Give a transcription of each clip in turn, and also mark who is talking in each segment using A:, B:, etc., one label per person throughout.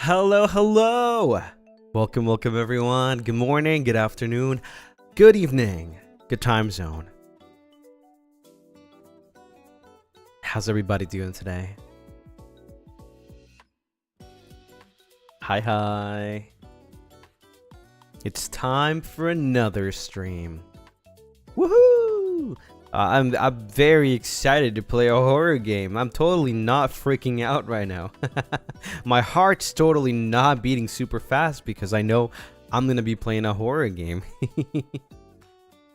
A: Hello, hello. Welcome everyone. Good morning, good afternoon, good evening, good time zone. How's everybody doing today? Hi. It's time for another stream. Woohoo! I'm very excited to play a horror game. I'm totally not freaking out right now. My heart's totally not beating super fast because I know I'm gonna be playing a horror game.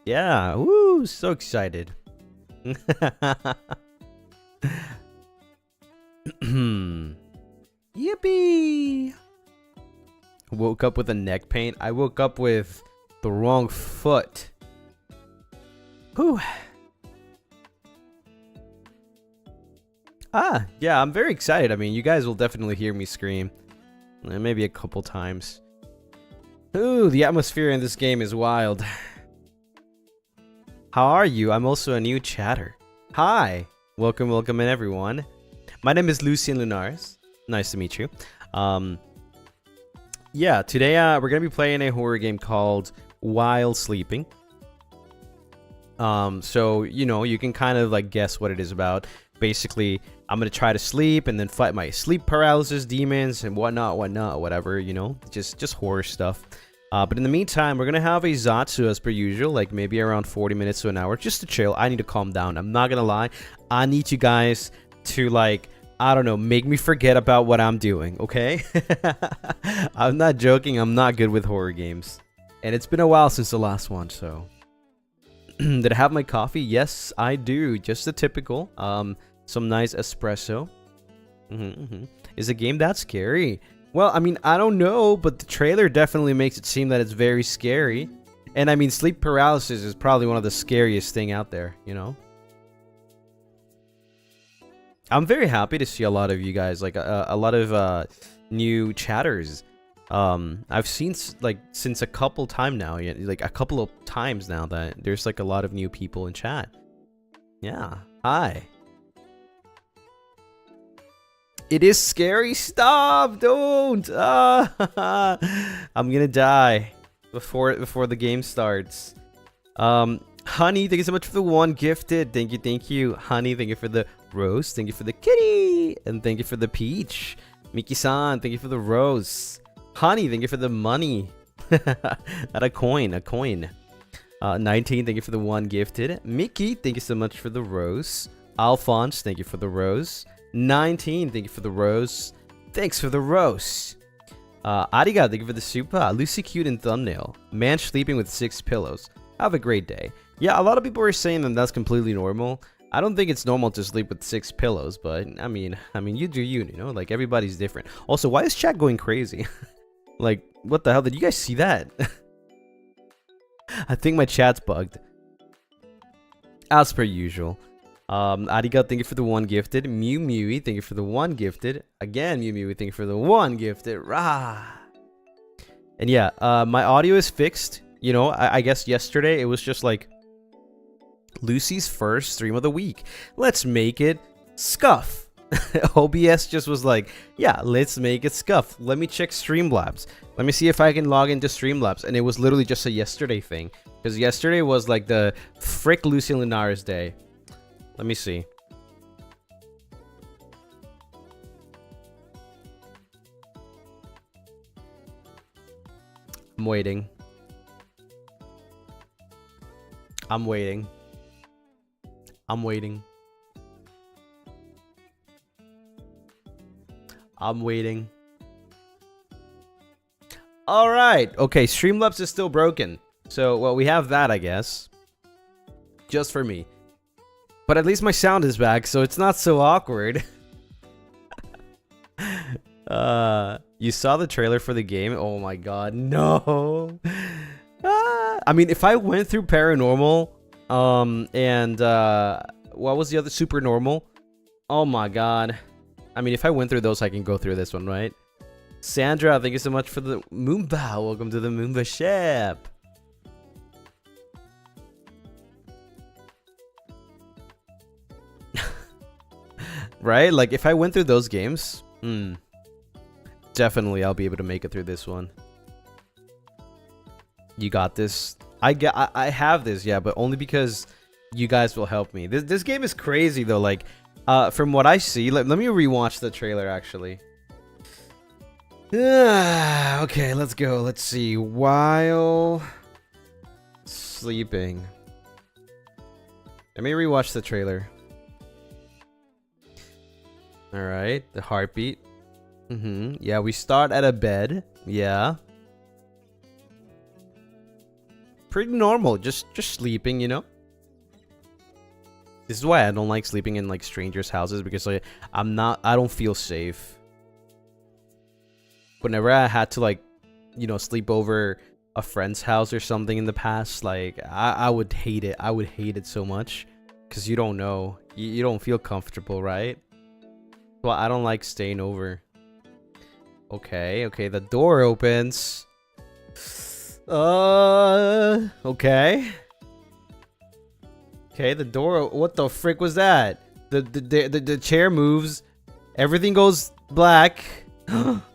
A: Yeah, woo! So excited. Yippee! Woke up with a neck pain. I woke up with the wrong foot. Whew. Yeah, I'm very excited. I mean, you guys will definitely hear me scream. Maybe a couple times. Ooh, the atmosphere in this game is wild. How are you? I'm also a new chatter. Hi! Welcome in everyone. My name is Lucien Lunaris. Nice to meet you. Yeah, today we're gonna be playing a horror game called While Sleeping. So, you know, you can kind of like guess what it is about. Basically, I'm gonna try to sleep and then fight my sleep paralysis demons and whatnot, whatever, you know, just horror stuff. But in the meantime, we're gonna have a zatsu as per usual, like maybe around 40 minutes to an hour, just to chill. I need to calm down. I'm not gonna lie. I need you guys to, like, I don't know, make me forget about what I'm doing, okay? I'm not joking. I'm not good with horror games. And it's been a while since the last one, so... Did I have my coffee? Yes, I do. Just the typical. Some nice espresso. Is the game that scary? Well, I mean, I don't know, but the trailer definitely makes it seem that it's very scary. And I mean, sleep paralysis is probably one of the scariest thing out there, you know? I'm very happy to see a lot of you guys, like a lot of new chatters. I've seen like since a couple times now, like a couple of times now that there's like a lot of new people in chat. Yeah, hi. It is scary. Stop! Don't! I'm gonna die before the game starts. Honey, thank you so much for the one gifted. Thank you, Honey. Thank you for the rose. Thank you for the kitty, and thank you for the peach. Miki-san, thank you for the rose. Honey, thank you for the money. Not a coin. 19, thank you for the one gifted. Mickey, thank you so much for the rose. Alphonse, thank you for the rose. 19, thank you for the rose. Thanks for the rose. Ariga, thank you for the super. Lucy Cute and Thumbnail. Man sleeping with 6 pillows. Have a great day. Yeah, a lot of people are saying that that's completely normal. I don't think it's normal to sleep with 6 pillows, but I mean, you do you know, like everybody's different. Also, why is chat going crazy? Like, what the hell? Did you guys see that? I think my chat's bugged. As per usual. Ariga, thank you for the one gifted. Mew, thank you for the one gifted. Again, Mew, thank you for the one gifted. Rah! And yeah, my audio is fixed. You know, I guess yesterday it was just like Lucy's first stream of the week. Let's make it scuff. OBS just was like, yeah, let's make it scuff. Let me check Streamlabs. Let me see if I can log into Streamlabs. And it was literally just a yesterday thing. Because yesterday was like the frick Lucien Lunaris day. Let me see. I'm waiting. I'm waiting. All right. Okay, Streamlabs is still broken. So, well, we have that, I guess. Just for me. But at least my sound is back, so it's not so awkward. You saw the trailer for the game? Oh my god, no. I mean, if I went through Paranormal, and what was the other? Super Normal? Oh my god. I mean, if I went through those, I can go through this one, right? Sandra, thank you so much for the Moomba. Welcome to the Moomba ship. Right? Like, if I went through those games, definitely I'll be able to make it through this one. You got this. I have this, yeah, but only because you guys will help me. This game is crazy though. Like, from what I see, let me rewatch the trailer actually. Okay, let's go. Let's see. While sleeping. Let me rewatch the trailer. All right, the heartbeat. Yeah, we start at a bed. Yeah. Pretty normal, just sleeping, you know. This is why I don't like sleeping in like strangers' houses, because like I don't feel safe. Whenever I had to like, you know, sleep over a friend's house or something in the past, like I would hate it. I would hate it so much because you don't know, you don't feel comfortable, right? Well, I don't like staying over. Okay, the door opens. Okay. Okay, the door. What the frick was that? The chair moves. Everything goes black.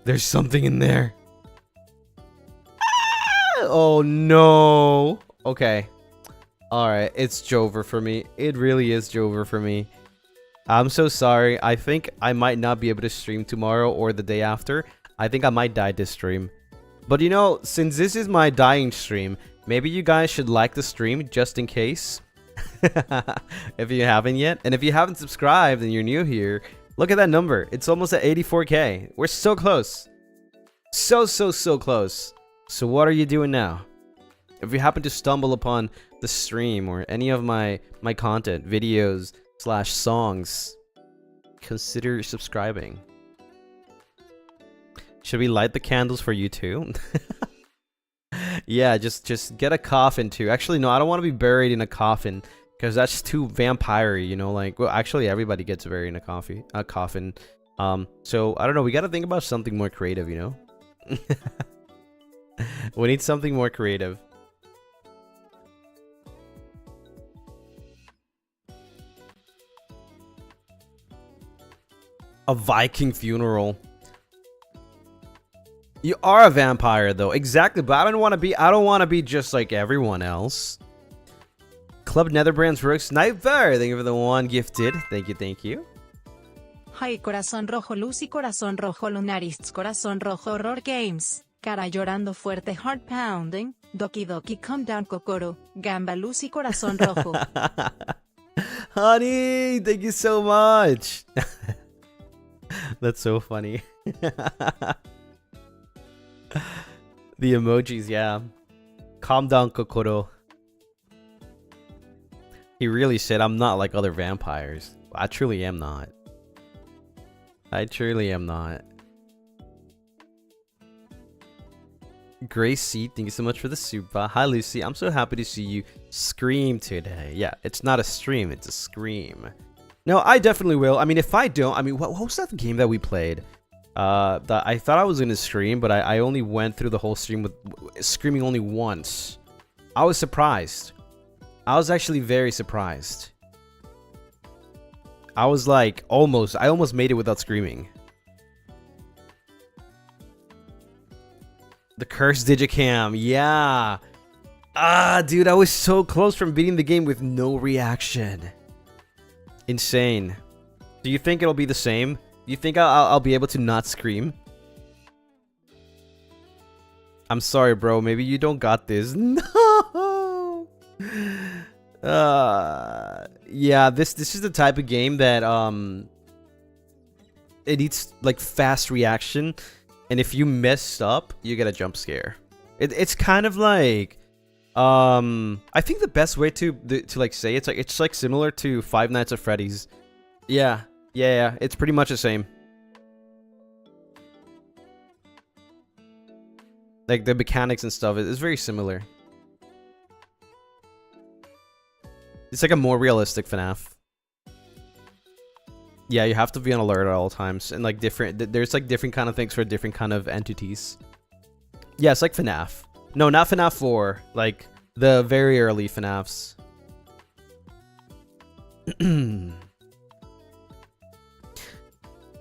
A: There's something in there. Oh no. Okay. Alright, it's Jover for me. It really is Jover for me. I'm so sorry. I think I might not be able to stream tomorrow or the day after. I think I might die this stream. But you know, since this is my dying stream, maybe you guys should like the stream just in case. If you haven't yet. And if you haven't subscribed and you're new here, look at that number. It's almost at 84K. We're so close. So close. So what are you doing now? If you happen to stumble upon the stream or any of my content, videos / songs, consider subscribing. Should we light the candles for you too? Yeah, just get a coffin too. Actually, no, I don't want to be buried in a coffin because that's too vampire-y, you know. Like, well, actually, everybody gets buried in a coffin. So I don't know. We got to think about something more creative, you know. We need something more creative. A Viking funeral. You are a vampire though. Exactly, but I don't want to be just like everyone else. Club Netherbrands Rook Sniper. Thank you for the one gifted. Thank you.
B: Hi, Corazón Rojo Lucy, Corazón Rojo Lunaris, Corazón Rojo Horror Games. Cara llorando fuerte, heart pounding. Doki Doki calm down Kokoro. Gamba Lucy, Corazón Rojo.
A: Honey, thank you so much. That's so funny. The emojis, yeah. Calm down, Kokoro. He really said, I'm not like other vampires. I truly am not. I truly am not. Grace C, thank you so much for the super. Hi, Lucy. I'm so happy to see you scream today. Yeah, it's not a stream, it's a scream. No, I definitely will. I mean, if I don't, I mean, what was that game that we played? That I thought I was gonna stream, but I only went through the whole stream with screaming only once. I was surprised. I was actually very surprised. I was like, I almost made it without screaming. The cursed digicam, yeah. Ah, dude, I was so close from beating the game with no reaction. Insane. Do you think it'll be the same? Do you think I'll be able to not scream? I'm sorry, bro. Maybe you don't got this. No. Yeah, this is the type of game that it needs like fast reaction, and if you messed up, you get a jump scare. It's kind of like I think the best way to like say it's like similar to Five Nights at Freddy's. Yeah, it's pretty much the same. Like the mechanics and stuff is very similar. It's like a more realistic FNAF. Yeah, you have to be on alert at all times, and like there's like different kind of things for different kind of entities. Yeah, it's like FNAF. No, not FNAF 4. Like the very early FNAFs.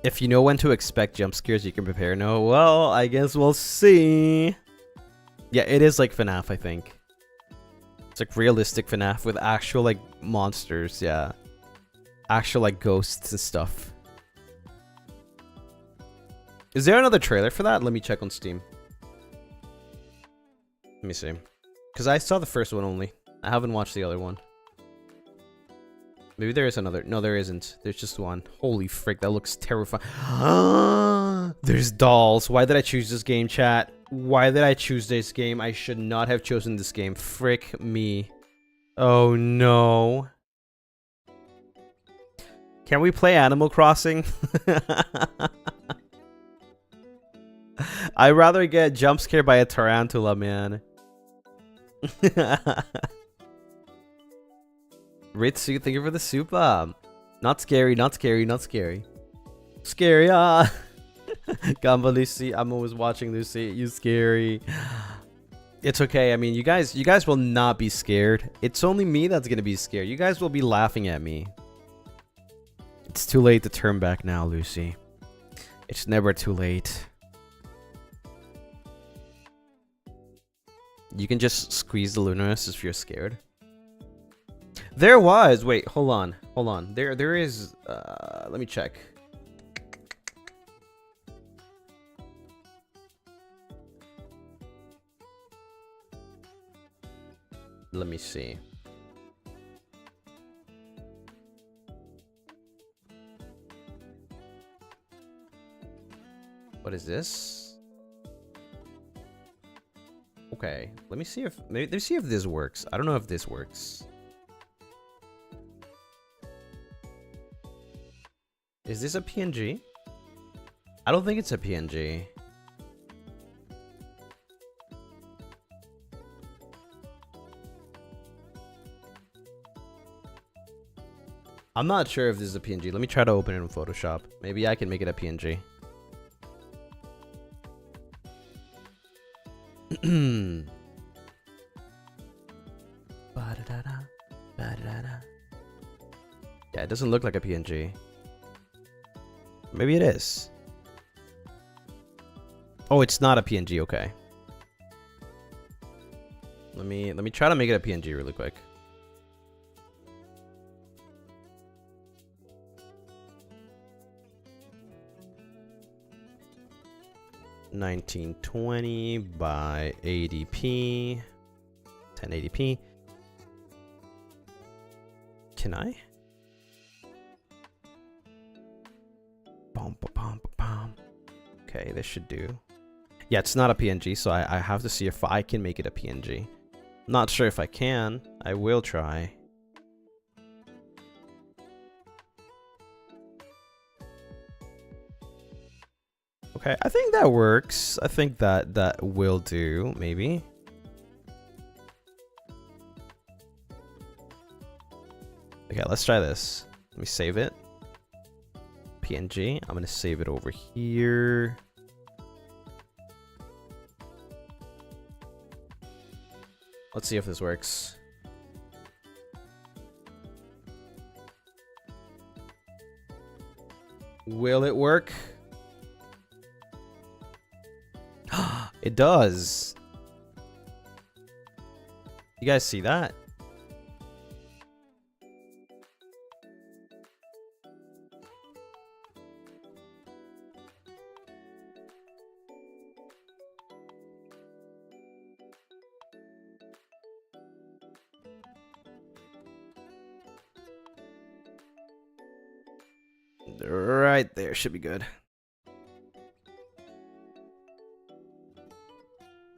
A: If you know when to expect jump scares, you can prepare. No, well, I guess we'll see. Yeah, it is like FNAF, I think. It's like realistic FNAF with actual like monsters, yeah. Actual like ghosts and stuff. Is there another trailer for that? Let me check on Steam. Let me see. Because I saw the first one only. I haven't watched the other one. Maybe there is another. No, there isn't. There's just one. Holy frick, that looks terrifying. There's dolls. Why did I choose this game, chat? Why did I choose this game? I should not have chosen this game. Frick me. Oh no. Can we play Animal Crossing? I'd rather get jump scared by a tarantula, man. Ritsu, thank you for the super. Not scary, not scary, not scary. Scary, ah. Gamba Lucy, I'm always watching Lucy. You scary. It's okay. I mean, you guys will not be scared. It's only me that's gonna be scared. You guys will be laughing at me. It's too late to turn back now, Lucy. It's never too late. You can just squeeze the Lunaris if you're scared. There was. Wait, hold on. Hold on. There is. Let me check. Let me see. What is this? Okay, let me see if this works. I don't know if this works. Is this a PNG? I don't think it's a PNG. I'm not sure if this is a PNG. Let me try to open it in Photoshop. Maybe I can make it a PNG. Yeah, it doesn't look like a PNG. Maybe it is. Oh, it's not a PNG. Okay. Let me try to make it a PNG really quick. (1920 by 80p, 1080p). Can I? Okay, this should do. Yeah, it's not a PNG, so I have to see if I can make it a PNG. Not sure if I can. I will try. Okay, I think that works. I think that will do, maybe. Okay, let's try this. Let me save it. PNG. I'm gonna save it over here. Let's see if this works. Will it work? It does. You guys see that? Right there, should be good.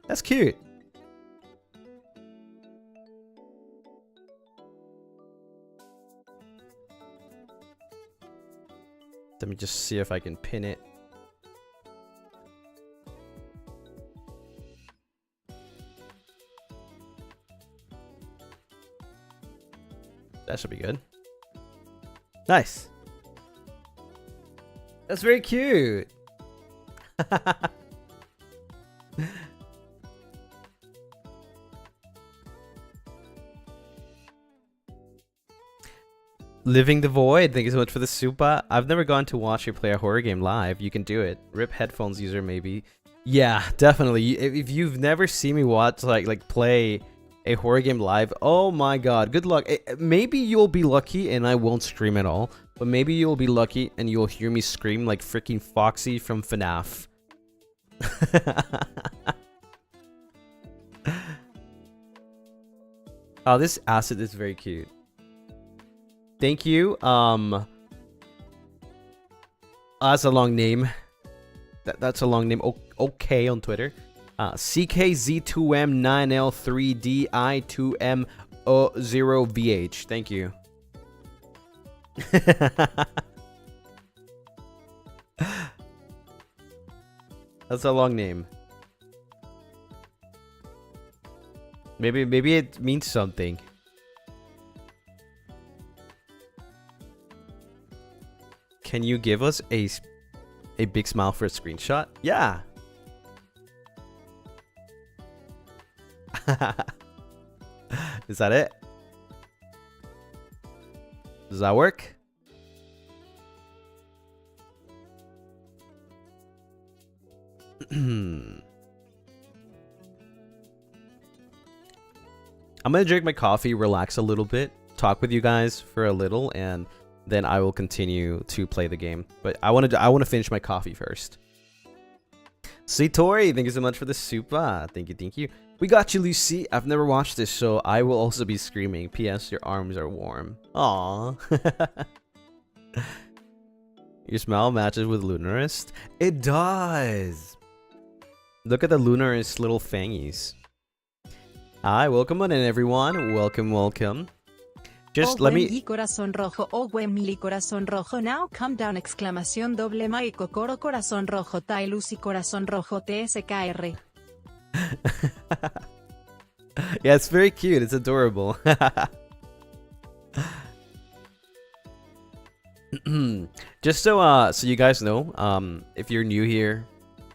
A: That's cute. Let me just see if I can pin it. That should be good. Nice. That's very cute. Living the Void, thank you so much for the super. I've never gone to watch you play a horror game live. You can do it. Rip headphones user, maybe. Yeah, definitely. If you've never seen me watch, like play a horror game live, oh my god, good luck. Maybe you'll be lucky and I won't scream at all. But maybe you'll be lucky and you'll hear me scream like freaking Foxy from FNAF. Oh, this acid is very cute. Thank you. That's a long name. That's a long name. Okay on Twitter. CKZ2M9L3DI2M0VH. Thank you. That's a long name. Maybe it means something. Can you give us a big smile for a screenshot? Yeah. Is that it? Does that work? I'm gonna drink my coffee, relax a little bit, talk with you guys for a little, and then I will continue to play the game. But I want to finish my coffee first. Tori, thank you so much for the super. Thank you. We got you, Lucy. I've never watched this, so I will also be screaming. P.S. Your arms are warm. Aww. Your smile matches with Lunaris. It does. Look at the Lunaris little fangies. Hi, welcome on in, everyone. Welcome. Just let me.
B: Corazón rojo, mi corazón rojo. Now come down! Exclamación doble mai kokoro corazón rojo tai Lucy corazón rojo TSKR.
A: Yeah, it's very cute. It's adorable. Just so you guys know, if you're new here,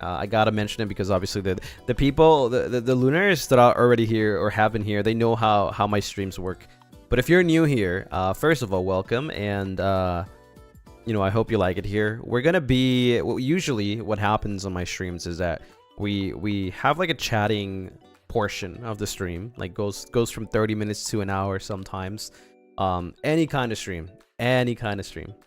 A: I gotta mention it because obviously the people, the Lunaris that are already here or have been here, they know how my streams work. But if you're new here, first of all, welcome, and you know, I hope you like it here. We're gonna be usually what happens on my streams is that we have like a chatting portion of the stream, like goes from 30 minutes to an hour sometimes. Any kind of stream. All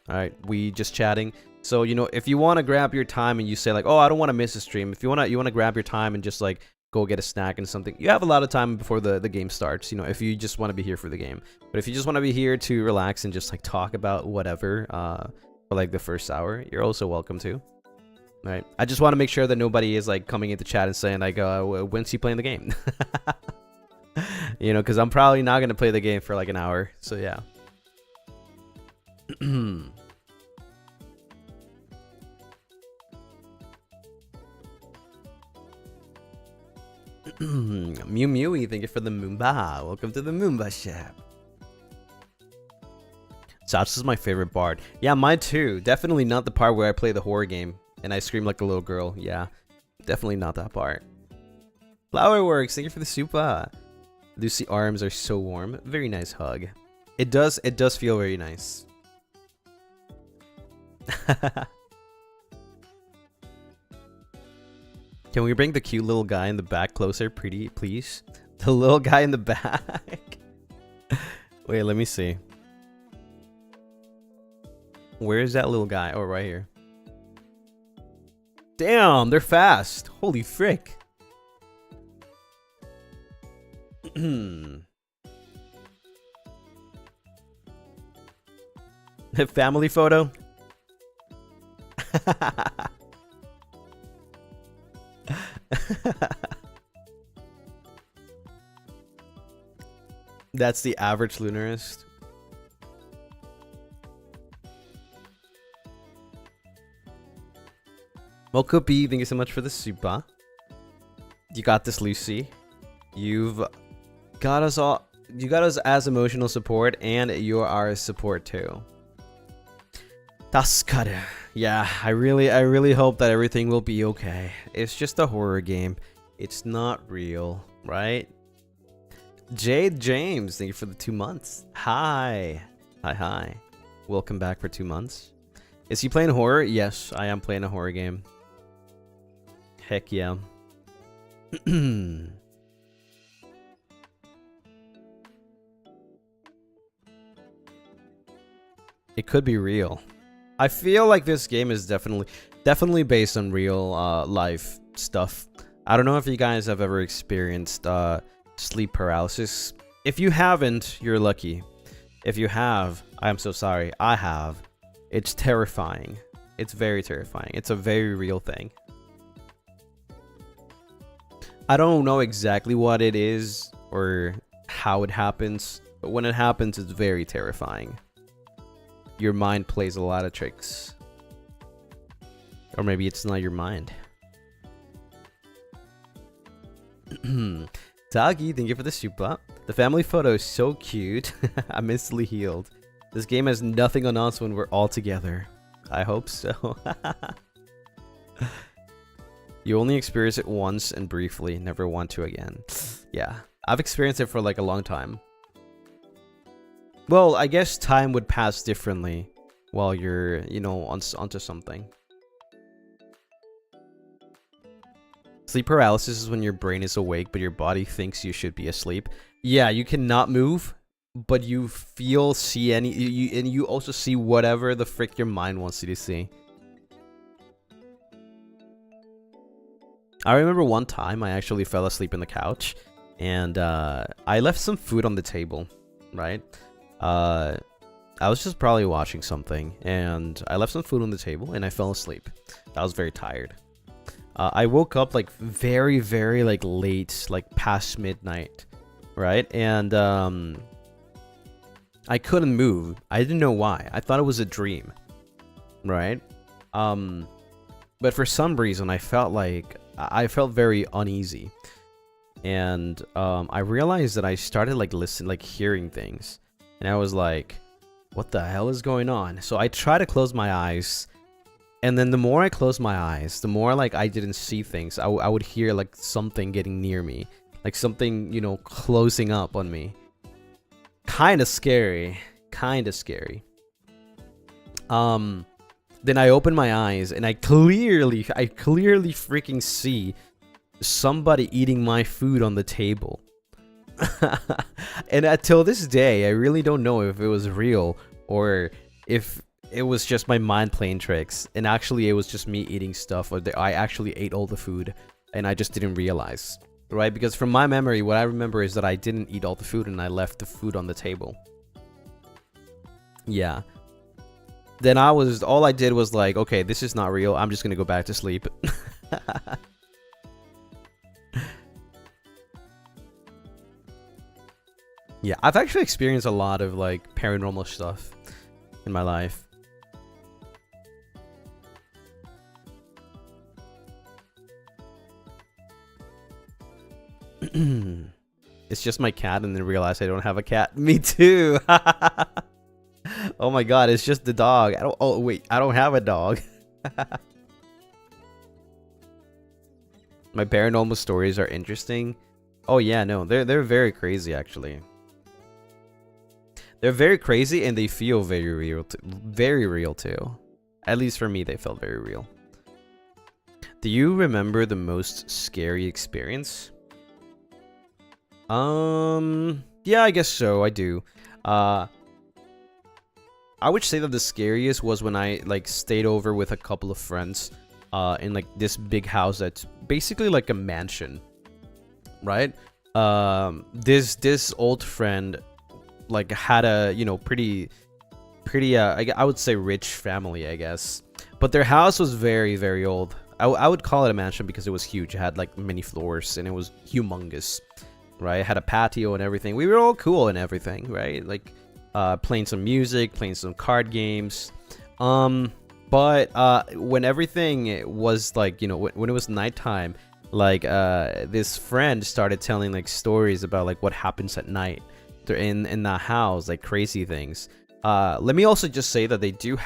A: right, we just chatting. So, you know, if you want to grab your time and you say like, oh, I don't want to miss a stream. If you want to grab your time and just like go get a snack and something, you have a lot of time before the game starts, you know, if you just want to be here for the game. But if you just want to be here to relax and just like talk about whatever for like the first hour, you're also welcome to. All right, I just want to make sure that nobody is like coming into chat and saying like, when's he playing the game? You know, because I'm probably not going to play the game for like an hour. So yeah. Mew Mewy, thank you for the Moomba. Welcome to the Moomba shop. Zatsu is my favorite part. Yeah, mine too. Definitely not the part where I play the horror game and I scream like a little girl. Yeah, definitely not that part. Flowerworks, thank you for the super. Lucy arms are so warm. Very nice hug. It does feel very nice. Can we bring the cute little guy in the back closer, pretty, please? The little guy in the back. Wait, let me see. Where is that little guy? Oh, right here. Damn, they're fast. Holy frick. Family photo. That's the average Lunarist. Mokopi, thank you so much for the super. You got this, Lucy. You've got us all. You got us as emotional support, and you are our support too. Tasukaru. Yeah, I really hope that everything will be okay. It's just a horror game. It's not real, right? Jade James, thank you for the 2 months. Hi. Hi. Welcome back for 2 months. Is he playing horror? Yes, I am playing a horror game. Heck yeah. It could be real. I feel like this game is definitely based on real life stuff. I don't know if you guys have ever experienced sleep paralysis. If you haven't, you're lucky. If you have, I'm so sorry. I have. It's terrifying. It's very terrifying. It's a very real thing. I don't know exactly what it is or how it happens, but when it happens, it's very terrifying. Your mind plays a lot of tricks. Or maybe it's not your mind. Doggy, thank you for the super. The family photo is so cute. I'm instantly healed. This game has nothing on us when we're all together. I hope so. You only experience it once and briefly, never want to again. Yeah, I've experienced it for like a long time. Well, I guess time would pass differently while you're, you know, onto something. Sleep paralysis is when your brain is awake, but your body thinks you should be asleep. Yeah, you cannot move, but you feel, see and you also see whatever the frick your mind wants you to see. I remember one time I actually fell asleep in the couch, and I left some food on the table, right? I was just probably watching something, and I left some food on the table, and I fell asleep. I was very tired. I woke up like very like late, like past midnight, right? And I couldn't move. I didn't know why. I thought it was a dream, right? But for some reason, I felt very uneasy, and I realized that I started like hearing things. And I was like, what the hell is going on? So I tried to close my eyes. And then the more I closed my eyes, the more like I didn't see things. I would hear like something getting near me. Like something, you know, closing up on me. Kind of scary. Kind of scary. Then I opened my eyes and I clearly freaking see somebody eating my food on the table. And until this day, I really don't know if it was real or if it was just my mind playing tricks. And actually, it was just me eating stuff, or I actually ate all the food and I just didn't realize, right? Because from my memory, what I remember is that I didn't eat all the food and I left the food on the table. Yeah. Then all I did was like, okay, this is not real. I'm just gonna go back to sleep. Yeah, I've actually experienced a lot of like paranormal stuff in my life. It's just my cat, and then realize I don't have a cat. Me too. Oh my god, it's just the dog. Oh wait, I don't have a dog. My paranormal stories are interesting. Oh yeah, no, they're very crazy actually. They're very crazy and they feel very real too. At least for me, they felt very real. Do you remember the most scary experience? Yeah, I guess so. I do. I would say that the scariest was when I like stayed over with a couple of friends in like this big house that's basically like a mansion, right? This old friend like had a, you know, pretty I would say rich family, I guess, but their house was very old. I would call it a mansion because it was huge. It had like many floors and it was humongous, right? It had a patio and everything. We were all cool and everything, right? Like playing some music, playing some card games. But when everything was like, you know, when it was nighttime, like this friend started telling like stories about like what happens at night in the house, like crazy things. Let me also just say that they did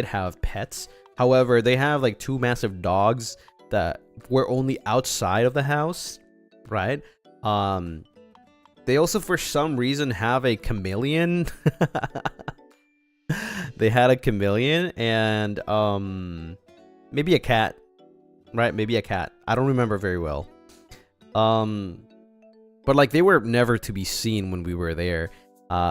A: have pets. However, they have like 2 massive dogs that were only outside of the house, right? They also for some reason have a chameleon. They had a chameleon and maybe a cat, right? Maybe a cat. I don't remember very well. But like they were never to be seen when we were there.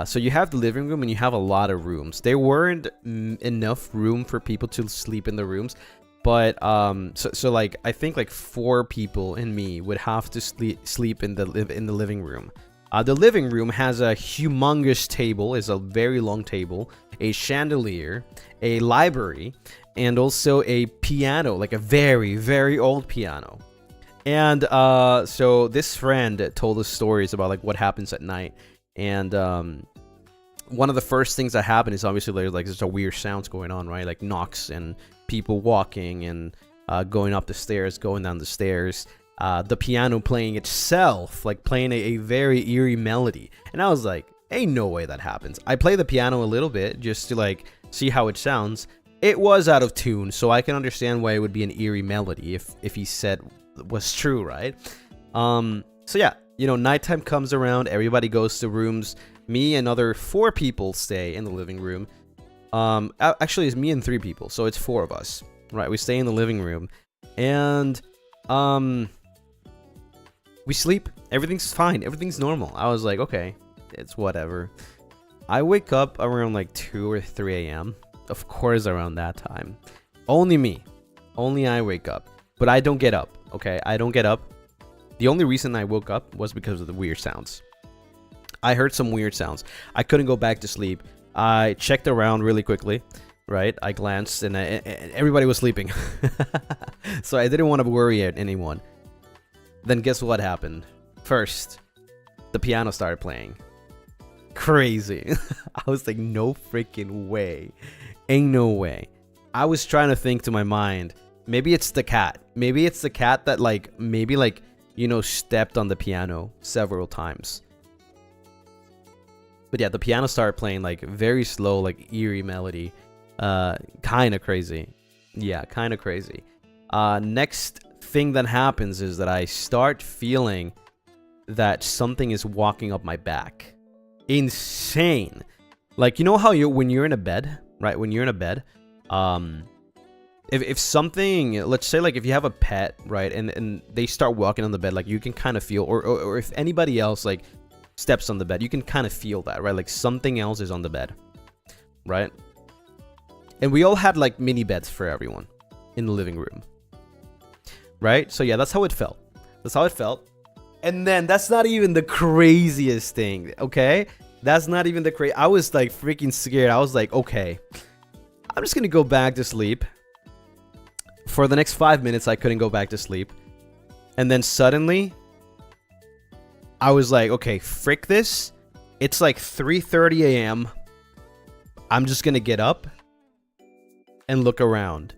A: So you have the living room and you have a lot of rooms. There weren't enough room for people to sleep in the rooms, but so like I think like 4 people and me would have to sleep in the living room. The living room has a humongous table. It's a very long table, a chandelier, a library, and also a piano, like a very, very old piano. And so this friend told us stories about like what happens at night. And one of the first things that happen is obviously there's a weird sounds going on, right? Like knocks and people walking and going up the stairs, going down the stairs. The piano playing itself, like playing a very eerie melody. And I was like, ain't no way that happens. I play the piano a little bit just to like see how it sounds. It was out of tune, so I can understand why it would be an eerie melody if he said was true, right? So yeah, you know, nighttime comes around, everybody goes to rooms. Me and other 4 people stay in the living room. Actually it's me and 3 people, so it's 4 of us, right? We stay in the living room and we sleep. Everything's fine, everything's normal. I was like, okay, it's whatever. I wake up around like 2 or 3 a.m. Of course around that time. Only me, only I wake up, but I don't get up. Okay, I don't get up. The only reason I woke up was because of the weird sounds. I heard some weird sounds. I couldn't go back to sleep. I checked around really quickly, right? I glanced and everybody was sleeping. So I didn't want to worry anyone. Then guess what happened? First, the piano started playing. Crazy. I was like, no freaking way. Ain't no way. I was trying to think to my mind, maybe it's the cat. Maybe it's the cat that like, maybe like, you know, stepped on the piano several times. But yeah, the piano started playing like very slow, like eerie melody. Kind of crazy. Yeah, kind of crazy. Next thing that happens is that I start feeling that something is walking up my back. Insane. Like, you know how when you're in a bed, right? When you're in a bed, if something, let's say like if you have a pet, right, and they start walking on the bed, like you can kind of feel, or if anybody else like steps on the bed, you can kind of feel that, right? Like something else is on the bed, right? And we all had like mini beds for everyone in the living room, right? So yeah, that's how it felt. That's how it felt. And then that's not even the craziest thing, okay? That's not even the crazy. I was like freaking scared. I was like, okay, I'm just gonna go back to sleep. For the next 5 minutes, I couldn't go back to sleep. And then suddenly, I was like, okay, frick this. It's like 3:30 a.m. I'm just gonna get up and look around.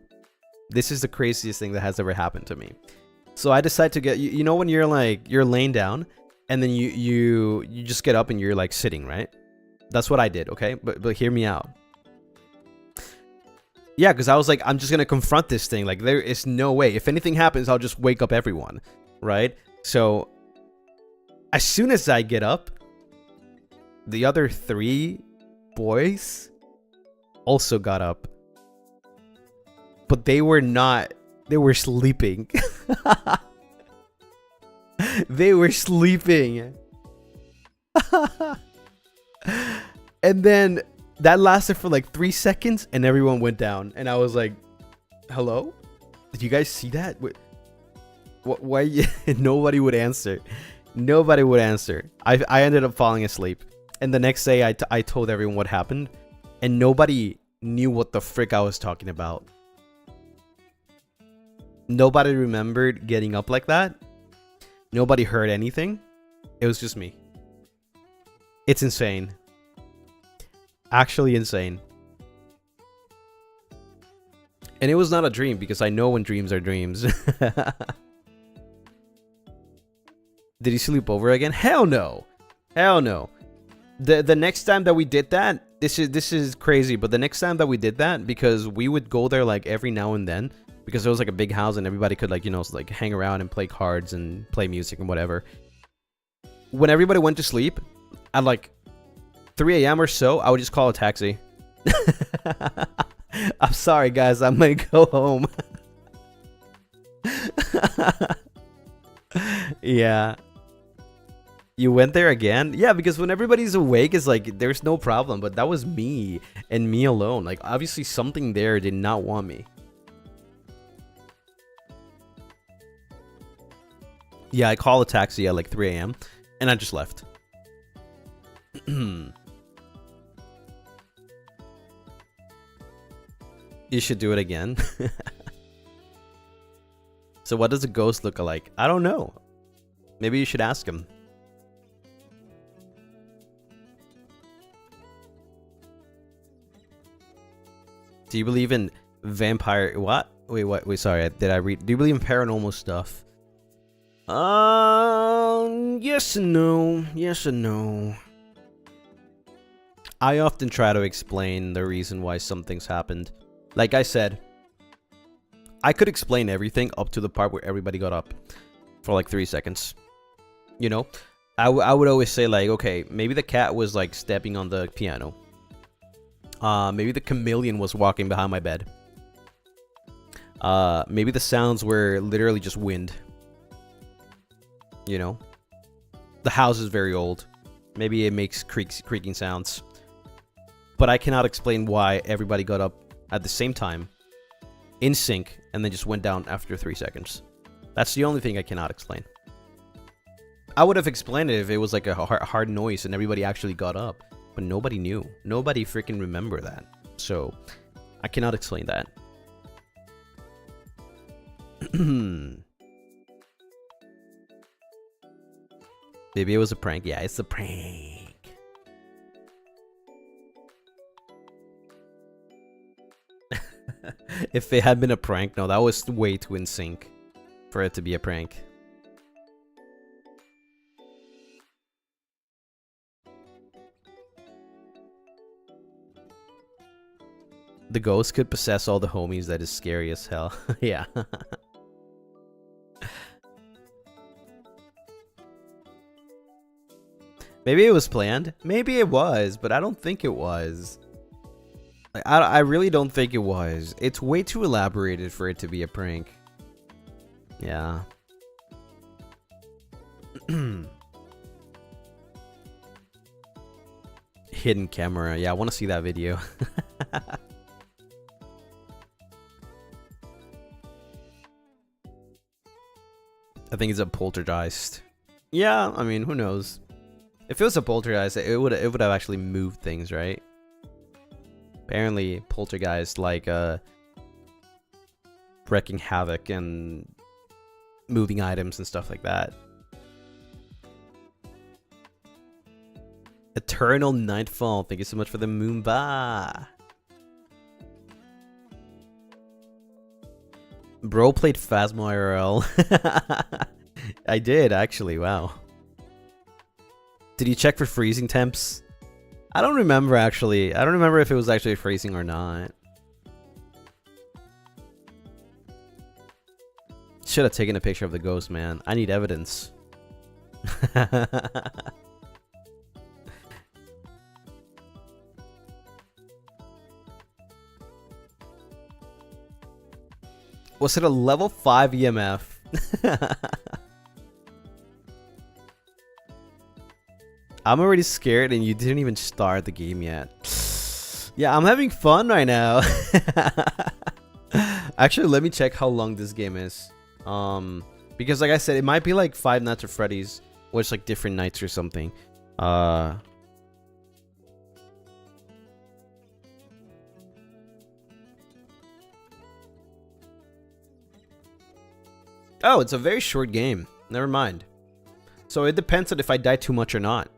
A: This is the craziest thing that has ever happened to me. So I decided to get, you know when you're like, you're laying down and then you just get up and you're like sitting, right? That's what I did, okay? But hear me out. Yeah, because I was like, I'm just going to confront this thing. Like, there is no way. If anything happens, I'll just wake up everyone, right? So as soon as I get up, the other 3 boys also got up. But they were not. They were sleeping. They were sleeping. And then that lasted for like 3 seconds and everyone went down. And I was like, hello? Did you guys see that? Why? Nobody would answer. Nobody would answer. I ended up falling asleep. And the next day I told everyone what happened. And nobody knew what the frick I was talking about. Nobody remembered getting up like that. Nobody heard anything. It was just me. It's insane. Actually insane. And it was not a dream because I know when dreams are dreams. Did he sleep over again? Hell no. Hell no. The next time that we did that, this is crazy, but the next time that we did that, because we would go there like every now and then, because it was like a big house and everybody could like, you know, like hang around and play cards and play music and whatever. When everybody went to sleep at like 3 a.m. or so, I would just call a taxi. I'm sorry, guys. I'm gonna go home. Yeah. You went there again? Yeah, because when everybody's awake, it's like there's no problem. But that was me and me alone. Like, obviously, something there did not want me. Yeah, I called a taxi at like 3 a.m. and I just left. You should do it again. So what does a ghost look like? I don't know. Maybe you should ask him. Do you believe in vampire... What? Wait, what? Wait, sorry. Did I read... Do you believe in paranormal stuff? Yes and no. Yes and no. I often try to explain the reason why some things happened. Like I said, I could explain everything up to the part where everybody got up for like 3 seconds. You know? I would always say like, okay, maybe the cat was like stepping on the piano. Maybe the chameleon was walking behind my bed. Maybe the sounds were literally just wind. You know? The house is very old. Maybe it makes creaking sounds. But I cannot explain why everybody got up at the same time, in sync, and then just went down after 3 seconds. That's the only thing I cannot explain. I would have explained it if it was like a hard noise and everybody actually got up. But nobody knew. Nobody freaking remember that. So, I cannot explain that. Maybe it was a prank. Yeah, it's a prank. If it had been a prank, no, that was way too in sync for it to be a prank. The ghost could possess all the homies. That is scary as hell. Yeah. Maybe it was planned. Maybe it was, but I don't think it was. Like, I really don't think it was. It's way too elaborated for it to be a prank. Yeah. Hidden camera. Yeah, I want to see that video. I think it's a poltergeist. Yeah, I mean, who knows? If it was a poltergeist, it would have actually moved things, right? Apparently, poltergeist like wreaking havoc and moving items and stuff like that. Eternal Nightfall. Thank you so much for the Moomba. Bro played Phasmo IRL. I did, actually. Wow. Did you check for freezing temps? I don't remember, actually. I don't remember if it was actually freezing or not. Should have taken a picture of the ghost, man. I need evidence. Was it a level 5 EMF? I'm already scared and you didn't even start the game yet. Yeah, I'm having fun right now. Actually, let me check how long this game is. Because like I said, it might be like Five Nights at Freddy's, or it's like different nights or something. Oh, it's a very short game. Never mind. So it depends on if I die too much or not.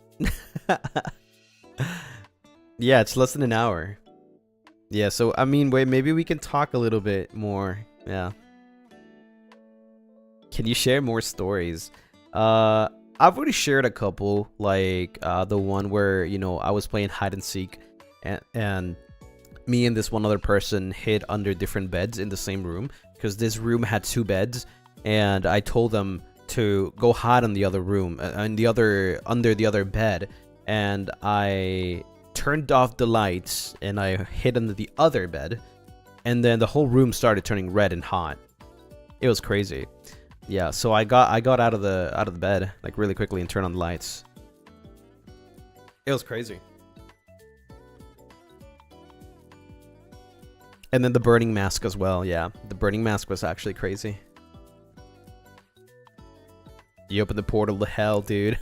A: Yeah, it's less than an hour. Yeah, so I mean, wait, maybe we can talk a little bit more. Yeah. Can you share more stories? I've already shared a couple, like the one where, you know, I was playing hide and seek and me and this one other person hid under different beds in the same room because this room had 2 beds, and I told them to go hide in the other room, under the other bed, and I turned off the lights and I hid under the other bed, and then the whole room started turning red and hot. It was crazy. Yeah, so I got out of the bed like really quickly and turned on the lights. It was crazy. And then the burning mask as well. Yeah, the burning mask was actually crazy. You opened the portal to hell, dude.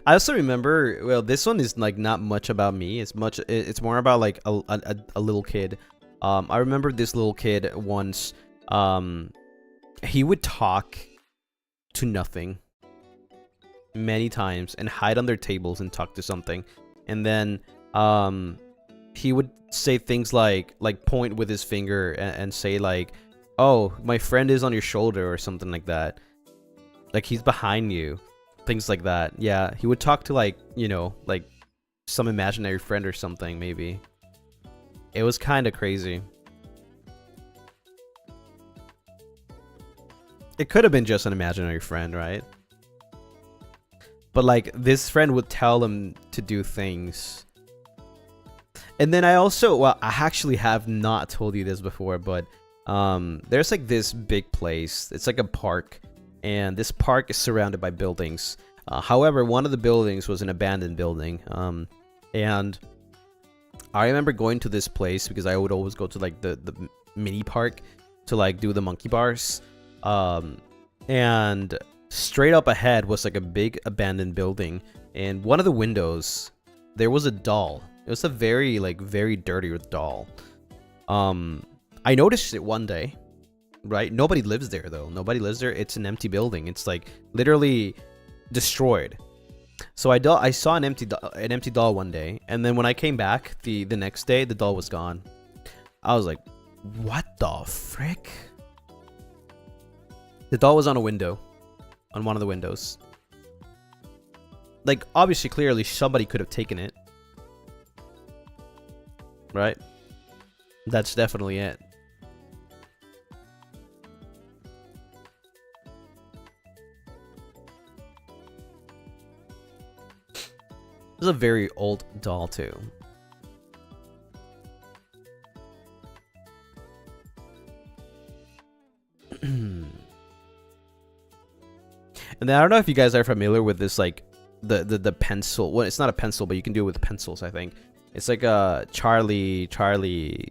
A: I also remember, well, this one is like not much about me. It's more about like a little kid. I remember this little kid once. He would talk to nothing many times and hide under tables and talk to something, and then he would say things like point with his finger and say like, "Oh, my friend is on your shoulder" or something like that. Like he's behind you. Things like that. Yeah, he would talk to like, you know, like some imaginary friend or something, maybe. It was kind of crazy. It could have been just an imaginary friend, right? But like this friend would tell him to do things. And then I also, well, I actually have not told you this before, but there's like this big place. It's like a park. And this park is surrounded by buildings. However, one of the buildings was an abandoned building. And I remember going to this place because I would always go to like the mini park to like do the monkey bars. And straight up ahead was like a big abandoned building. And one of the windows, there was a doll. It was a very dirty doll. I noticed it one day. Right? Nobody lives there though. Nobody lives there. It's an empty building. It's like literally destroyed. So I saw an empty doll one day, and then when I came back the next day, the doll was gone. I was like, what the frick? The doll was on a window, on one of the windows. Like obviously, clearly somebody could have taken it. Right? That's definitely it. This is a very old doll too. And then I don't know if you guys are familiar with this, like the pencil. Well, it's not a pencil, but you can do it with pencils, I think. It's like a Charlie,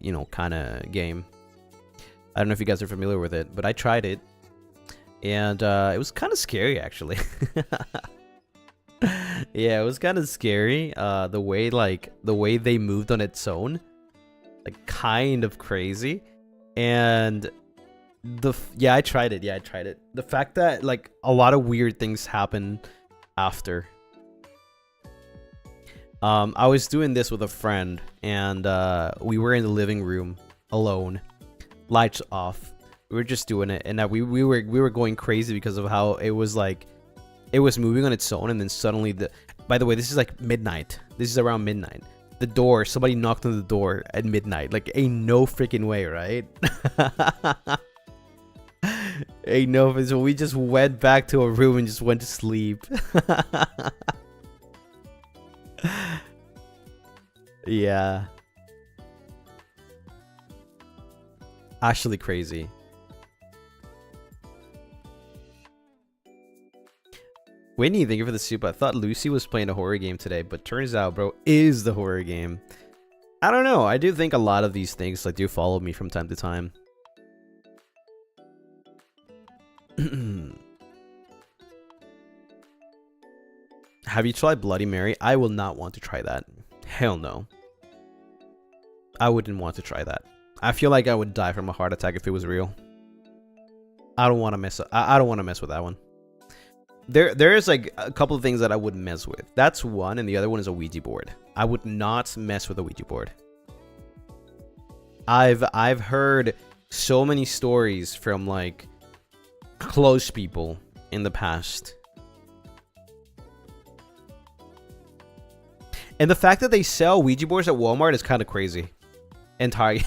A: you know, kind of game. I don't know if you guys are familiar with it, but I tried it, and it was kind of scary actually. Yeah, it was kind of scary. The way they moved on its own, like kind of crazy. And I tried it. The fact that like a lot of weird things happen after. I was doing this with a friend, and we were in the living room alone, lights off. We were just doing it, and we were going crazy because of how it was like. It was moving on its own, and then suddenly by the way, this is like midnight. This is around midnight. The door, somebody knocked on the door at midnight. Like, ain't no freaking way, right? Ain't no. So we just went back to a room and just went to sleep. Yeah. Actually crazy. Whitney, thank you for the soup. I thought Lucy was playing a horror game today, but turns out, bro, is the horror game. I don't know. I do think a lot of these things like do follow me from time to time. Have you tried Bloody Mary? I will not want to try that. Hell no. I wouldn't want to try that. I feel like I would die from a heart attack if it was real. I don't want to mess. I don't want to mess with that one. There is like a couple of things that I wouldn't mess with. That's one, and the other one is a Ouija board. I would not mess with a Ouija board. I've heard so many stories from like close people in the past. And the fact that they sell Ouija boards at Walmart is kind of crazy. And Target.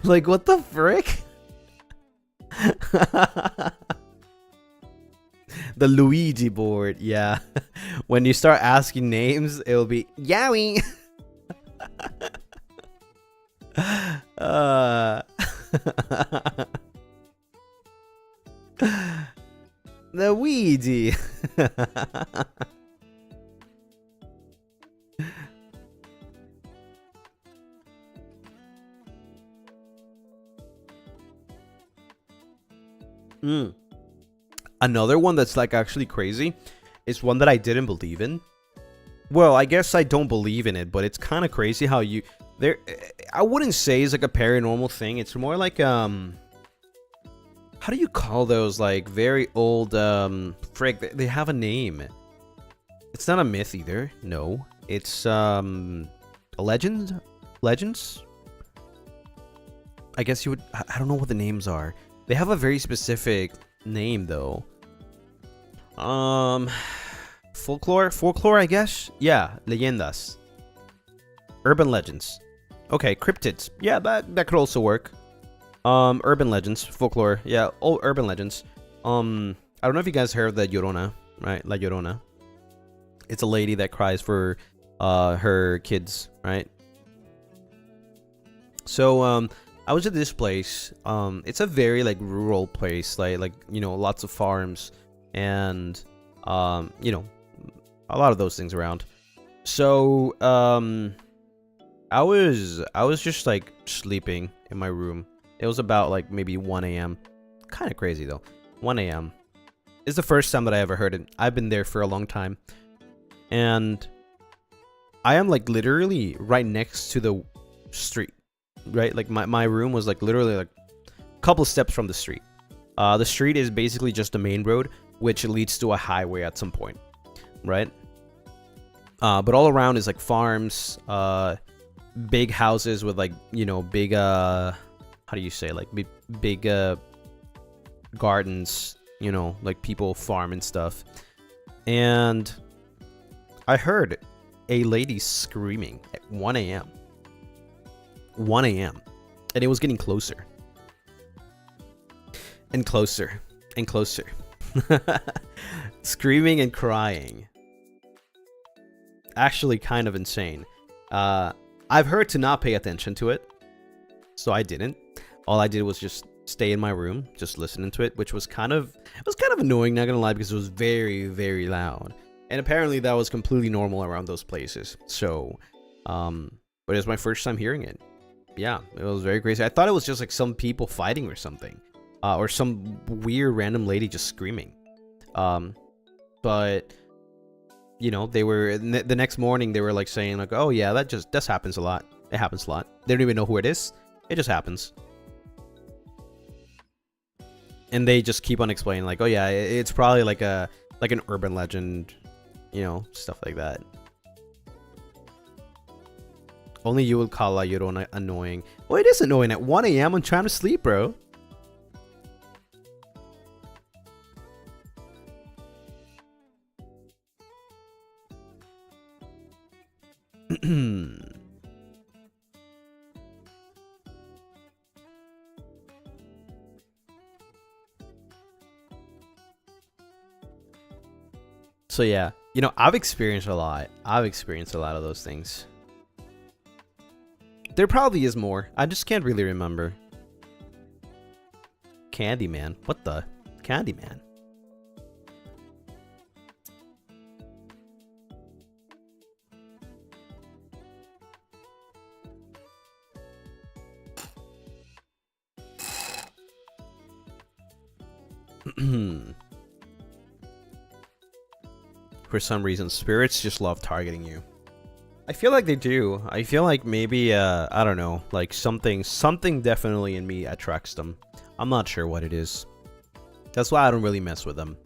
A: Like, what the frick? The Luigi board, yeah. When you start asking names, it'll be Yowie. The Ouija. Another one that's like actually crazy is one that I didn't believe in. Well, I guess I don't believe in it, but it's kind of crazy how you there. I wouldn't say it's like a paranormal thing. It's more like how do you call those like very old frick? They have a name. It's not a myth either. No, it's a legend. Legends. I guess you would. I don't know what the names are. They have a very specific name though. Folklore, I guess. Yeah, leyendas. Urban legends. Okay, cryptids. Yeah, that could also work. Urban legends, folklore. Yeah, all urban legends. I don't know if you guys heard of the Llorona, right? La Llorona. It's a lady that cries for her kids, right? So I was at this place. It's a very like rural place, like you know, lots of farms and you know, a lot of those things around. So I was just like sleeping in my room. It was about like maybe 1 a.m. Kind of crazy though. 1 a.m. It's the first time that I ever heard it. I've been there for a long time. And I am like literally right next to the street. Right? Like my room was like literally like a couple steps from the street. The street is basically just a main road, which leads to a highway at some point. Right? But all around is like farms, big houses with like, you know, big, how do you say, like big gardens, you know, like people farm and stuff. And I heard a lady screaming at 1 a.m. 1 a.m. And it was getting closer. And closer. And closer. Screaming and crying. Actually kind of insane. I've heard to not pay attention to it. So I didn't. All I did was just stay in my room, just listening to it, which was kind of annoying, not gonna lie, because it was very, very loud. And apparently that was completely normal around those places. So, but it was my first time hearing it. Yeah, it was very crazy. I thought it was just like some people fighting or something. Or some weird random lady just screaming. But, you know, they were, the next morning they were like saying like, oh yeah, that happens a lot. It happens a lot. They don't even know who it is. It just happens. And they just keep on explaining like, oh yeah, it's probably like an urban legend, you know, stuff like that. Only you would call La Llorona annoying. Well, it is annoying at 1 a.m. I'm trying to sleep, bro. So yeah, you know, I've experienced a lot. I've experienced a lot of those things. There probably is more. I just can't really remember. Candyman. What the? Candyman. For some reason, spirits just love targeting you. I feel like they do. I feel like maybe, I don't know, like something definitely in me attracts them. I'm not sure what it is. That's why I don't really mess with them.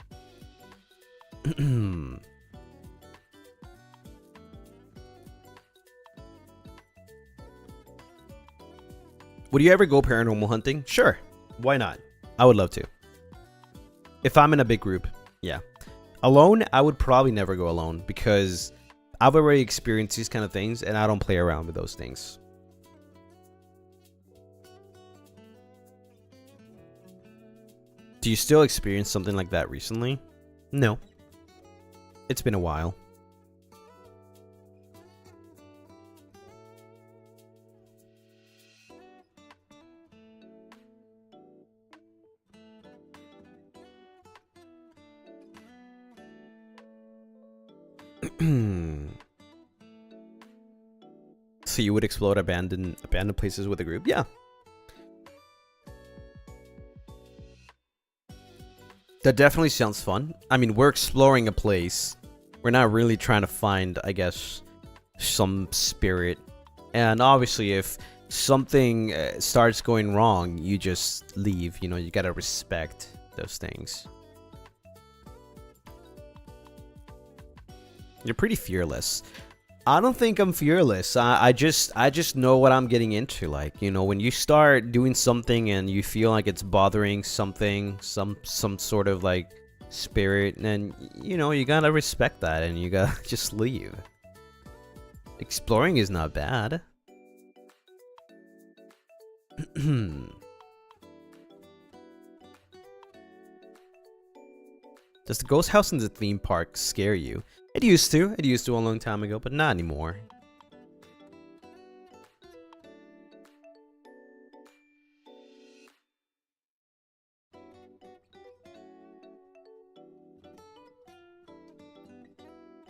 A: Would you ever go paranormal hunting? Sure. Why not? I would love to. If I'm in a big group, yeah. Alone, I would probably never go alone because I've already experienced these kind of things and I don't play around with those things. Do you still experience something like that recently? No. It's been a while. So you would explode abandoned places with a group? Yeah. That definitely sounds fun. I mean, we're exploring a place. We're not really trying to find, I guess, some spirit. And obviously, if something starts going wrong, you just leave. You know, you gotta respect those things. You're pretty fearless. I don't think I'm fearless. I just know what I'm getting into. Like, you know, when you start doing something and you feel like it's bothering something, some sort of like spirit, then you know you gotta respect that and you gotta just leave. Exploring is not bad. Does the ghost house in the theme park scare you? It used to. It used to a long time ago, but not anymore.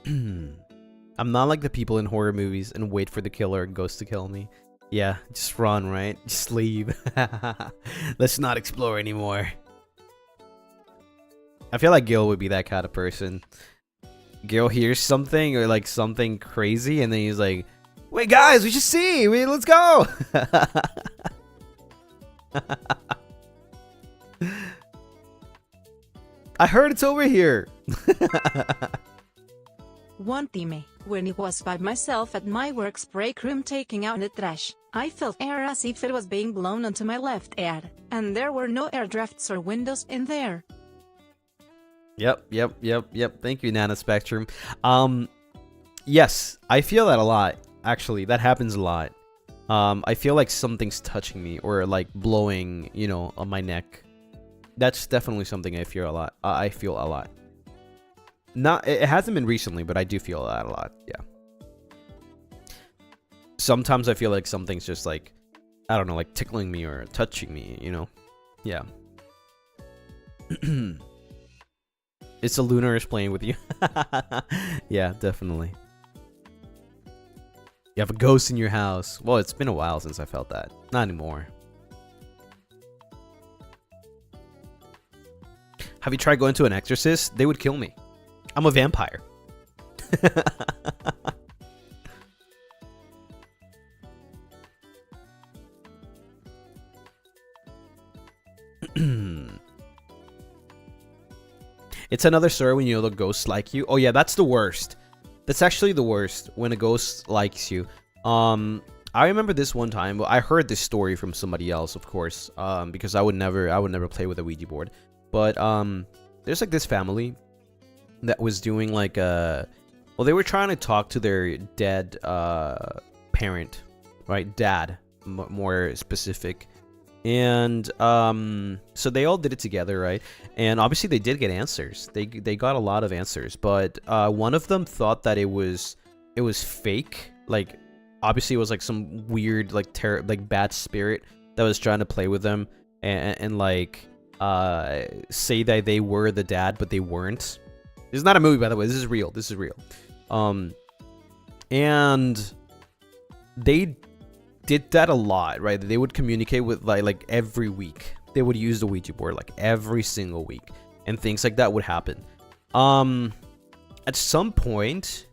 A: I'm not like the people in horror movies and wait for the killer and ghost to kill me. Yeah, just run, right? Just leave. Let's not explore anymore. I feel like Gil would be that kind of person. Gil hears something or like something crazy and then he's like, wait guys, we should see, let's go. I heard it's over here.
B: One time, when I was by myself at my work's break room taking out the trash, I felt air as if it was being blown onto my left ear, and there were no air drafts or windows in there.
A: Yep. Thank you, Nana Spectrum. Yes, I feel that a lot. Actually, that happens a lot. I feel like something's touching me or like blowing, you know, on my neck. That's definitely something I feel a lot. I feel a lot. It hasn't been recently, but I do feel that a lot. Yeah. Sometimes I feel like something's just like, I don't know, like tickling me or touching me, you know? Yeah. It's a Lunaris playing with you. Yeah, definitely. You have a ghost in your house. Well, it's been a while since I felt that. Not anymore. Have you tried going to an exorcist? They would kill me. I'm a vampire. It's another story when you know the ghosts like you. Oh yeah, that's the worst. That's actually the worst when a ghost likes you. I remember this one time. I heard this story from somebody else, of course, because I would never play with a Ouija board. But there's like this family that was doing like well, they were trying to talk to their dead parent, right? Dad, more specific. And so they all did it together, right? And obviously they did get answers. They got a lot of answers, but one of them thought that it was fake. Like obviously it was like some weird like bad spirit that was trying to play with them and like say that they were the dad, but they weren't. This is not a movie, by the way. This is real. This is real. And they did that a lot, right? They would communicate with like every week. They would use the Ouija board like every single week, and things like that would happen. At some point,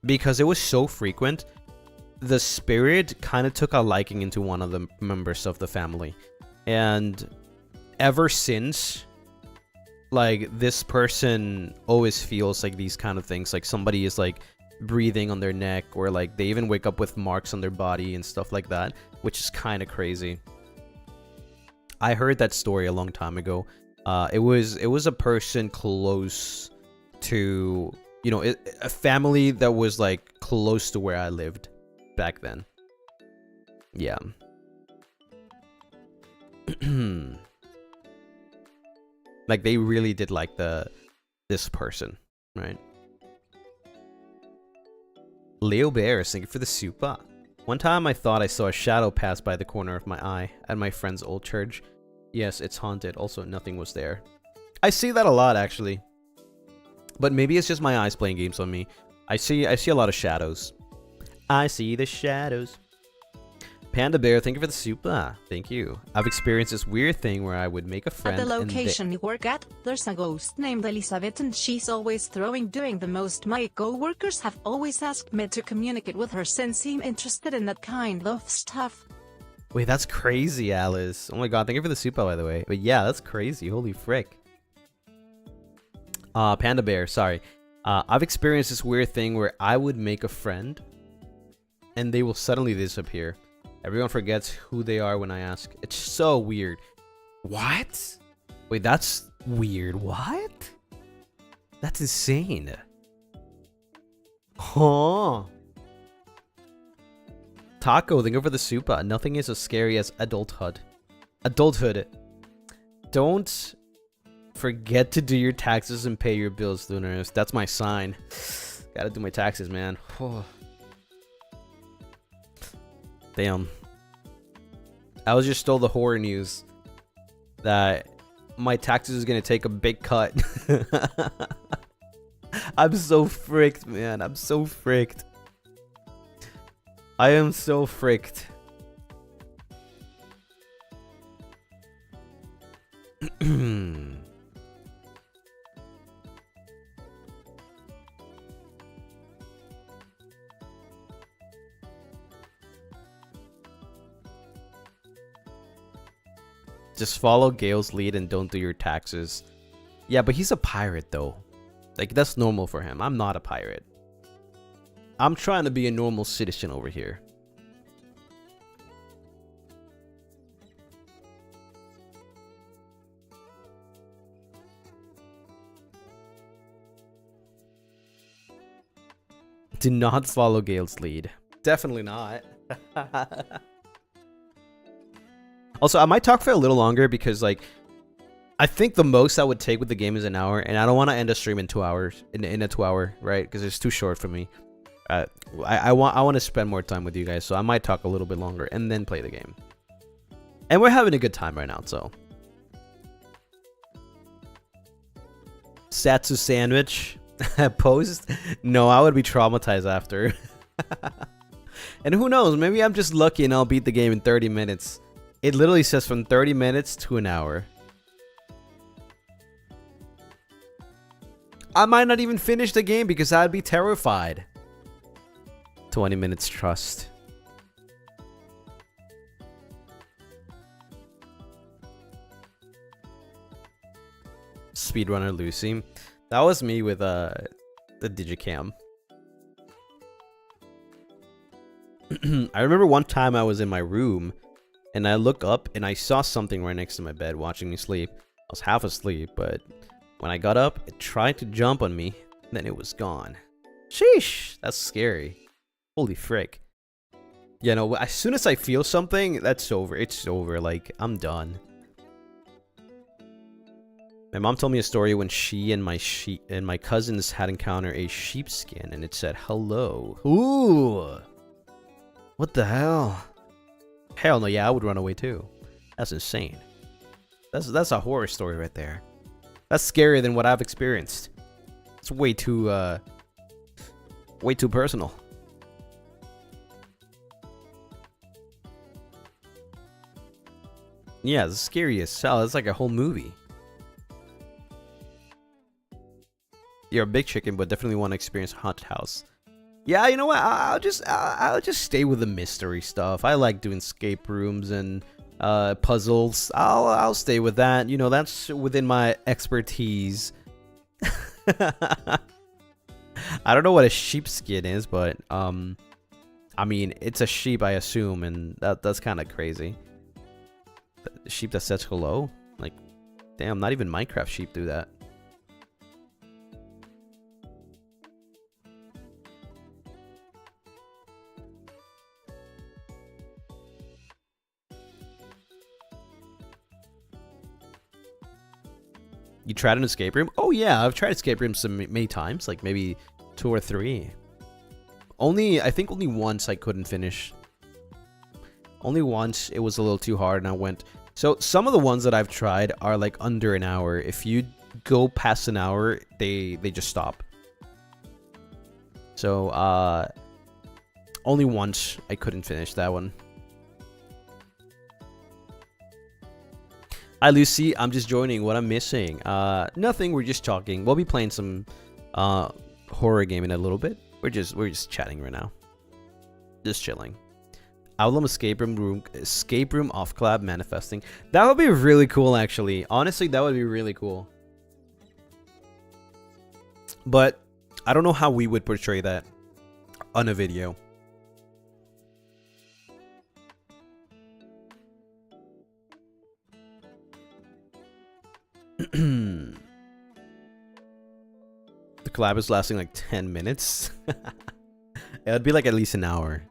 A: because it was so frequent, the spirit kind of took a liking into one of the members of the family, and ever since, like this person always feels like these kind of things, like somebody is like breathing on their neck, or like they even wake up with marks on their body and stuff like that, which is kind of crazy. I heard that story a long time ago. It was a person close to, you know, a family that was like close to where I lived back then. Yeah. Like they really did like this person, right? Leo Bears, thank you for the super. One time I thought I saw a shadow pass by the corner of my eye at my friend's old church. Yes, it's haunted. Also, nothing was there. I see that a lot, actually. But maybe it's just my eyes playing games on me. I see a lot of shadows. I see the shadows. Panda Bear, thank you for the super. Thank you. I've experienced this weird thing where I would make a friend.
B: At the location you work at, there's a ghost named Elizabeth and she's always doing the most. My co-workers have always asked me to communicate with her since I'm interested in that kind of stuff.
A: Wait, that's crazy, Alice. Oh my god, thank you for the super, by the way. But yeah, that's crazy. Holy frick. Panda Bear, sorry. I've experienced this weird thing where I would make a friend and they will suddenly disappear. Everyone forgets who they are when I ask. It's so weird. What? Wait, that's weird. What? That's insane. Huh. Taco, thank you for the super. Nothing is as scary as adulthood. Adulthood. Don't forget to do your taxes and pay your bills, Lunaris. That's my sign. Gotta do my taxes, man. Damn. I was just told the horror news that my taxes is gonna take a big cut. I'm so fricked, man. I'm so fricked. I am so fricked. Just follow Gale's lead and don't do your taxes. Yeah, but he's a pirate though. Like, that's normal for him. I'm not a pirate. I'm trying to be a normal citizen over here. Do not follow Gale's lead. Definitely not. Also, I might talk for a little longer because, like, I think the most I would take with the game is an hour, and I don't want to end a stream in 2 hours, in a 2 hour, right? Because it's too short for me. I want to spend more time with you guys, so I might talk a little bit longer and then play the game. And we're having a good time right now, so. Zatsu sandwich. Post? No, I would be traumatized after. And who knows, maybe I'm just lucky and I'll beat the game in 30 minutes. It literally says from 30 minutes to an hour. I might not even finish the game because I'd be terrified. 20 minutes trust. Speedrunner Lucy. That was me with the Digicam. I remember one time I was in my room and I look up and I saw something right next to my bed watching me sleep. I was half asleep, but when I got up, it tried to jump on me, then it was gone. Sheesh, that's scary. Holy frick. You know, as soon as I feel something, that's over. It's over. Like, I'm done. My mom told me a story when she and my cousins had encountered a sheepskin and it said hello. Ooh. What the hell? Hell no, yeah, I would run away too. That's insane. That's a horror story right there. That's scarier than what I've experienced. It's way too personal. Yeah, it's scary as hell. It's like a whole movie. You're a big chicken, but definitely want to experience haunted house. Yeah, you know what? I'll just stay with the mystery stuff. I like doing escape rooms and puzzles. I'll stay with that. You know, that's within my expertise. I don't know what a sheepskin is, but I mean, it's a sheep, I assume, and that's kind of crazy. The sheep that says hello? Like, damn, not even Minecraft sheep do that. You tried an escape room? Oh yeah, I've tried escape rooms many times, like maybe 2 or 3. I think only once I couldn't finish. Only once it was a little too hard and I went. So some of the ones that I've tried are like under an hour. If you go past an hour, they just stop. So only once I couldn't finish that one. Hi Lucy, I'm just joining. What I'm missing? Nothing. We're just talking. We'll be playing some horror game in a little bit. We're just chatting right now. Just chilling. Avallum escape room off collab manifesting. That would be really cool, actually. Honestly, that would be really cool. But I don't know how we would portray that on a video. The collab is lasting like 10 minutes. It would be like at least an hour.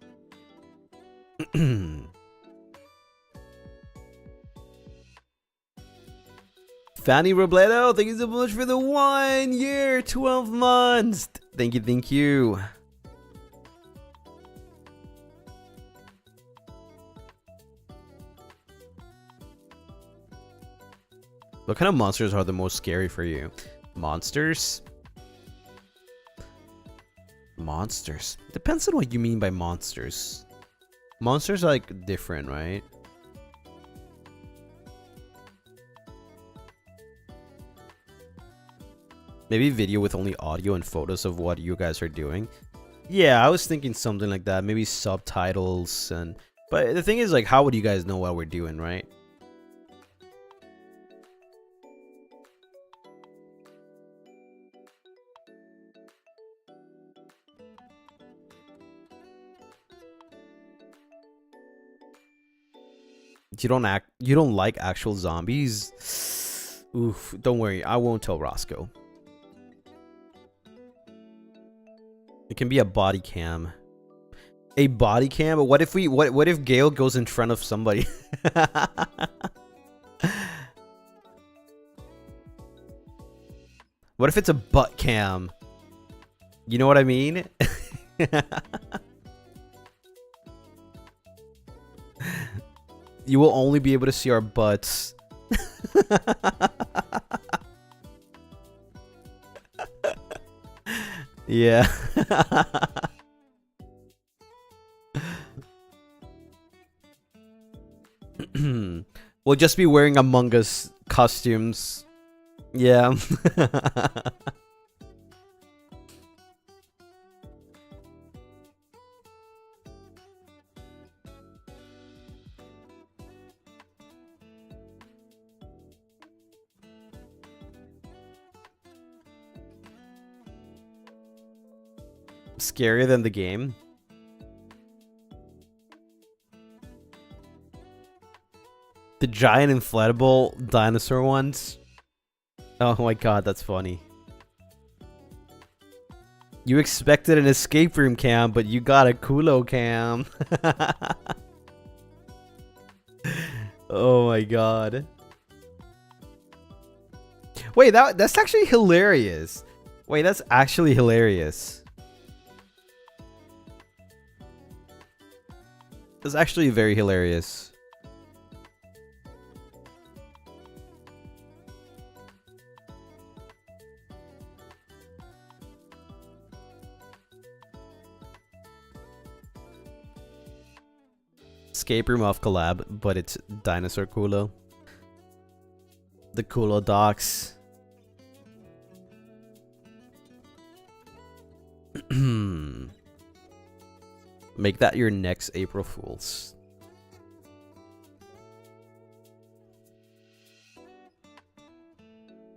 A: Fanny Robledo, thank you so much for the 1 year, 12 months. Thank you, thank you. What kind of monsters are the most scary for you? Monsters? Monsters. Depends on what you mean by monsters. Monsters are like different, right? Maybe video with only audio and photos of what you guys are doing. Yeah, I was thinking something like that. Maybe subtitles and... But the thing is, like, how would you guys know what we're doing, right? You don't like actual zombies? Oof, don't worry, I won't tell Roscoe. It can be a body cam. A body cam? But what if Gale goes in front of somebody? What if it's a butt cam? You know what I mean? You will only be able to see our butts. Yeah. We'll just be wearing Among Us costumes. Yeah. Scarier than the game. The giant inflatable dinosaur ones. Oh my god, that's funny. You expected an escape room cam, but you got a culo cam. Oh my god. Wait, that's actually hilarious. Wait, that's actually hilarious. That's actually very hilarious. Escape room off collab, but it's dinosaur culo. The culo docs. Make that your next April Fools.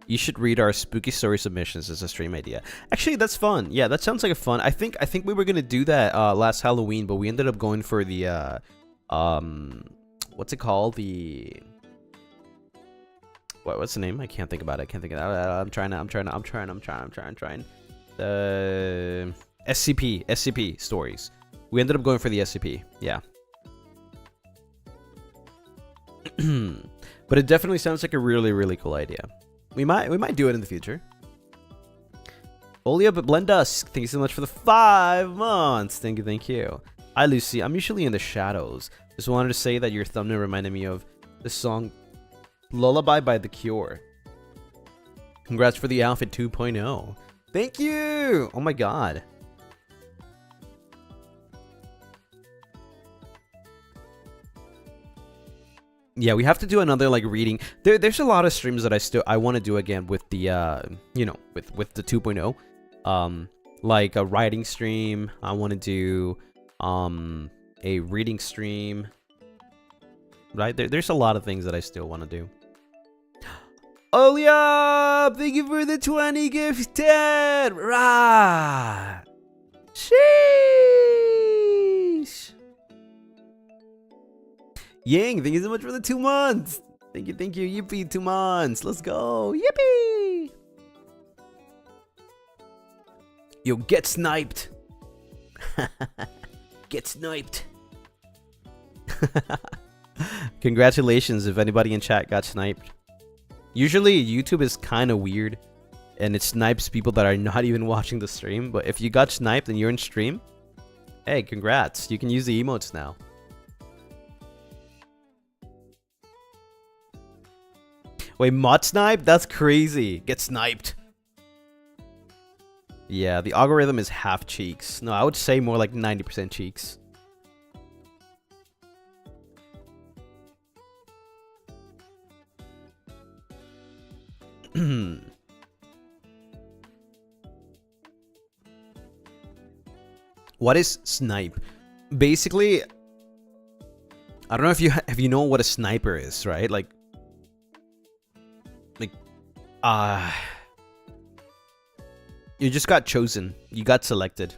A: You should read our spooky story submissions as a stream idea. Actually, that's fun. Yeah, that sounds like a fun. I think we were gonna do that last Halloween, but we ended up going for the what's it called? The what's the name? I can't think about it. I can't think of that. I'm trying. The SCP stories. We ended up going for the SCP. Yeah. But it definitely sounds like a really, really cool idea. We might do it in the future. Olia but Blendusk, thank you so much for the 5 months. Thank you. Hi Lucy, I'm usually in the shadows. Just wanted to say that your thumbnail reminded me of the song Lullaby by The Cure. Congrats for the outfit 2.0. Thank you. Oh my god. Yeah, we have to do another like reading. There's a lot of streams that I want to do again with the with the 2.0. Like a writing stream. I want to do a reading stream. Right? There's a lot of things that I still want to do. Olia, thank you for the 20 gifted. Rah. Sheesh. Yang, thank you so much for the 2 months. Thank you. Yippee, 2 months. Let's go. Yippee. Yo, get sniped. Get sniped. Congratulations if anybody in chat got sniped. Usually YouTube is kind of weird and it snipes people that are not even watching the stream. But if you got sniped and you're in stream, hey, congrats. You can use the emotes now. Wait, mod snipe? That's crazy. Get sniped. Yeah, the algorithm is half cheeks. No, I would say more like 90% cheeks. What is snipe? Basically, I don't know if you know what a sniper is, right? Like you just got chosen. You got selected.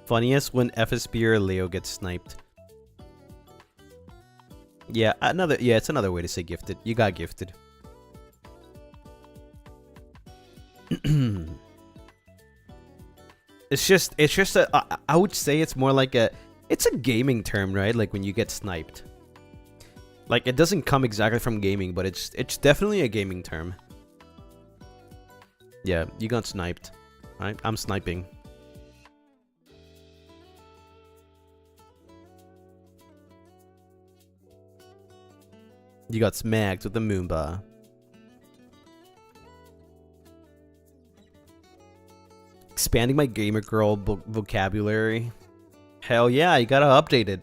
A: Funniest when FSP or Leo gets sniped. Yeah, it's another way to say gifted. You got gifted. It's just I would say it's more like it's a gaming term, right? Like when you get sniped. Like it doesn't come exactly from gaming, but it's definitely a gaming term. Yeah, you got sniped. Right? I'm sniping. You got smacked with the Moomba. Expanding my gamer girl vocabulary. Hell yeah, you gotta update it.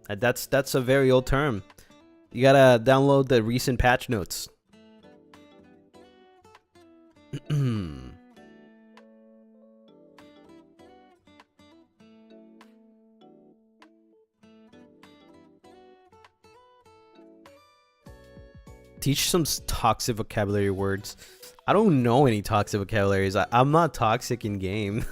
A: That's a very old term. You gotta download the recent patch notes. Teach some toxic vocabulary words. I don't know any toxic vocabularies. I'm not toxic in game.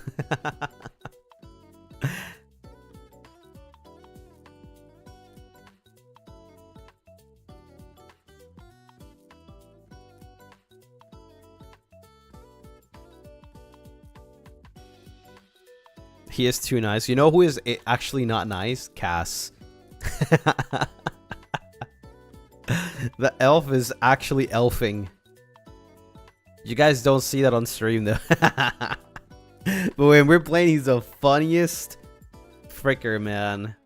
A: He is too nice. You know who is actually not nice? Cass. The elf is actually elfing. You guys don't see that on stream though. But when we're playing, he's the funniest fricker, man.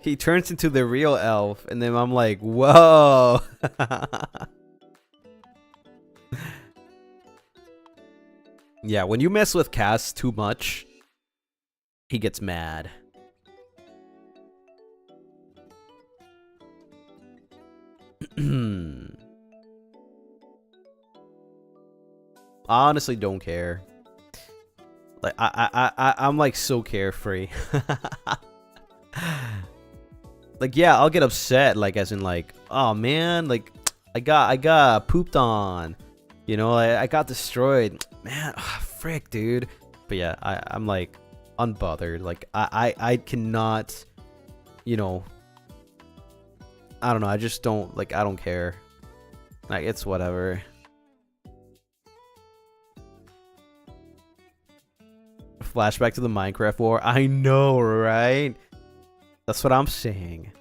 A: He turns into the real elf, and then I'm like, whoa. Yeah, when you mess with Cass too much, he gets mad. I honestly don't care. Like I'm like so carefree. Like yeah, I'll get upset, like as in like, oh man, like I got pooped on. You know, I got destroyed. Man, frick, dude. But yeah, I'm like unbothered. Like I cannot, you know, I don't know, I just don't, like, I don't care. Like, it's whatever. Flashback to the Minecraft war. I know, right? That's what I'm saying.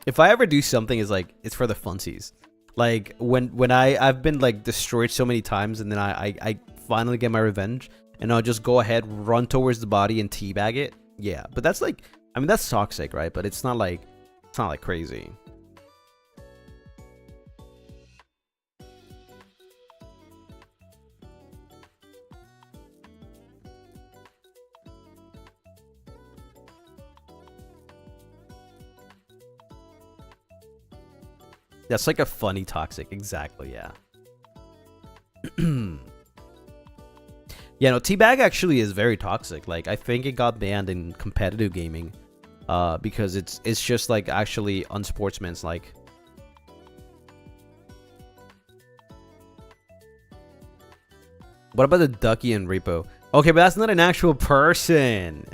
A: If I ever do something, it's for the funsies. Like when I've been like destroyed so many times, and then I finally get my revenge, and I'll just go ahead, run towards the body, and teabag it. Yeah, but that's like, I mean, that's toxic, right? But it's not like crazy. That's like a funny toxic, exactly, yeah. Yeah, no, teabag actually is very toxic. Like, I think it got banned in competitive gaming, because it's just like actually unsportsmanlike. What about the Ducky and Repo? Okay, but that's not an actual person.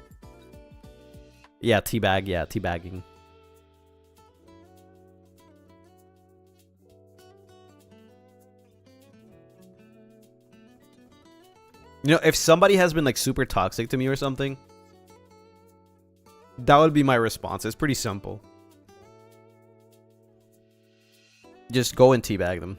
A: Yeah, teabag, yeah, teabagging. You know, if somebody has been like super toxic to me or something, that would be my response. It's pretty simple. Just go and teabag them.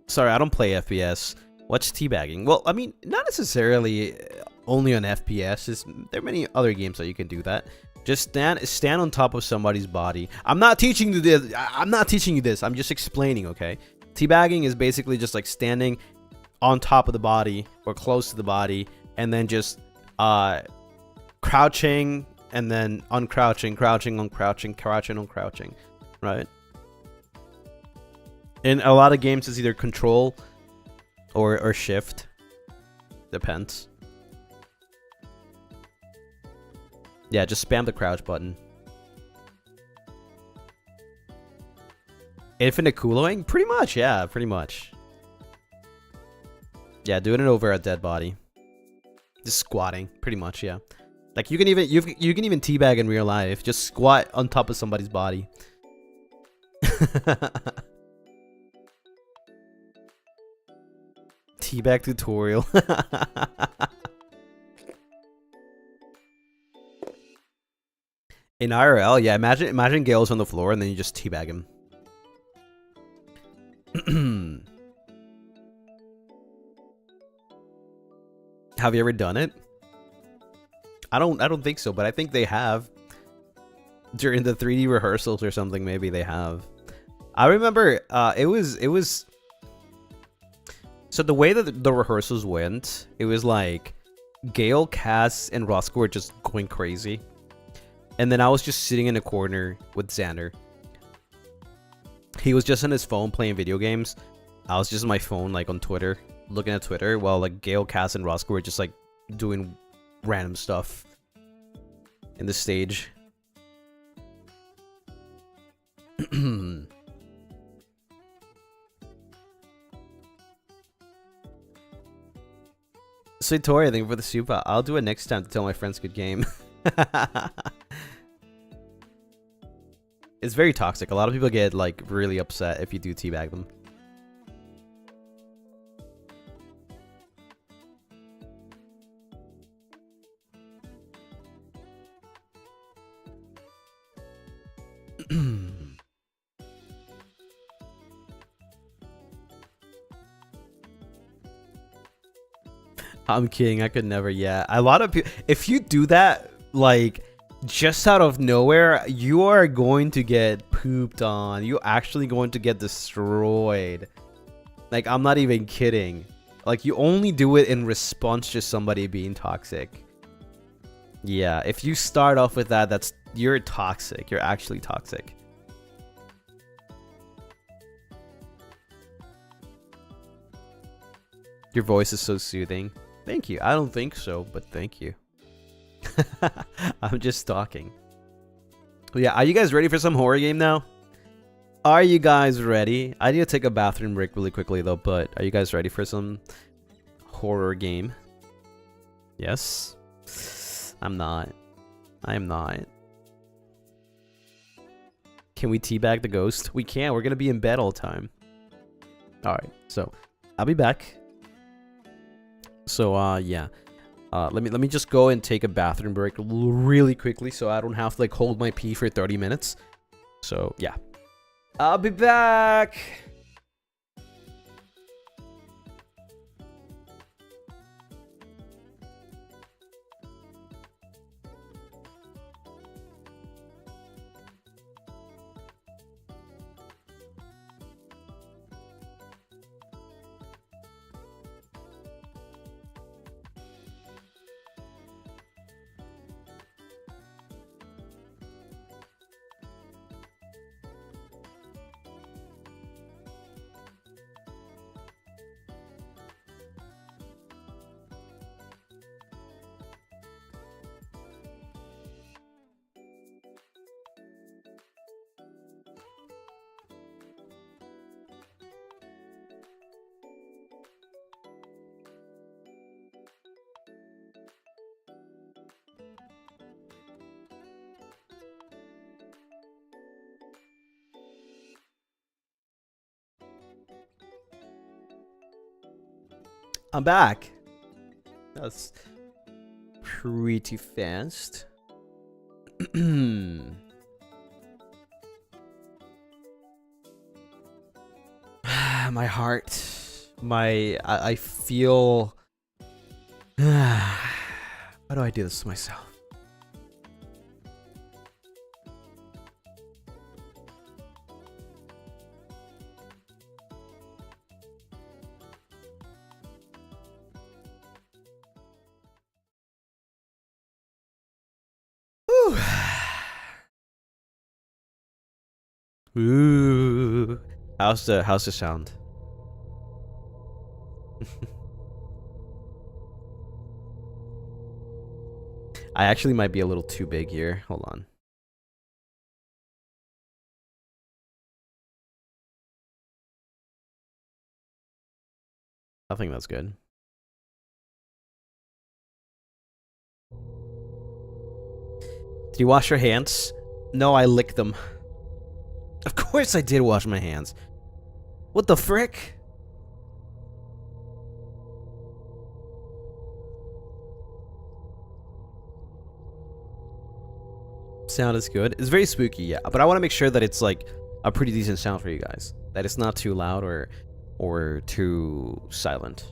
A: Sorry, I don't play FPS. What's teabagging? Well, I mean, not necessarily only on FPS. There are many other games that you can do that. Just stand on top of somebody's body. I'm not teaching you this. I'm not teaching you this. I'm just explaining, okay? Teabagging is basically just like standing on top of the body or close to the body, and then just crouching and then uncrouching, crouching, uncrouching, crouching, uncrouching, right? In a lot of games, it's either control or shift. Depends. Yeah, just spam the crouch button. Infinite cooling? Pretty much, yeah, pretty much. Yeah, doing it over a dead body. Just squatting, pretty much, yeah. Like you can even teabag in real life. Just squat on top of somebody's body. Teabag tutorial. In IRL, yeah, imagine Gale's on the floor and then you just teabag him. Have you ever done it? I don't think so, but I think they have. During the 3D rehearsals or something, maybe they have. I remember it was so the way that the rehearsals went, it was like Gale, Cass, and Roscoe were just going crazy. And then I was just sitting in a corner with Xander. He was just on his phone playing video games. I was just on my phone, like on Twitter, looking at Twitter, while like Gale, Cass, and Roscoe were just like doing random stuff in the stage. So Tori, I think for the super, I'll do it next time to tell my friends good game. It's very toxic. A lot of people get like really upset if you do teabag them. I'm kidding. I could never. Yeah, a lot of people. If you do that, like just out of nowhere, you are going to get pooped on. You're actually going to get destroyed. Like, I'm not even kidding. Like, you only do it in response to somebody being toxic. Yeah, if you start off with that, you're toxic. You're actually toxic. Your voice is so soothing. Thank you. I don't think so, but thank you. I'm just talking. Yeah, are you guys ready for some horror game now? Are you guys ready? I need to take a bathroom break really quickly though, but are you guys ready for some horror game. Yes. I'm not. I am not. Can we teabag the ghost? We can. We're gonna be in bed all the time. Alright, so I'll be back. So yeah. Let me just go and take a bathroom break really quickly so I don't have to like hold my pee for 30 minutes. So yeah. I'll be back. I'm back. That's pretty fast. My heart. I feel... Why do I do this to myself? Ooh. How's the sound? I actually might be a little too big here. Hold on. I think that's good. Did you wash your hands? No, I licked them. Of course I did wash my hands. What the frick? Sound is good. It's very spooky, yeah. But I want to make sure that it's like a pretty decent sound for you guys. That it's not too loud or too silent.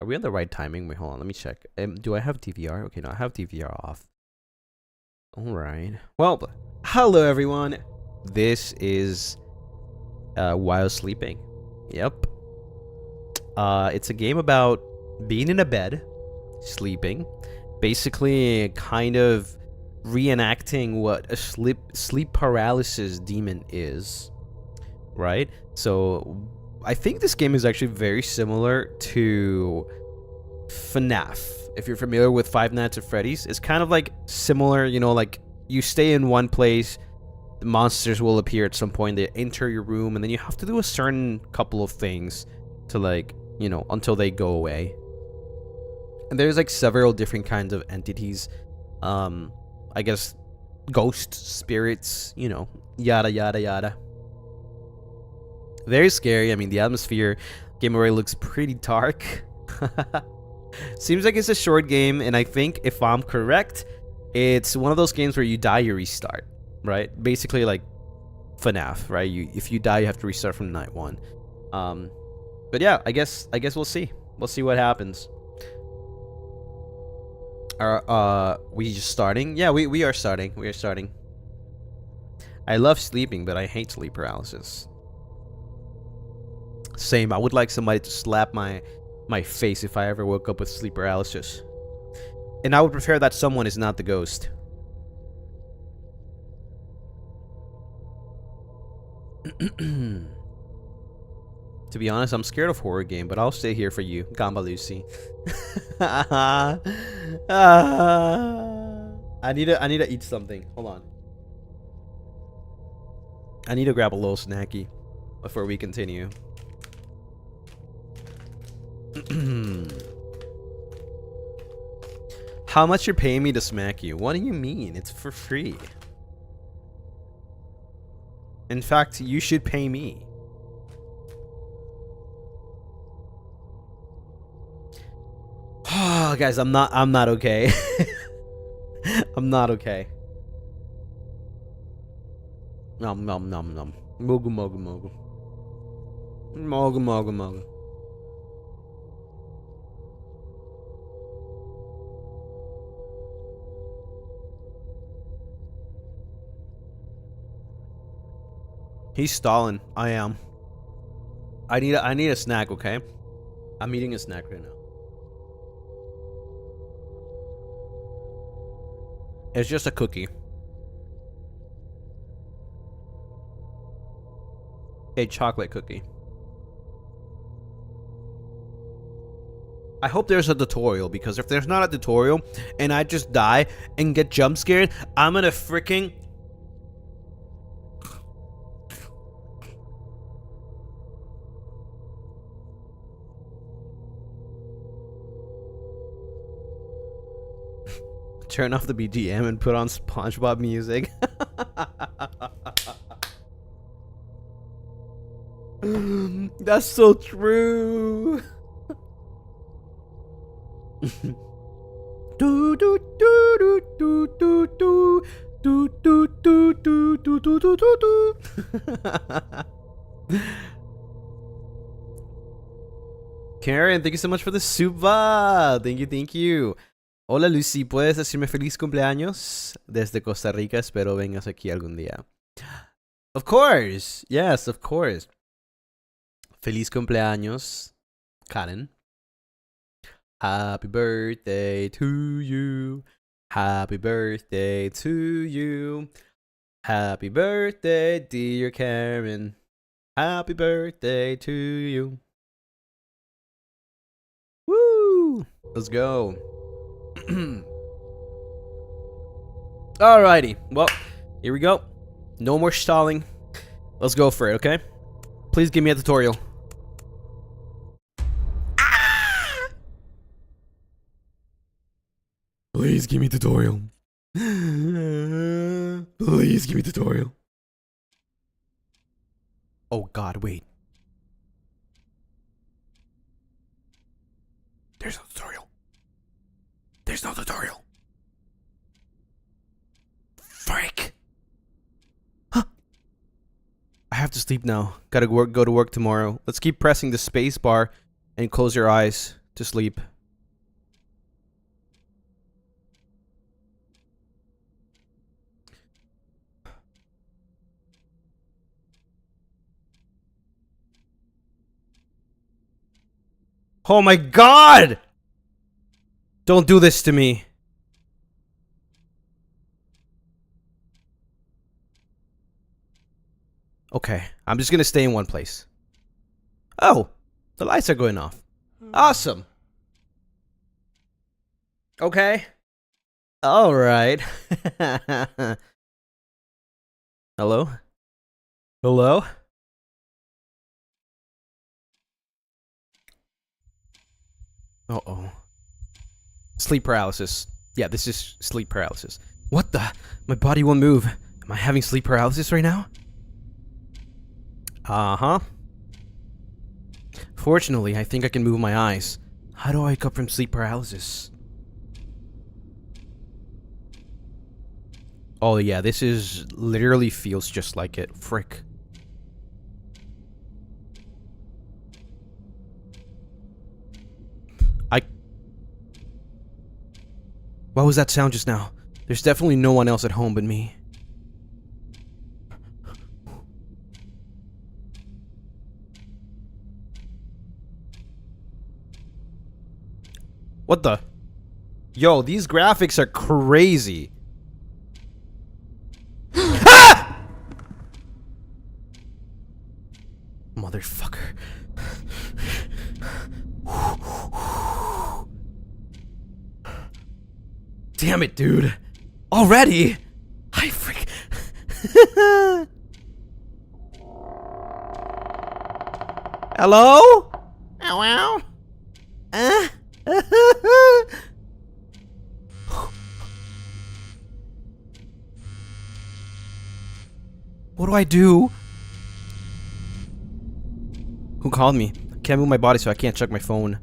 A: Are we on the right timing? Wait, hold on. Let me check. Do I have DVR? Okay, no, I have DVR off. Alright. Well, hello everyone. This is While Sleeping. Yep. It's a game about being in a bed, sleeping. Basically, kind of reenacting what a sleep paralysis demon is. Right? So... I think this game is actually very similar to FNAF. If you're familiar with Five Nights at Freddy's, it's kind of like similar, you know, like you stay in one place, the monsters will appear at some point, they enter your room, and then you have to do a certain couple of things to like, you know, until they go away. And there's like several different kinds of entities. I guess ghosts, spirits, you know, yada yada yada. Very scary. I mean, the atmosphere game already looks pretty dark. Seems like it's a short game, and I think if I'm correct, it's one of those games where you die, you restart, right? Basically like FNAF, right? If you die, you have to restart from night one. But yeah, I guess we'll see. We'll see what happens. Are we just starting? Yeah, we are starting. We are starting. I love sleeping, but I hate sleep paralysis. Same. I would like somebody to slap my face if I ever woke up with sleep paralysis. And I would prefer that someone is not the ghost. To be honest, I'm scared of horror game, but I'll stay here for you, Gamba Lucy. I need to eat something. Hold on. I need to grab a little snacky before we continue. How much you're paying me to smack you? What do you mean? It's for free. In fact, you should pay me. Oh, guys, I'm not okay. I'm not okay. Nom nom nom nom. Mogu mogu mogu. Mogu mogu mogu. He's stalling. I am. I need a snack, okay? I'm eating a snack right now. It's just a cookie. A chocolate cookie. I hope there's a tutorial, because if there's not a tutorial and I just die and get jump scared, I'm gonna freaking turn off the BGM and put on SpongeBob music. That's so true. Do do do do do do do do do do do do do do do. Karen, thank you so much for the suba. Thank you, thank you. Hola Lucy, ¿puedes decirme feliz cumpleaños? Desde Costa Rica, espero vengas aquí algún día. Of course, yes, of course. Feliz cumpleaños, Karen. Happy birthday to you. Happy birthday to you. Happy birthday, dear Karen. Happy birthday to you. Woo! Let's go. Alrighty. Well, here we go. No more stalling. Let's go for it, okay? Please give me a tutorial. Ah! Please give me a tutorial. Please give me a tutorial. Oh god, wait. There's no tutorial. There's no tutorial. Frick. Huh. I have to sleep now. Gotta go to work tomorrow. Let's keep pressing the space bar and close your eyes to sleep. Oh my god! Don't do this to me. Okay, I'm just gonna stay in one place. Oh, the lights are going off. Awesome. Okay. All right. Hello? Hello? Uh-oh. Sleep paralysis. Yeah, this is sleep paralysis. What the? My body won't move. Am I having sleep paralysis right now? Uh-huh. Fortunately, I think I can move my eyes. How do I wake up from sleep paralysis? Oh yeah, this is literally feels just like it. Frick. What was that sound just now? There's definitely no one else at home but me. What the? Yo, these graphics are crazy. Ah! Motherfucker. Damn it, dude. Already? I freak. Hello? Ow, ow. What do I do? Who called me? I can't move my body, so I can't check my phone.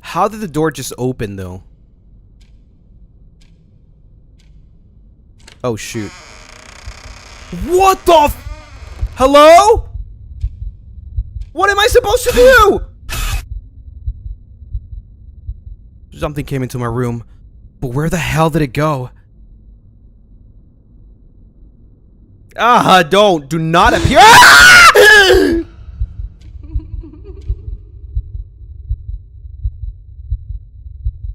A: How did the door just open, though? Oh, shoot. What the f- Hello? What am I supposed to do? Something came into my room. But where the hell did it go? Don't. Do not appear. Ah!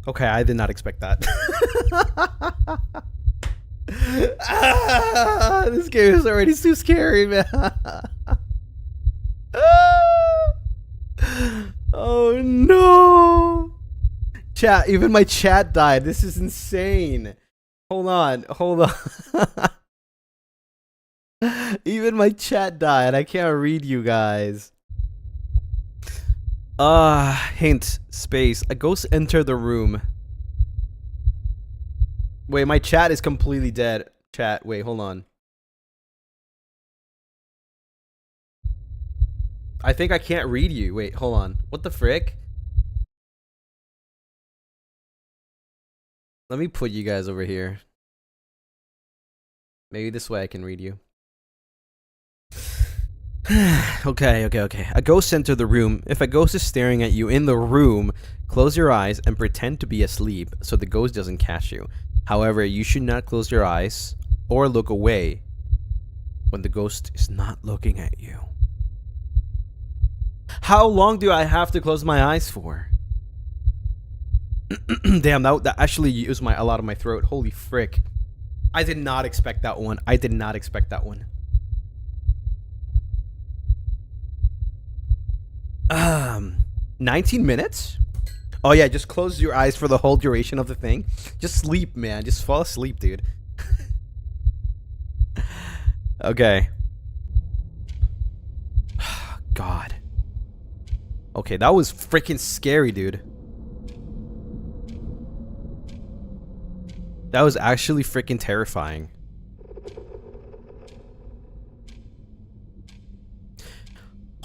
A: Okay, I did not expect that. This game is already too scary, man. Oh no. Chat, even my chat died. This is insane. Hold on. Even my chat died. I can't read you guys. Hint. Space. A ghost entered the room. Wait, my chat is completely dead. Chat, wait, hold on. I think I can't read you. Wait, hold on. What the frick? Let me put you guys over here. Maybe this way I can read you. Okay. A ghost entered the room. If a ghost is staring at you in the room, close your eyes and pretend to be asleep so the ghost doesn't catch you. However, you should not close your eyes or look away when the ghost is not looking at you. How long do I have to close my eyes for? Damn, that actually used a lot of my throat. Holy frick. I did not expect that one. 19 minutes? Oh yeah, just close your eyes for the whole duration of the thing. Just sleep, man. Just fall asleep, dude. Okay. God. Okay, that was freaking scary, dude. That was actually freaking terrifying.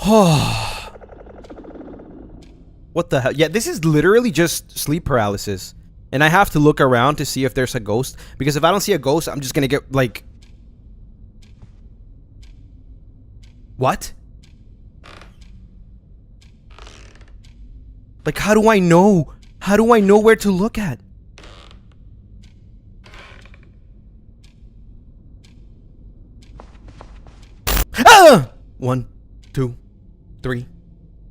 A: Oh. What the hell? Yeah, this is literally just sleep paralysis. And I have to look around to see if there's a ghost. Because if I don't see a ghost, I'm just gonna get, like... What? Like, how do I know? How do I know where to look at? Ah! 1, 2, 3,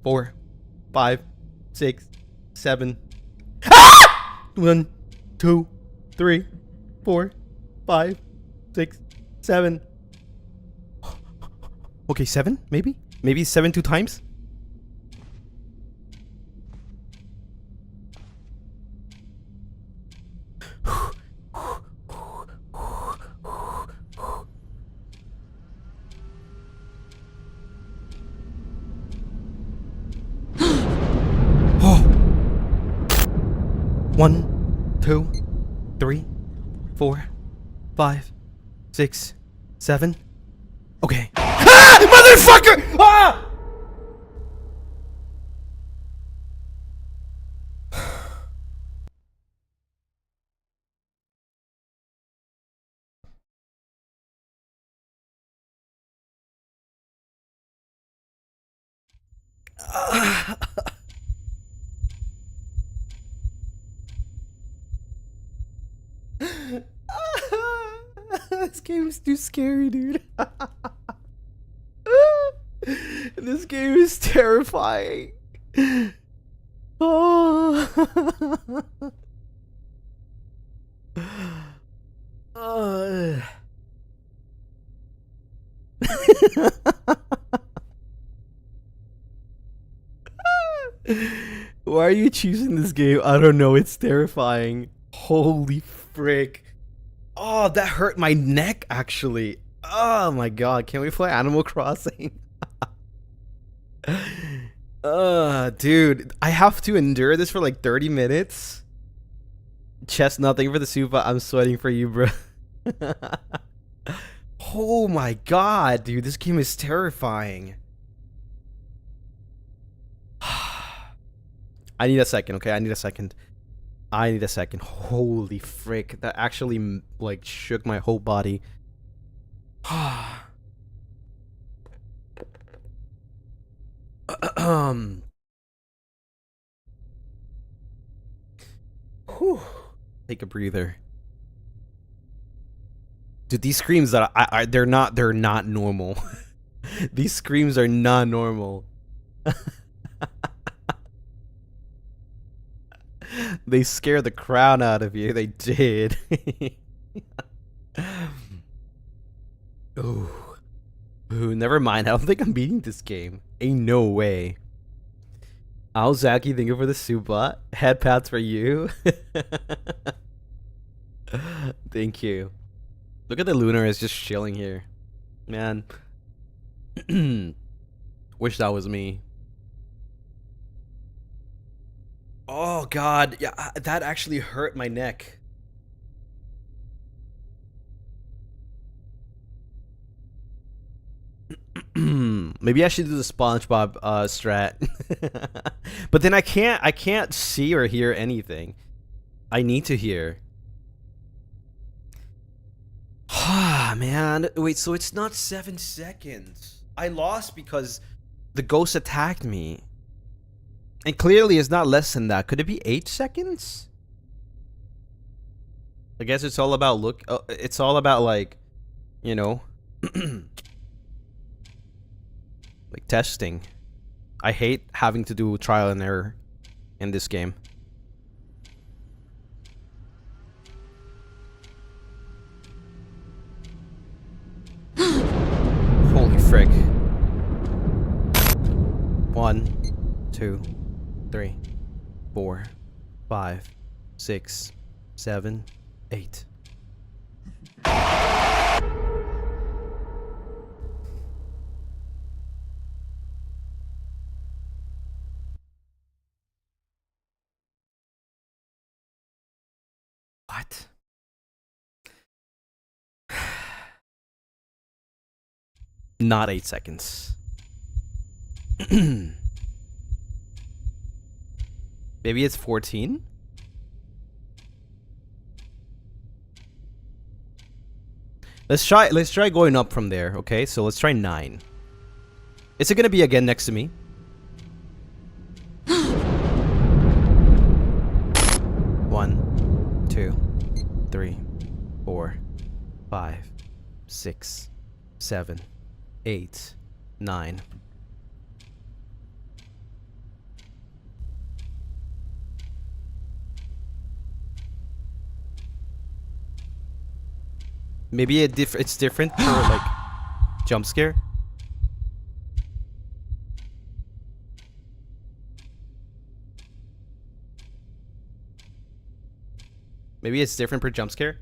A: 4, 5, 6, 7. Ah! 1, 2, 3, 4, 5, 6, 7. Okay, 7, maybe? Maybe 7 2 times? Oh. 1, 2, 3, 4, 5, 6, 7. Okay. Ah! Motherfucker! Ah! This game is too scary, dude. This game is terrifying. Oh. Why are you choosing this game? I don't know. It's terrifying. Holy frick. Oh, that hurt my neck, actually. Oh my god, can we play Animal Crossing? Dude, I have to endure this for like 30 minutes. Chest nothing for the Supa. I'm sweating for you, bro. Oh my god, dude, this game is terrifying. I need a second, okay? I need a second. Holy frick, that actually like shook my whole body. Whew. Take a breather. Dude, these screams that they're not normal. These screams are not normal. They scare the crown out of you. They did. Ooh. Ooh, never mind. I don't think I'm beating this game. Ain't no way. Zaki, thank you for the Supa. Head pats for you. Thank you. Look at the Lunaris just chilling here. Man. Wish that was me. Oh god, yeah, that actually hurt my neck. Maybe I should do the SpongeBob strat. But then I can't see or hear anything. I need to hear. Ah, man. Wait, so it's not 7 seconds. I lost because the ghost attacked me. And clearly it's not less than that. Could it be 8 seconds? I guess it's all about it's all about like, you know, like testing. I hate having to do trial and error in this game. Holy frick. 1, 2, 3, 4, 5, 6, 7, 8. What? Not 8 seconds. Maybe it's 14? Let's try going up from there, okay? So let's try 9. Is it gonna be again next to me? 1, 2, 3, 4, 5, 6, 7, 8, 9. Maybe it's different for like jump scare. Maybe it's different per jump scare.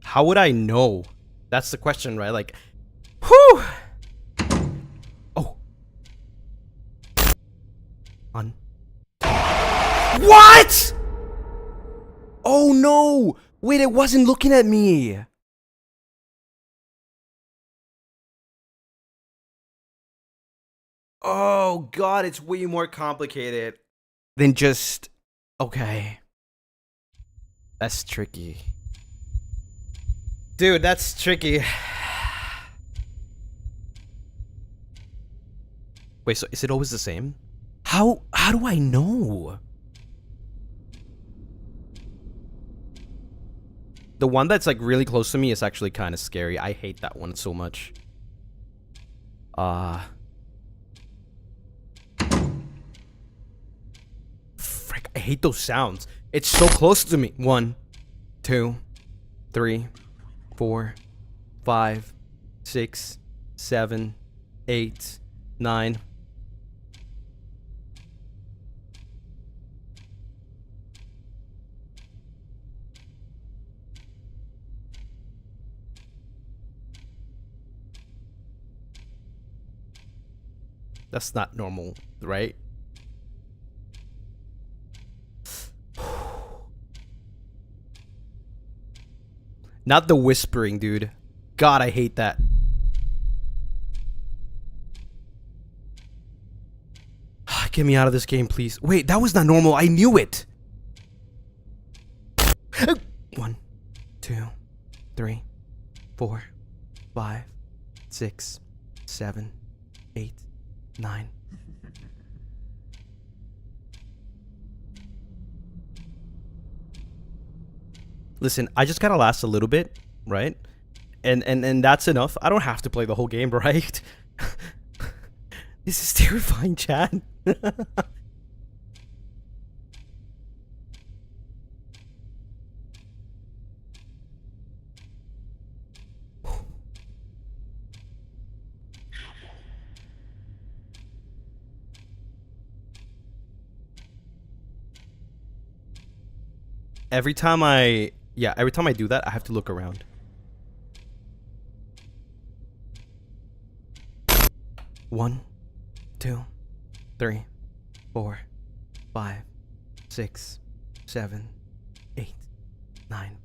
A: How would I know? That's the question, right? Like, whew! Oh. On. What? Oh no! Wait, it wasn't looking at me. Oh god, it's way more complicated than just... Okay. That's tricky. Dude, that's tricky. Wait, so is it always the same? How do I know? The one that's like really close to me is actually kind of scary. I hate that one so much. Frick, I hate those sounds. It's so close to me. 1, 2, 3, 4, 5, 6, 7, 8, 9. That's not normal, right? Not the whispering, dude. God, I hate that. Get me out of this game, please. Wait, that was not normal. I knew it. 1, 2, 3, 4, 5, 6, 7, 8, 9. Listen, I just gotta last a little bit, right? And that's enough. I don't have to play the whole game, right? This is terrifying, Chad. Every time I do that, I have to look around. One, 2, 3, 4, 5, 6, 7, 8, 9.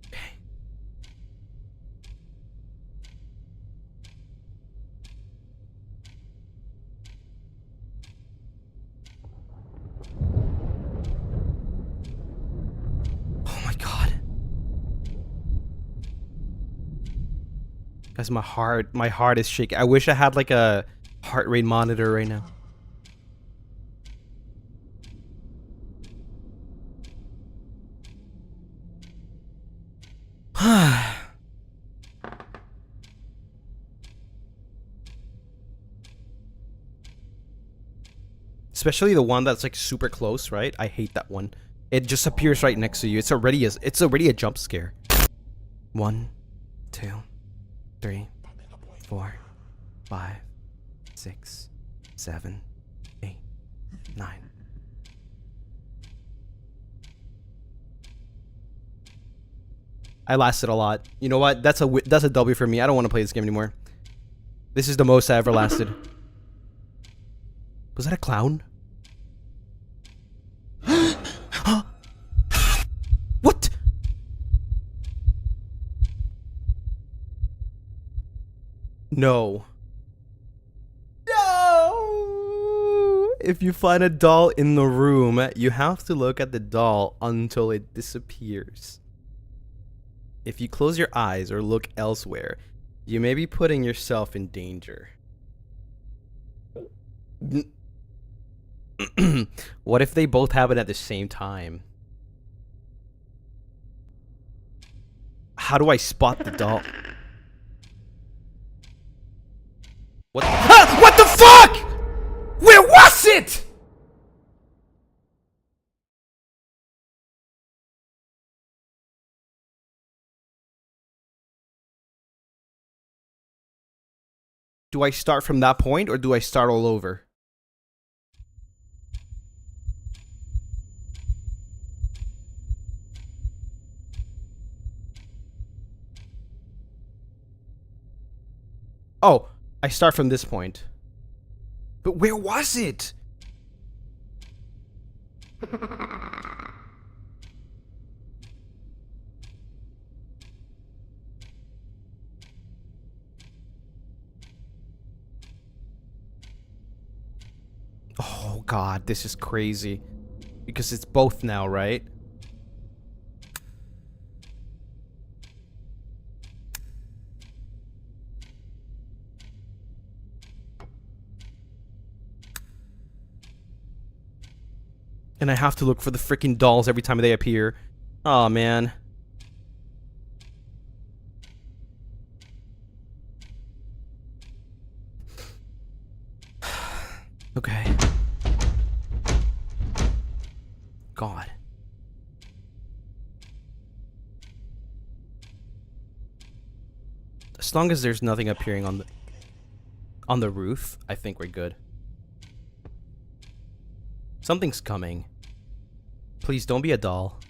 A: Okay. Oh my god. Guys, my heart is shaking. I wish I had like a heart rate monitor right now. Especially the one that's like super close, right? I hate that one. It just appears right next to you. It's already a jump scare. 1, 2, 3, 4, 5, 6, 7, 8, 9. I lasted a lot. You know what? That's a W for me. I don't want to play this game anymore. This is the most I ever lasted. Was that a clown? What? No. No! If you find a doll in the room, you have to look at the doll until it disappears. If you close your eyes or look elsewhere, you may be putting yourself in danger. What if they both happen at the same time? How do I spot the doll? What? Ah! What the fuck? Where was it? Do I start from that point or do I start all over? Oh, I start from this point. But where was it? Oh god, this is crazy. Because it's both now, right? And I have to look for the freaking dolls every time they appear. Oh man. Okay. God. As long as there's nothing appearing on the roof, I think we're good. Something's coming. Please don't be a doll.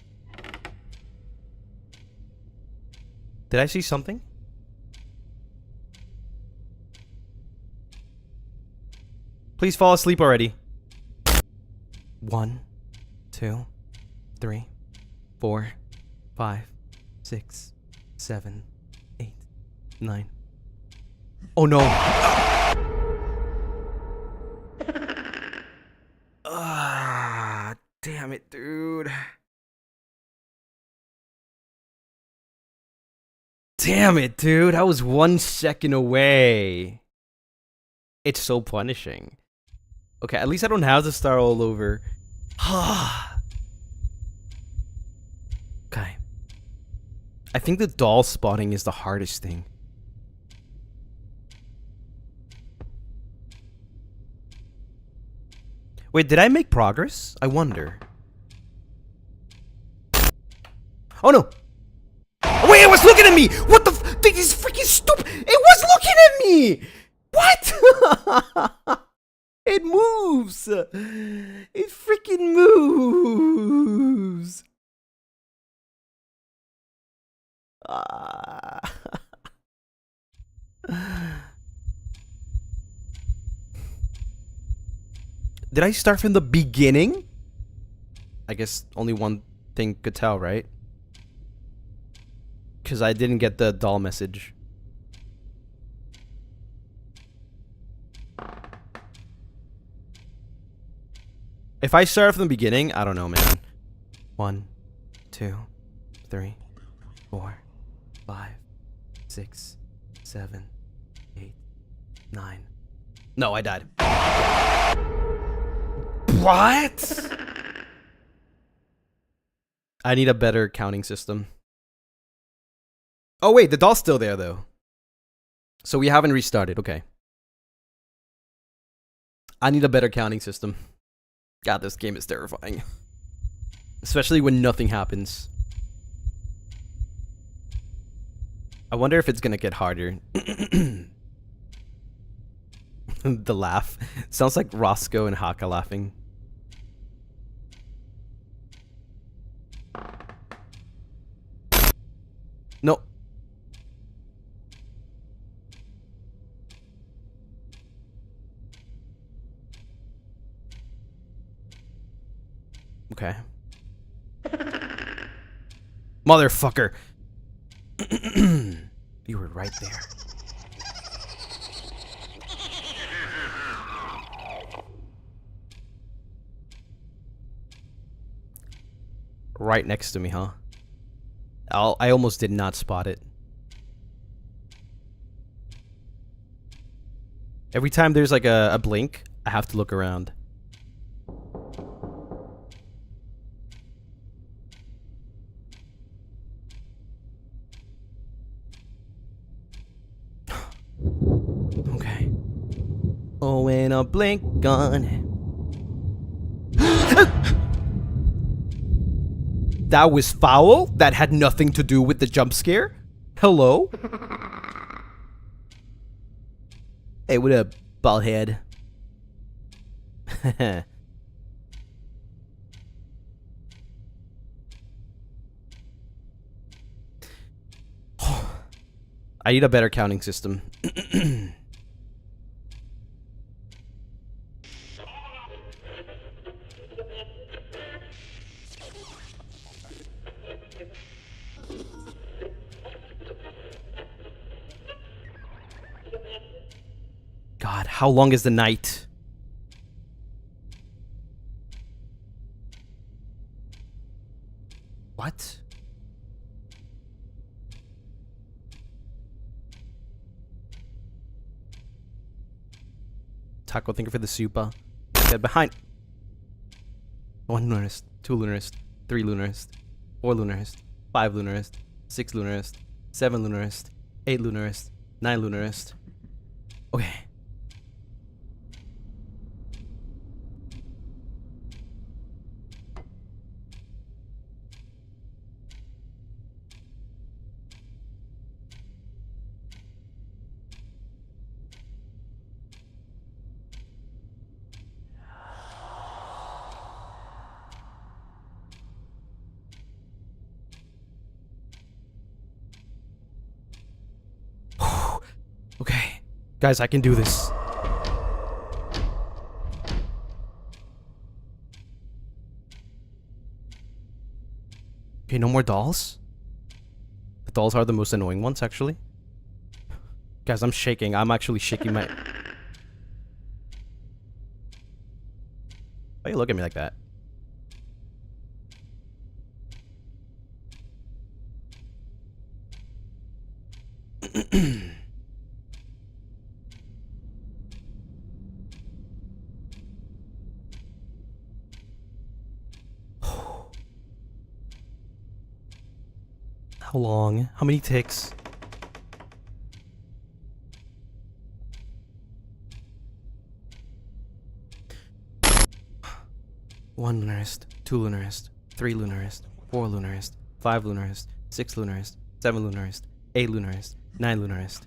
A: Did I see something? Please fall asleep already. 1, 2, 3, 4, 5, 6, 7, 8, 9. Oh no! Ah, damn it, dude. Damn it, dude. I was 1 second away. It's so punishing. Okay, at least I don't have to start all over. Okay. I think the doll spotting is the hardest thing. Wait, did I make progress? I wonder. Oh no! Oh, wait, it was looking at me! What the f- This is freaking stupid! It was looking at me! What? It moves! It freaking moves! Did I start from the beginning? I guess only one thing could tell, right? Because I didn't get the doll message. If I start from the beginning, I don't know, man. 1, 2, 3, 4, 5, 6, 7, 8, 9. No, I died. What? I need a better counting system. Oh wait, the doll's still there though. So we haven't restarted, okay. I need a better counting system. God, this game is terrifying. Especially when nothing happens. I wonder if it's gonna get harder. The laugh. Sounds like Roscoe and Haka laughing. No. Okay. Motherfucker. You were right there. Right next to me, huh? I almost did not spot it. Every time there's like a blink, I have to look around. Okay. Oh, when I blink on. That was foul? That had nothing to do with the jump scare? Hello? Hey, what up, bald head? I need a better counting system. God, how long is the night? What? Taco, thank you for the super. Get behind. 1 lunarist, 2 lunarist, 3 lunarist, 4 lunarist, 5 lunarist, 6 lunarist, 7 lunarist, 8 lunarist, 9 lunarist. Okay. Guys, I can do this. Okay, no more dolls? The dolls are the most annoying ones, actually. Guys, I'm shaking. I'm actually shaking my... Why you look at me like that? How long? How many ticks? One Lunarist, 2 Lunarist, 3 Lunarist, 4 Lunarist, 5 Lunarist, 6 Lunarist, 7 Lunarist, 8 Lunarist, 9 Lunarist.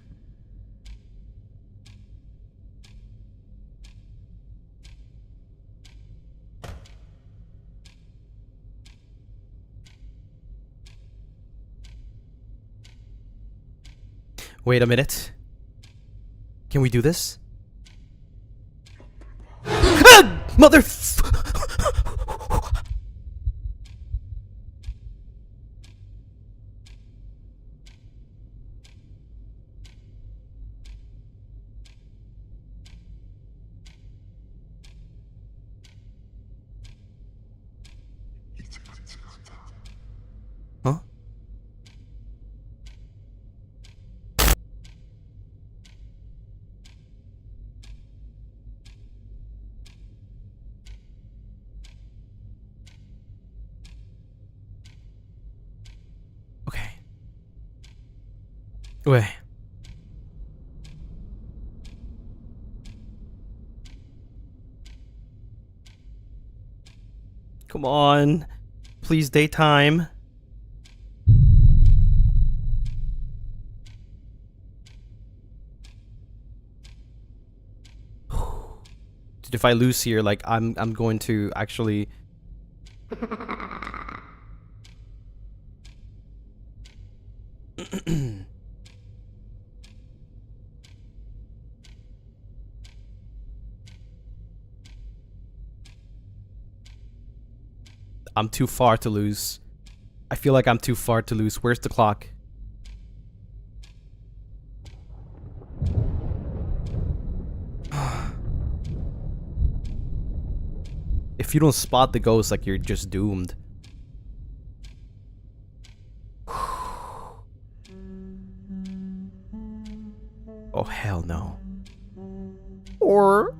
A: Wait a minute. Can we do this? Mother... Huh? Okay. Wait. Come on. Please, daytime. Dude, if I lose here, like I'm going to actually I'm too far to lose. I feel like I'm too far to lose. Where's the clock? If you don't spot the ghost, like, you're just doomed. Oh, hell no. Or.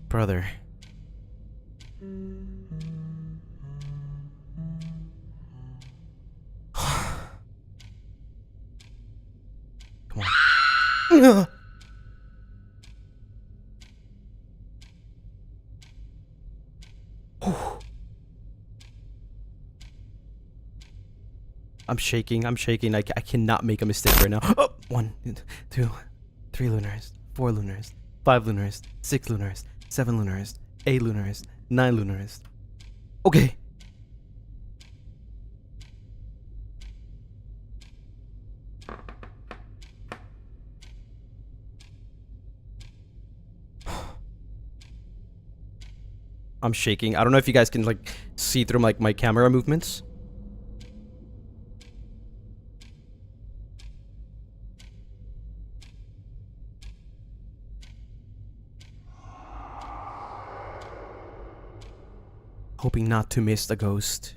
A: Brother. Come on. I'm shaking. I cannot make a mistake right now. Oh, 1, 2, 3 Lunaris, 4 Lunaris, 5 Lunaris, 6 Lunaris, 7 Lunaris, 8 Lunaris, 9 Lunaris. Okay. I'm shaking. I don't know if you guys can like see through like my camera movements. Hoping not to miss the ghost.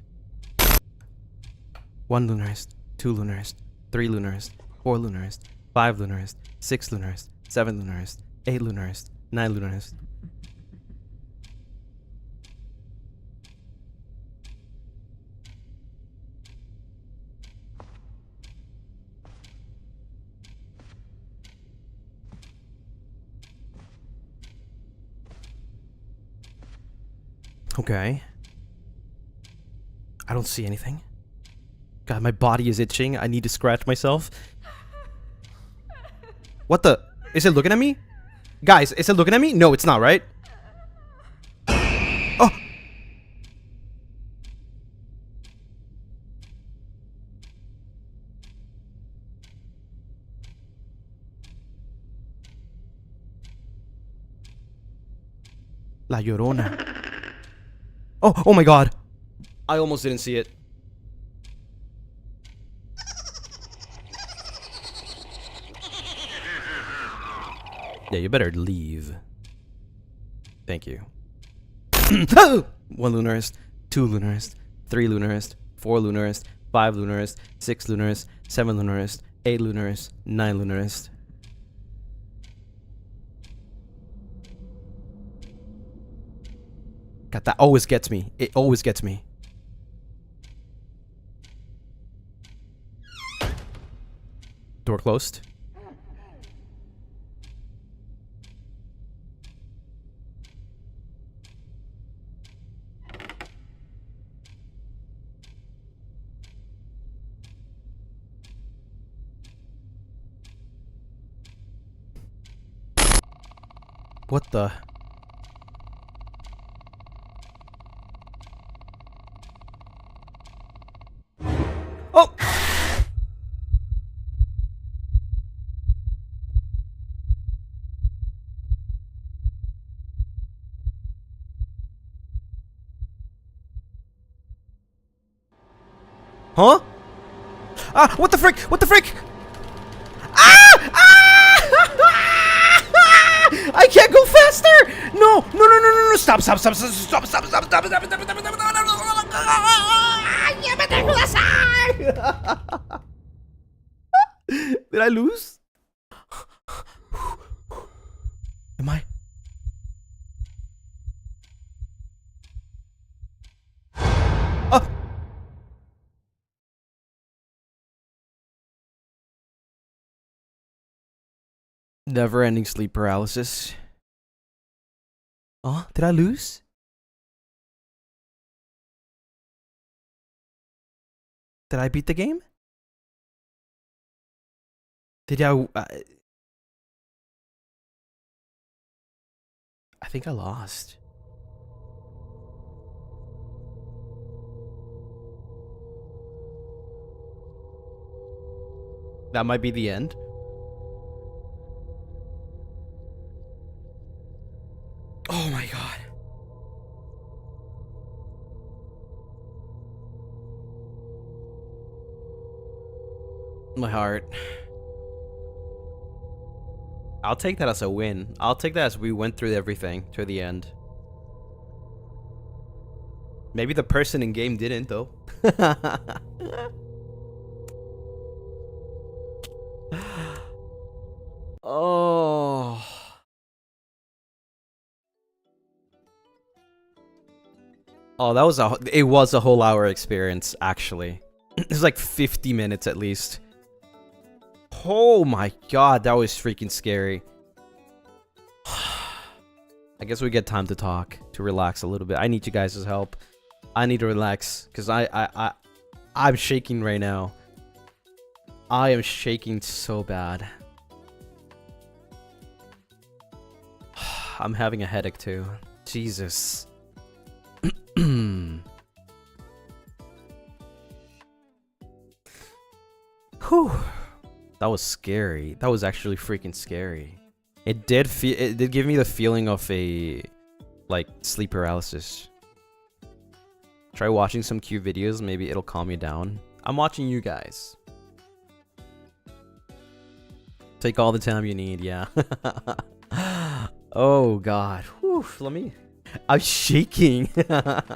A: 1 Lunarist, 2 Lunarist, 3 Lunarist, 4 Lunarist, 5 Lunarist, 6 Lunarist, 7 Lunarist, 8 Lunarist, 9 Lunarist. Okay. I don't see anything. God, my body is itching. I need to scratch myself. What the? Is it looking at me? Guys, is it looking at me? No, it's not, right? Oh! La Llorona. Oh, oh my god. I almost didn't see it. Yeah, you better leave. Thank you. 1 Lunarist, 2 Lunarist, 3 Lunarist, 4 Lunarist, 5 Lunarist, 6 Lunarist, 7 Lunarist, 8 Lunarist, 9 Lunarist. God, that always gets me. It always gets me. Door closed. What the? Oh! Huh? Ah! What the frick? What the frick? Ah! Ah! I can't go faster! No! No! No! No! No! No! Stop! Stop! Stop! Stop! Stop! Stop! Stop! Stop! Stop! Did I lose? Am I? Oh! Never-ending sleep paralysis. Oh, did I lose? Did I beat the game? Did I think I lost. That might be the end. Oh my god. My heart. I'll take that as a win. I'll take that as we went through everything to the end. Maybe the person in game didn't though. Oh. Oh, that was it was a whole hour experience actually. It was like 50 minutes at least. Oh my god, that was freaking scary. I guess we get time to talk, to relax a little bit. I need you guys' help. I need to relax because I'm shaking right now. I am shaking so bad. I'm having a headache too. Jesus. Whew. That was scary. That was actually freaking scary. It did give me the feeling of a like sleep paralysis. Try watching some cute videos, maybe it'll calm you down. I'm watching you guys. Take all the time you need, yeah. Oh god. Whew, let me I'm shaking. That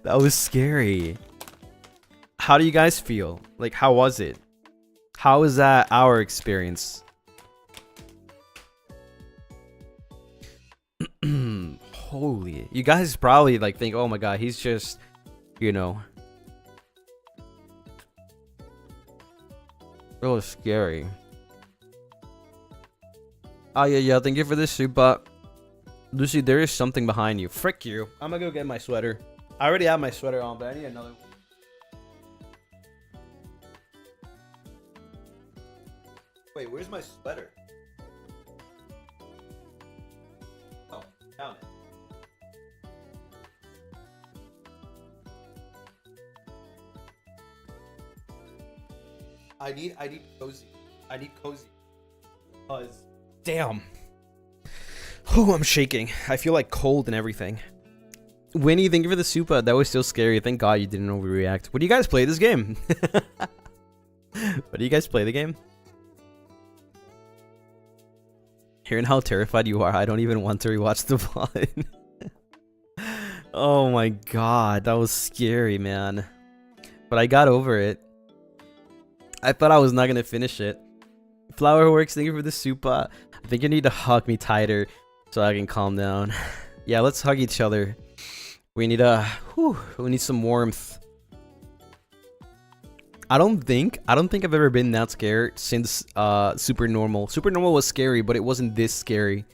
A: was scary. How do you guys feel? Like, how was it? How is that our experience? Holy, you guys probably like think, oh my god, he's just, you know. It was scary. Oh yeah, thank you for this super. Lucy, there is something behind you. Frick you. I'm gonna go get my sweater. I already have my sweater on, but I need another one. Wait, where's my sweater? count it. I need cozy. I need cozy. Cause damn. Oh, I'm shaking. I feel like cold and everything. Winnie, thank you for the super. That was so scary. Thank God you didn't overreact. What do you guys play this game? What do you guys play the game? Hearing how terrified you are, I don't even want to rewatch the VOD. Oh my God, that was scary, man. But I got over it. I thought I was not gonna finish it. Flowerworks, thank you for the super. I think you need to hug me tighter so I can calm down. Yeah, let's hug each other. We need we need some warmth. I don't think I've ever been that scared since Super Normal. Super Normal was scary, but it wasn't this scary.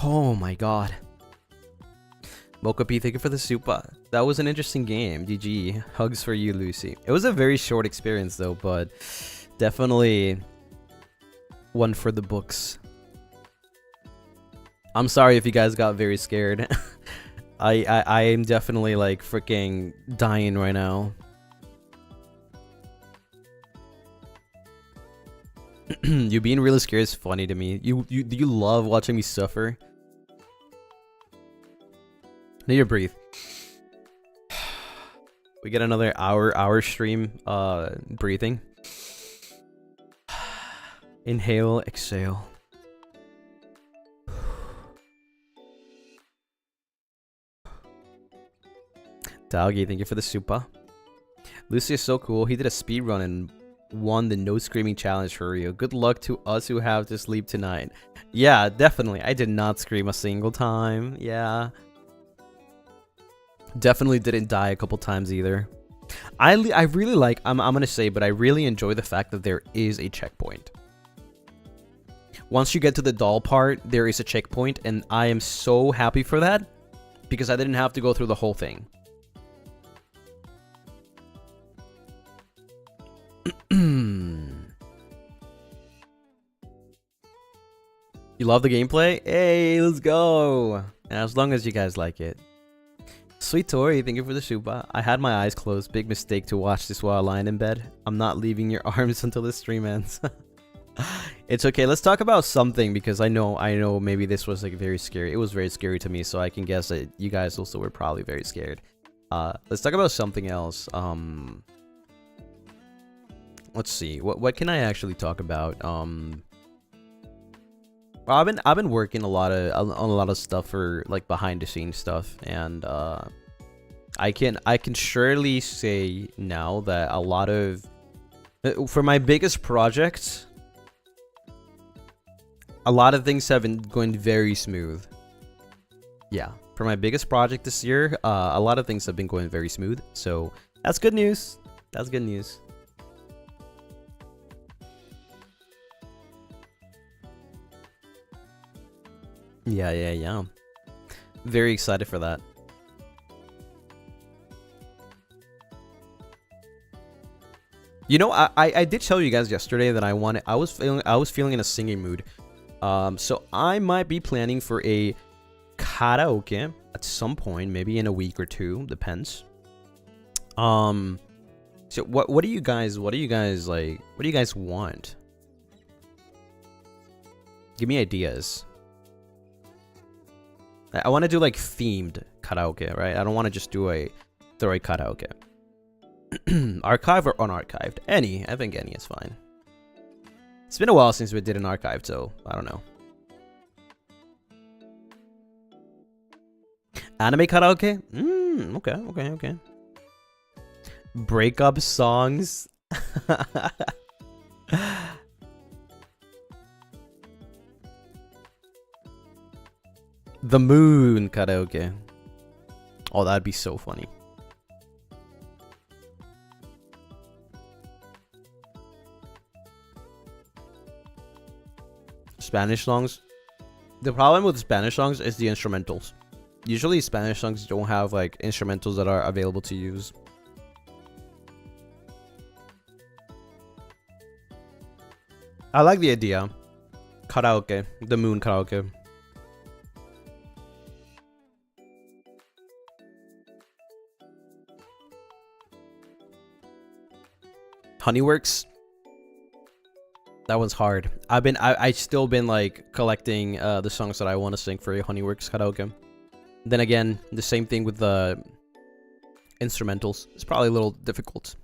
A: Oh my God. Mocha P, thank you for the super. That was an interesting game. GG. Hugs for you, Lucy. It was a very short experience though, but definitely one for the books. I'm sorry if you guys got very scared. I am definitely like freaking dying right now. You being really scared is funny to me. Do you love watching me suffer? Need to breathe. We get another hour stream breathing. Inhale, exhale. Doggy, thank you for the super. Lucy is so cool. He did a speed run and won the no screaming challenge for Rio. Good luck to us who have to sleep tonight. Yeah, definitely. I did not scream a single time. Yeah. Definitely didn't die a couple times either. I really like, I'm gonna say, but I really enjoy the fact that there is a checkpoint. Once you get to the doll part, there is a checkpoint, and I am so happy for that because I didn't have to go through the whole thing. You love the gameplay? Hey, let's go! As long as you guys like it. Sweet Tori, thank you for the super. I had my eyes closed. Big mistake to watch this while lying in bed. I'm not leaving your arms until the stream ends. It's okay. Let's talk about something because I know maybe this was like very scary. It was very scary to me, so I can guess that you guys also were probably very scared. Let's talk about something else. Let's see. What can I actually talk about? Well, I've been working on a lot of stuff for like behind the scenes stuff, and I can surely say now that a lot of for my biggest project, a lot of things have been going very smooth. Yeah, for my biggest project this year, a lot of things have been going very smooth. So that's good news. That's good news. Yeah. Very excited for that. You know, I did tell you guys yesterday that I was feeling in a singing mood. So I might be planning for a karaoke at some point, maybe in a week or two, depends. So what do you guys like? What do you guys want? Give me ideas. I want to do like themed karaoke, right? I don't want to just do a karaoke. Archive or unarchived? Any. I think any is fine. It's been a while since we did an archive, so I don't know. Anime karaoke? Okay. Breakup songs. The moon karaoke. Oh, that'd be so funny. Spanish songs. The problem with Spanish songs is the instrumentals. Usually Spanish songs don't have like instrumentals that are available to use. I like the idea. Karaoke. The moon karaoke. Honeyworks. That one's hard. I still been like collecting the songs that I want to sing for a Honeyworks karaoke. Then again, the same thing with the instrumentals. It's probably a little difficult.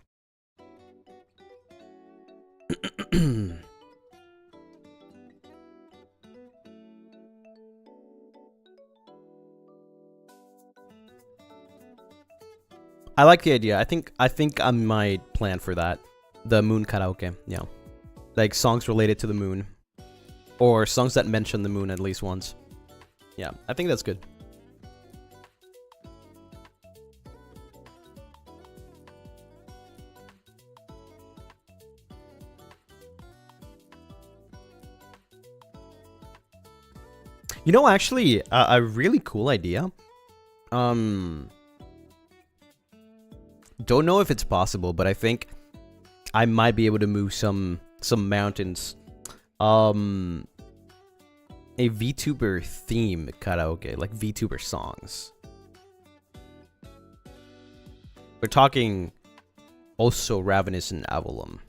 A: I like the idea. I think I might plan for that. The moon karaoke. Yeah. Like songs related to the moon. Or songs that mention the moon at least once. Yeah, I think that's good. You know, actually, a really cool idea. Don't know if it's possible, but I think I might be able to move some mountains. A VTuber theme karaoke, like VTuber songs. We're talking also Ravenous and Avallum.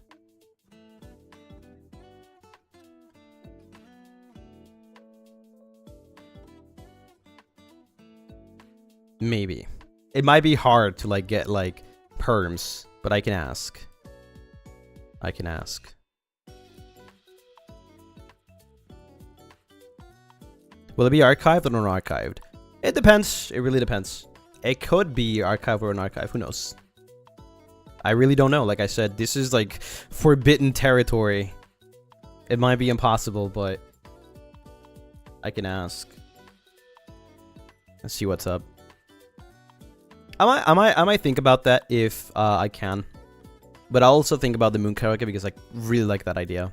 A: Maybe. It might be hard to like get like perms, but I can ask. I can ask. Will it be archived or non-archived? It depends. It really depends. It could be archived or non-archived. Who knows? I really don't know. Like I said, this is like forbidden territory. It might be impossible, but I can ask. Let's see what's up. I might think about that if I can. But I'll also think about the moon karaoke because I really like that idea.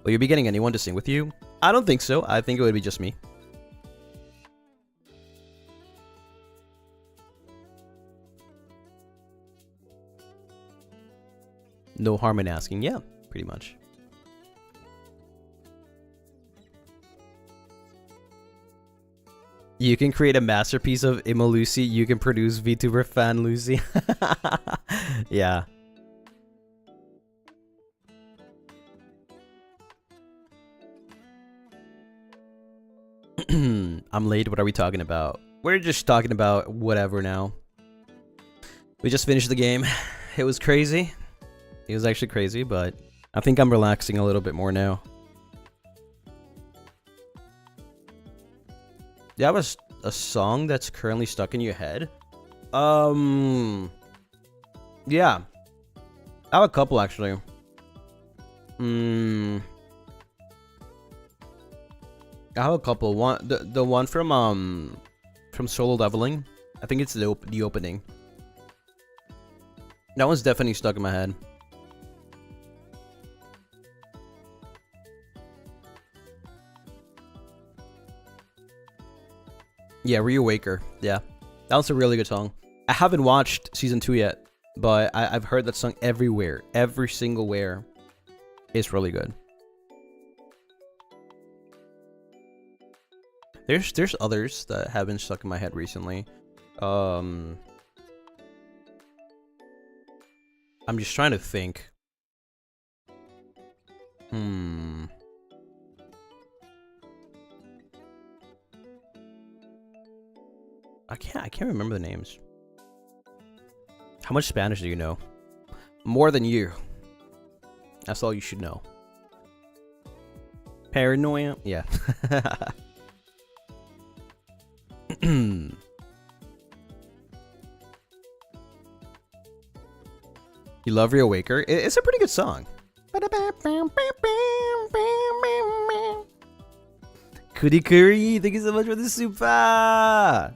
A: Will you be getting anyone to sing with you? I don't think so. I think it would be just me. No harm in asking. Yeah, pretty much. You can create a masterpiece of Imo Lucy. You can produce VTuber fan Lucy. Yeah. I'm late. What are we talking about? We're just talking about whatever now. We just finished the game. It was crazy. It was actually crazy, but I think I'm relaxing a little bit more now. That was a song that's currently stuck in your head. Yeah. I have a couple actually. I have a couple. The one from solo leveling. I think it's the opening. That one's definitely stuck in my head. Yeah, Reawaker. Yeah, that was a really good song. I haven't watched season 2 yet, but I've heard that song everywhere. Every single where. It's really good. There's others that have been stuck in my head recently. I'm just trying to think. I can't remember the names. How much Spanish do you know? More than you. That's all you should know. Paranoia? Yeah. You love Reawaker? It's a pretty good song. Kuri Kuri, thank you so much for the super.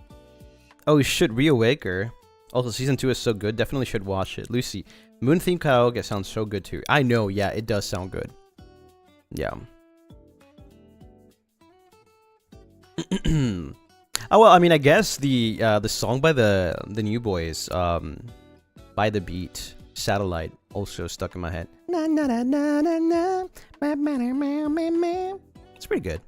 A: Oh, should Reawaker. Also, season 2 is so good. Definitely should watch it. Lucy, Moon Theme Karaoke sounds so good too. I know, yeah, it does sound good. Yeah. Oh well, I mean, I guess the song by the New Boys, by the beat, Satellite, also stuck in my head. It's pretty good.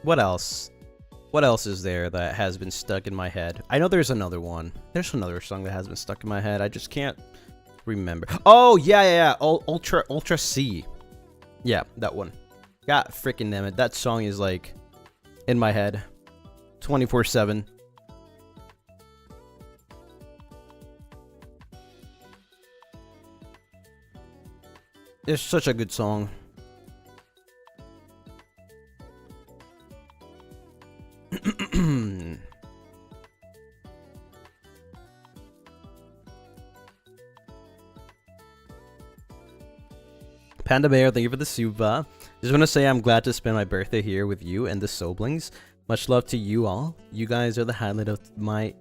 A: What else? What else is there that has been stuck in my head? I know there's another one. There's another song that has been stuck in my head. I just can't remember. Oh, yeah. Ultra C. Yeah, that one. God freaking damn it. That song is like in my head 24/7. It's such a good song. Panda Bear, thank you for the suba. Just want to say I'm glad to spend my birthday here with you and the siblings. Much love to you all. You guys are the highlight of my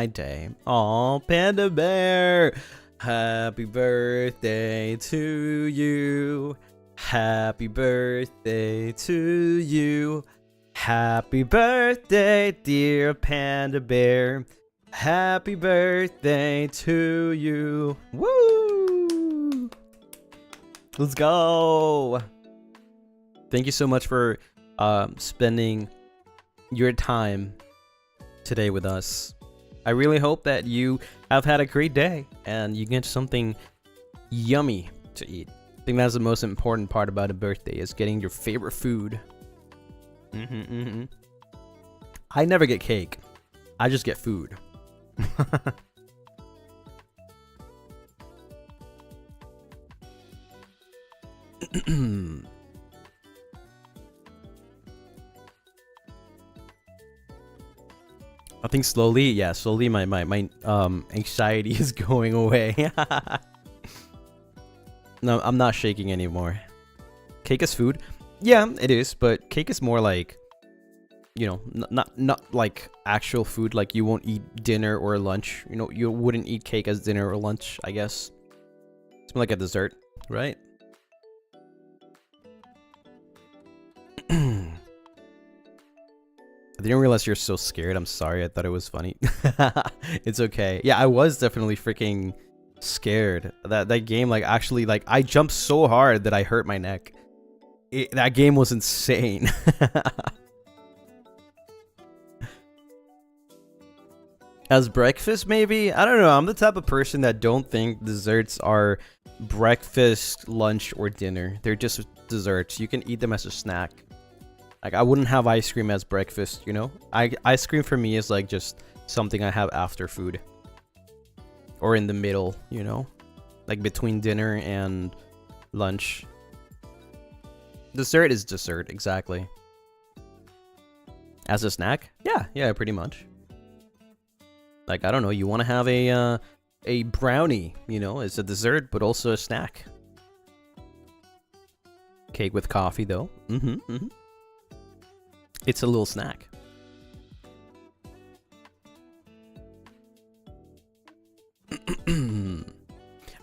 A: day. Aw, Panda Bear. Happy birthday to you. Happy birthday to you. Happy birthday, dear Panda Bear. Happy birthday to you. Woo! Let's go. Thank you so much for spending your time today with us. I really hope that you have had a great day and you get something yummy to eat. I think that's the most important part about a birthday, is getting your favorite food. I never get cake. I just get food. I think slowly my anxiety is going away. No, I'm not shaking anymore. Cake is food? Yeah, it is, but cake is more like, you know, not like actual food. Like you won't eat dinner or lunch. You know, you wouldn't eat cake as dinner or lunch, I guess. It's more like a dessert, right? I didn't realize you're so scared. I'm sorry. I thought it was funny. It's okay. Yeah, I was definitely freaking scared. That game, like, actually, like, I jumped so hard that I hurt my neck. That game was insane. As breakfast, maybe? I don't know. I'm the type of person that don't think desserts are breakfast, lunch, or dinner. They're just desserts. You can eat them as a snack. Like, I wouldn't have ice cream as breakfast, you know? Ice cream for me is like just something I have after food. Or in the middle, you know? Like between dinner and lunch. Dessert is dessert, exactly. As a snack? Yeah, pretty much. Like, I don't know, you want to have a brownie, you know? It's a dessert, but also a snack. Cake with coffee, though. It's a little snack.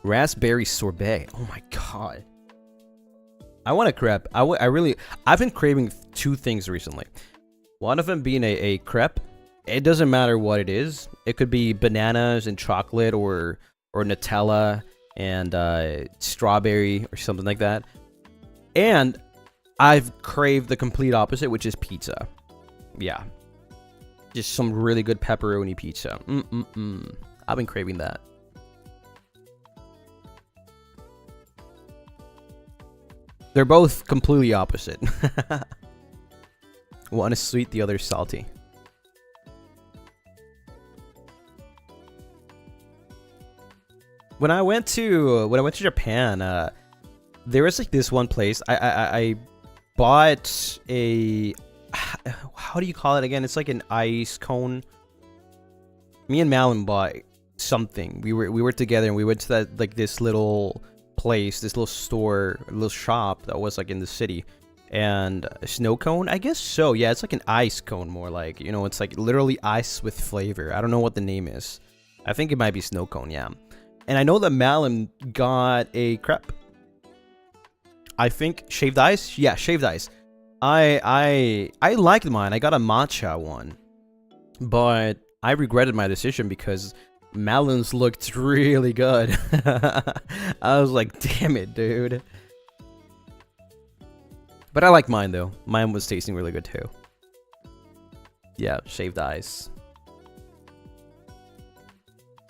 A: Raspberry sorbet. Oh my god. I want a crepe. I've been craving two things recently. One of them being a crepe. It doesn't matter what it is. It could be bananas and chocolate or Nutella and strawberry or something like that. And I've craved the complete opposite, which is pizza. Yeah. Just some really good pepperoni pizza. I've been craving that. They're both completely opposite. One is sweet, the other is salty. When I went to Japan, there was like this one place. I bought a, how do you call it again? It's like an ice cone. Me and Malin bought something. We were together and we went to that, like, this little place, this little store, little shop that was like in the city. And a snow cone, I guess so. Yeah, it's like an ice cone, more like, you know, it's like literally ice with flavor. I don't know what the name is. I think it might be snow cone, yeah. And I know that Malin got a crepe. I think shaved ice? Yeah, shaved ice. I liked mine. I got a matcha one. But I regretted my decision because Malin's looked really good. I was like, damn it, dude. But I like mine though. Mine was tasting really good too. Yeah, shaved ice.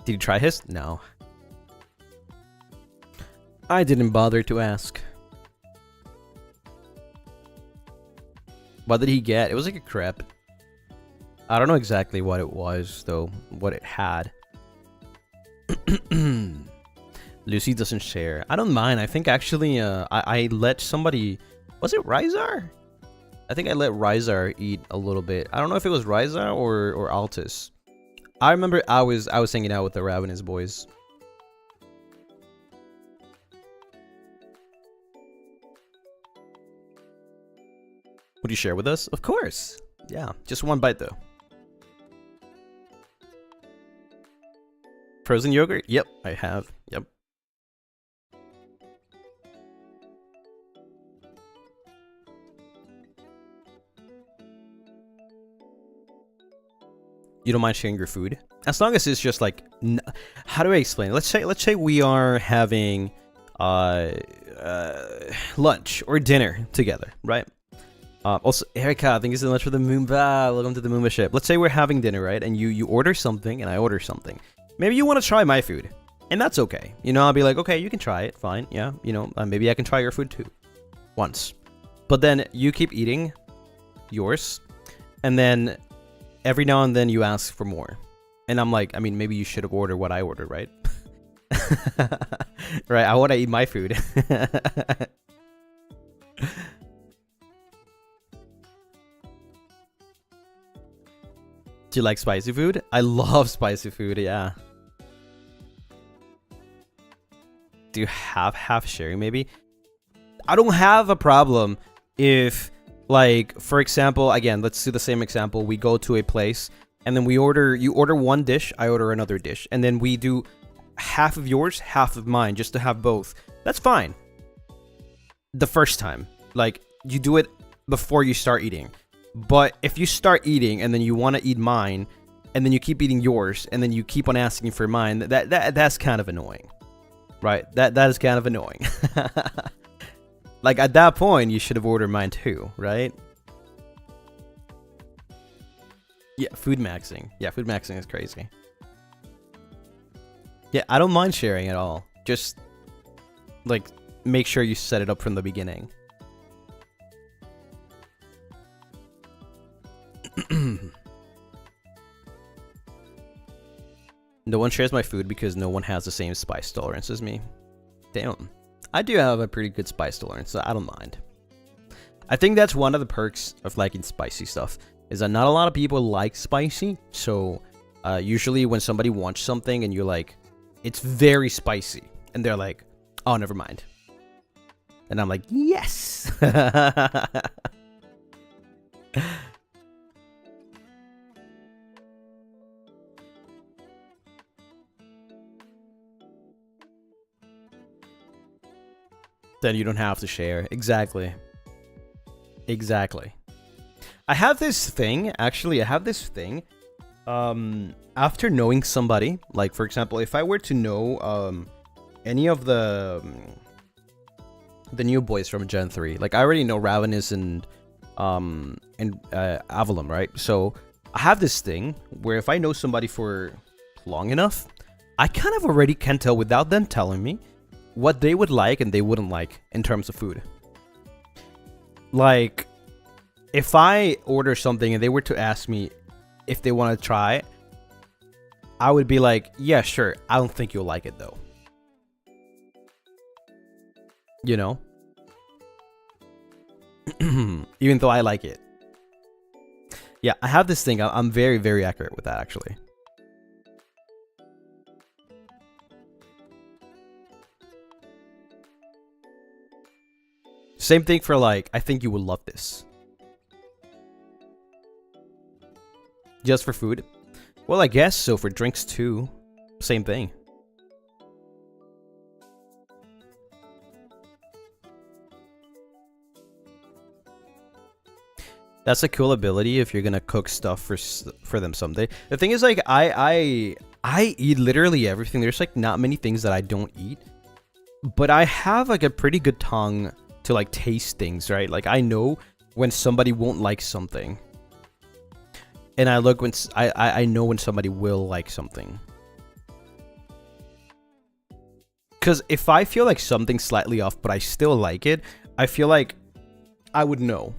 A: Did you try his? No. I didn't bother to ask. What did he get? It was like a crepe. I don't know exactly what it was, though. What it had. Lucy doesn't share. I don't mind. I think actually, I let somebody... Was it Rizar? I think I let Rizar eat a little bit. I don't know if it was Rizar or Altus. I remember I was hanging out with the Ravenous boys. Would you share with us? Of course. Yeah, just one bite though. Frozen yogurt? Yep, I have. Yep. You don't mind sharing your food? As long as it's just like, how do I explain it? Let's say we are having lunch or dinner together, right? Also, Erica, thank you so much for the Moomba. Welcome to the Moomba ship. Let's say we're having dinner, right? And you order something and I order something. Maybe you want to try my food, and that's okay. You know, I'll be like, okay, you can try it, fine. Yeah, you know, maybe I can try your food too, once. But then you keep eating yours, and then every now and then you ask for more. And I'm like, I mean, maybe you should have ordered what I ordered, right? Right, I want to eat my food. Do you like spicy food? I love spicy food, yeah. Do you have half sharing maybe? I don't have a problem if, like, for example, again, let's do the same example. We go to a place and then you order one dish, I order another dish. And then we do half of yours, half of mine, just to have both. That's fine. The first time. Like, you do it before you start eating. But if you start eating and then you want to eat mine, and then you keep eating yours, and then you keep on asking for mine, that's kind of annoying, right? That is kind of annoying. Like at that point, you should have ordered mine too, right? Yeah, food maxing. Yeah, food maxing is crazy. Yeah, I don't mind sharing at all. Just like make sure you set it up from the beginning. No one shares my food because no one has the same spice tolerance as me. Damn. I do have a pretty good spice tolerance, so I don't mind. I think that's one of the perks of liking spicy stuff, is that not a lot of people like spicy. So usually when somebody wants something and you're like, it's very spicy, and they're like, oh, never mind. And I'm like, yes. Then you don't have to share. Exactly. Exactly. I have this thing, actually, after knowing somebody, like, for example, if I were to know, any of the new boys from Gen 3, like, I already know Ravenous and Avallum, right? So, I have this thing where if I know somebody for long enough, I kind of already can tell without them telling me what they would like and they wouldn't like in terms of food. Like, if I order something and they were to ask me if they want to try it, I would be like, yeah, sure. I don't think you'll like it though. You know? Even though I like it. Yeah, I have this thing. I'm very, very accurate with that, actually. Same thing for, like, I think you would love this. Just for food? Well, I guess so. For drinks, too. Same thing. That's a cool ability if you're gonna cook stuff for them someday. The thing is, like, I eat literally everything. There's, like, not many things that I don't eat. But I have, like, a pretty good tongue to, like, taste things, right? Like, I know when somebody won't like something. and I look when I know when somebody will like something. Because if I feel like something's slightly off, but I still like it, I feel like I would know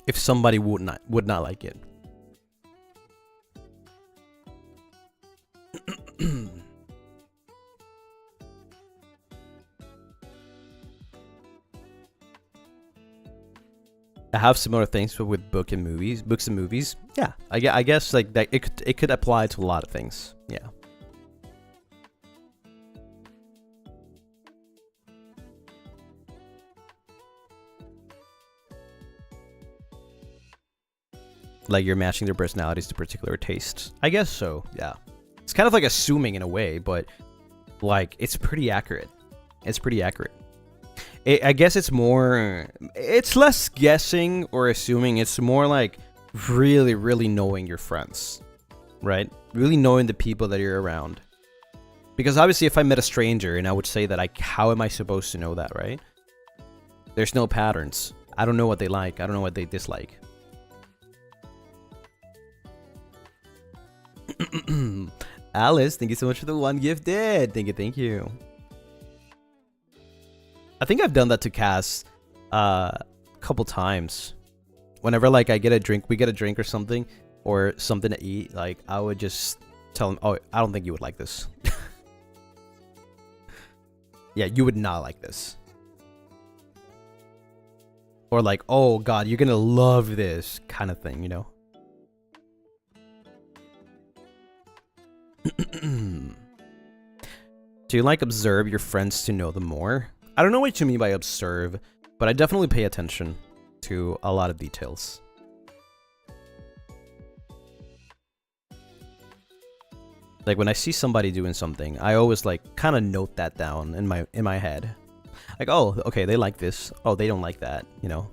A: if somebody would not like it. I have similar things, but with books and movies. Yeah, I guess like that it could apply to a lot of things. Yeah. Like you're matching their personalities to particular tastes. I guess so, yeah. It's kind of like assuming in a way, but like it's pretty accurate. It's pretty accurate. I guess it's less guessing or assuming. It's more like really, really knowing your friends, right? Really knowing the people that you're around. Because obviously if I met a stranger and I would say that, how am I supposed to know that, right? There's no patterns. I don't know what they like. I don't know what they dislike. Alice, thank you so much for the 1 gifted. Thank you. I think I've done that to Cass a couple times. Whenever like we get a drink or something to eat, like I would just tell him, "Oh, I don't think you would like this." Yeah, you would not like this. Or like, "Oh God, you're gonna love this," kind of thing, you know. Do you like observe your friends to know them more? I don't know what you mean by observe, but I definitely pay attention to a lot of details. Like when I see somebody doing something, I always like kind of note that down in my head. Like, oh, okay, they like this. Oh, they don't like that, you know.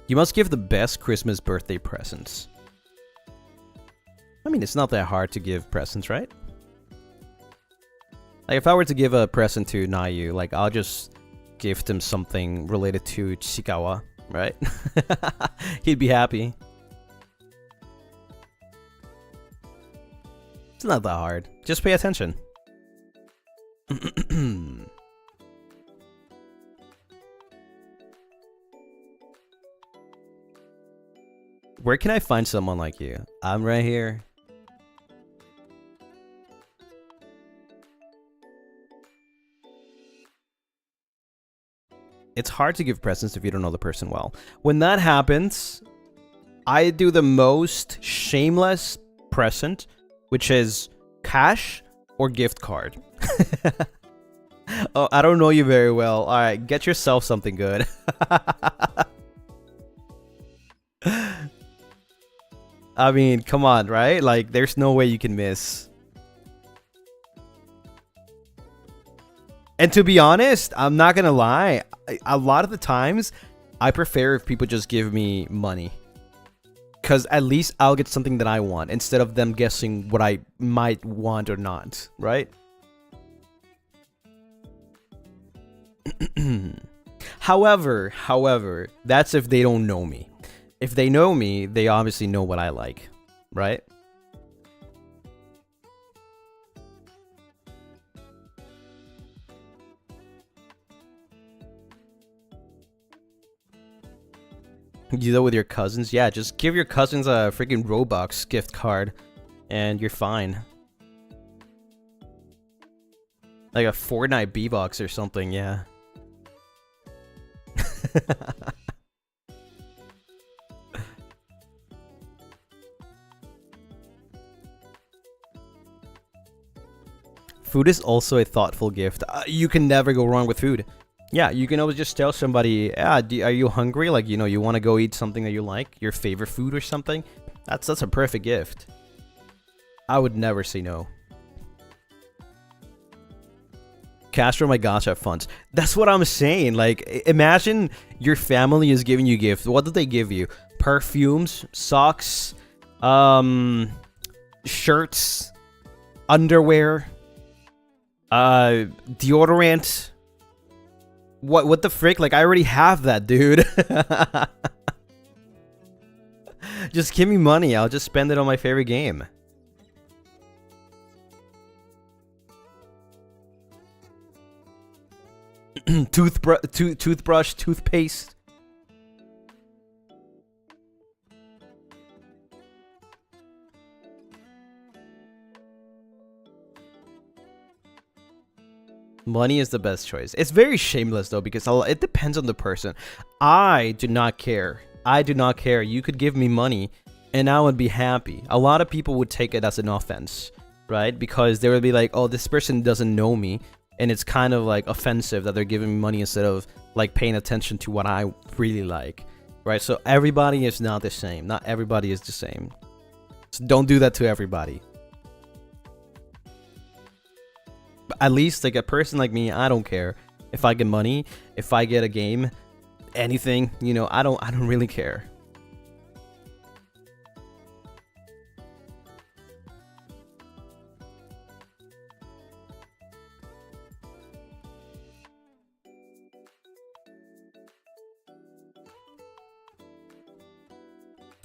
A: You must give the best Christmas birthday presents. I mean, it's not that hard to give presents, right? Like, if I were to give a present to Nayu, like, I'll just gift him something related to Chikawa, right? He'd be happy. It's not that hard. Just pay attention. Where can I find someone like you? I'm right here. It's hard to give presents if you don't know the person well. When that happens, I do the most shameless present, which is cash or gift card. Oh, I don't know you very well. All right, get yourself something good. I mean, come on, right? Like, there's no way you can miss. And to be honest, I'm not gonna lie. A lot of the times, I prefer if people just give me money. Because at least I'll get something that I want, instead of them guessing what I might want or not, right? However, that's if they don't know me. If they know me, they obviously know what I like, right? You do that with your cousins? Yeah, just give your cousins a freaking Robux gift card and you're fine. Like a Fortnite B-Box or something, yeah. Food is also a thoughtful gift. You can never go wrong with food. Yeah, you can always just tell somebody, yeah, are you hungry? Like, you know, you want to go eat something that you like, your favorite food or something. That's a perfect gift. I would never say no. Cash for my gacha funds. That's what I'm saying. Like, imagine your family is giving you gifts. What do they give you? Perfumes, socks, shirts, underwear, deodorant, What the frick? Like, I already have that, dude. Just give me money. I'll just spend it on my favorite game. Toothbrush, toothpaste. Money is the best choice. It's very shameless though, because it depends on the person. I do not care. I do not care. You could give me money and I would be happy. A lot of people would take it as an offense, right? Because they would be like, oh, this person doesn't know me. And it's kind of like offensive that they're giving me money instead of like paying attention to what I really like, right? So everybody is not the same. Not everybody is the same. So don't do that to everybody. But at least like a person like me, I don't care if I get money, if I get a game, anything, you know, I don't really care.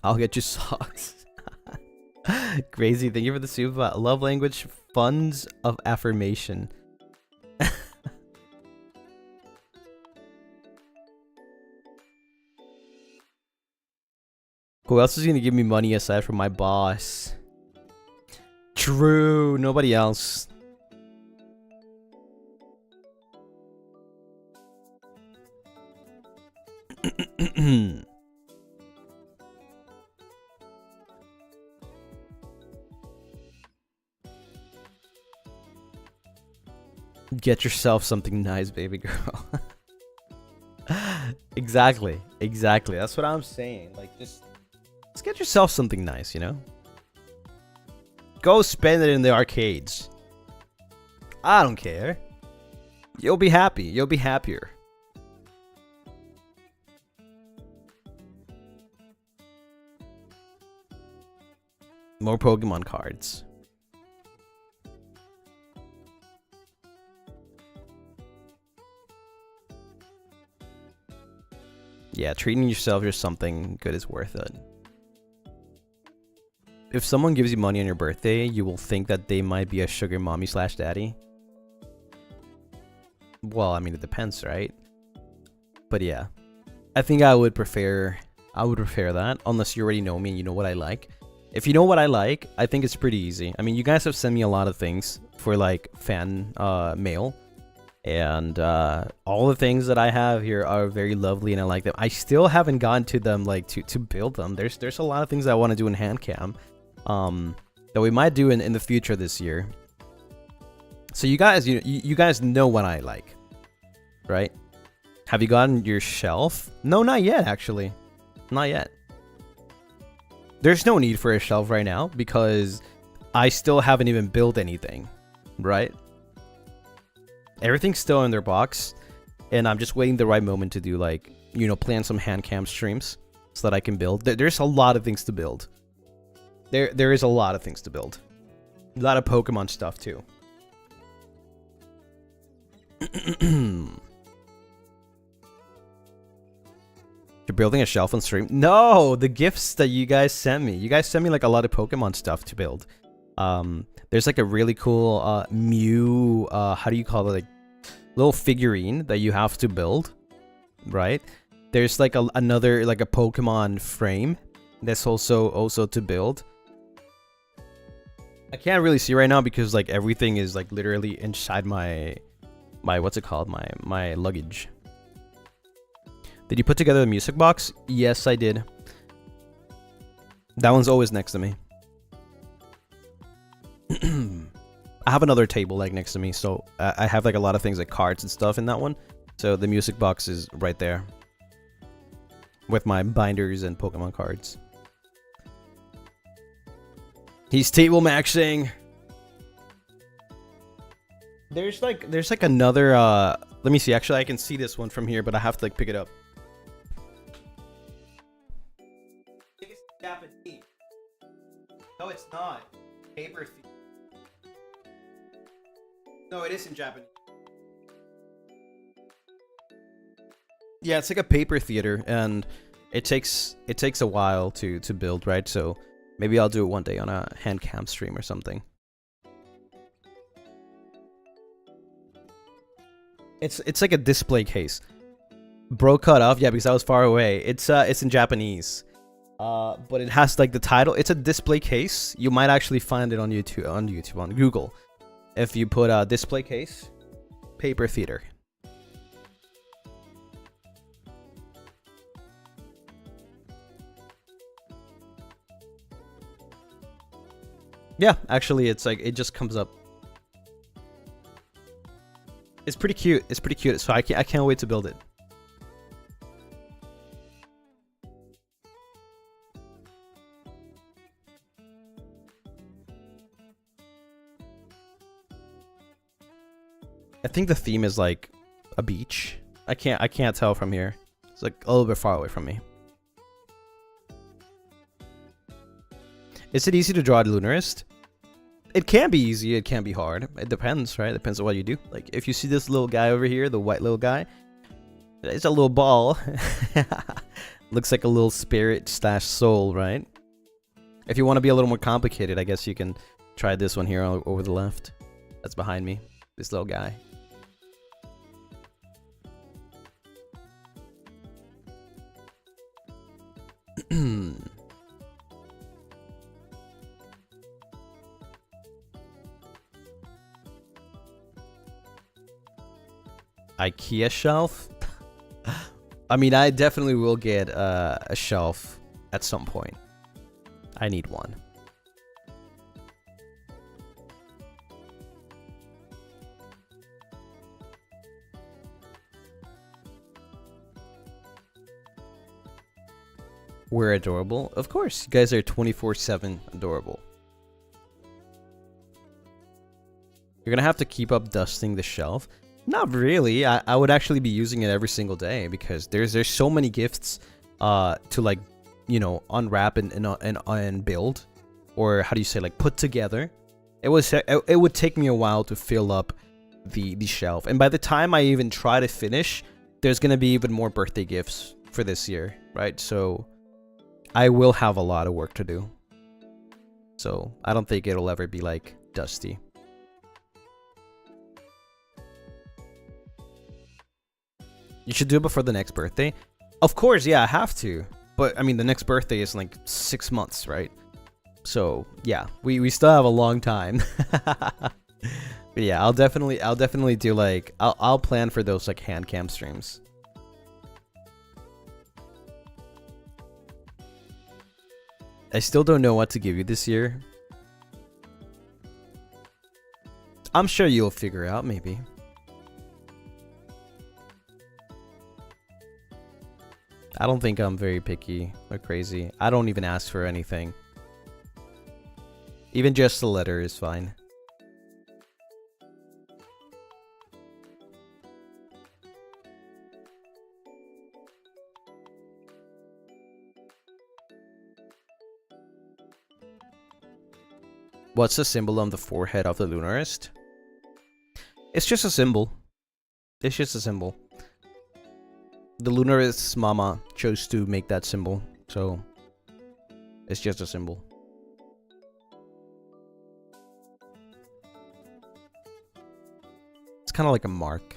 A: I'll get you socks. Crazy. Thank you for the super. Love language, funds of affirmation. Who else is gonna give me money aside from my boss? True. Nobody else. Get yourself something nice, baby girl. Exactly. That's what I'm saying. Like, just get yourself something nice, you know? Go spend it in the arcades. I don't care. You'll be happy. You'll be happier. More Pokemon cards. Yeah, treating yourself or something good is worth it. If someone gives you money on your birthday, you will think that they might be a sugar mommy slash daddy. Well, I mean, it depends, right? But yeah, I think I would prefer that, unless you already know me and you know what I like. If you know what I like, I think it's pretty easy. I mean, you guys have sent me a lot of things for like fan mail. And all the things that I have here are very lovely and I like them. I still haven't gotten to them, like to build them. There's a lot of things I want to do in Handcam that we might do in the future this year. So you guys, you guys know what I like, right? Have you gotten your shelf? No, not yet, actually. Not yet. There's no need for a shelf right now because I still haven't even built anything, right? Everything's still in their box, and I'm just waiting the right moment to do, like, you know, plan some hand cam streams so that I can build. There's a lot of things to build. There is a lot of things to build. A lot of Pokemon stuff too. You're building a shelf on stream? No, the gifts that you guys sent me. You guys sent me like a lot of Pokemon stuff to build. There's like a really cool Mew, how do you call it, like little figurine that you have to build, right? There's like another like a Pokemon frame that's also to build. I can't really see right now because like everything is like literally inside my what's it called, my luggage. Did you put together the music box? Yes, I did. That one's always next to me. I have another table like next to me, so I have like a lot of things like cards and stuff in that one. So the music box is right there with my binders and Pokemon cards. He's table maxing. There's like another let me see. Actually, I can see this one from here, but I have to like pick it up. It's Japanese. No, it's not. Paper thief. No, it isn't Japanese. Yeah, it's like a paper theater, and it takes a while to build, right? So maybe I'll do it one day on a hand cam stream or something. It's like a display case. Bro cut off, yeah, because I was far away. It's in Japanese. But it has like the title. It's a display case. You might actually find it on YouTube, on Google. If you put a display case, paper theater. Yeah, actually, it's like, it just comes up. It's pretty cute. It's pretty cute. So I can't wait to build it. I think the theme is like a beach. I can't tell from here. It's like a little bit far away from me. Is it easy to draw a Lunarist? It can be easy, it can be hard. It depends, right? It depends on what you do. Like, if you see this little guy over here, the white little guy, it's a little ball. Looks like a little spirit / soul, right? If you want to be a little more complicated, I guess you can try this one here over the left. That's behind me. This little guy. IKEA shelf? I mean, I definitely will get a shelf at some point. I need one. We're adorable. Of course, you guys are 24/7 adorable. You're gonna have to keep up dusting the shelf. Not really. I would actually be using it every single day because there's so many gifts to, like, you know, unwrap and build, or how do you say, like, put together. It would take me a while to fill up the shelf, and by the time I even try to finish, there's gonna be even more birthday gifts for this year, right? So I will have a lot of work to do. So I don't think it'll ever be like dusty. You should do it before the next birthday. Of course, yeah, I have to. But I mean, the next birthday is like 6 months, right? So yeah, we still have a long time. But yeah, I'll definitely do, like, I'll plan for those, like, hand cam streams. I still don't know what to give you this year. I'm sure you'll figure out, maybe. I don't think I'm very picky or crazy. I don't even ask for anything. Even just a letter is fine. What's the symbol on the forehead of the Lunarist? It's just a symbol. It's just a symbol. The Lunarist's mama chose to make that symbol, so it's just a symbol. It's kind of like a mark.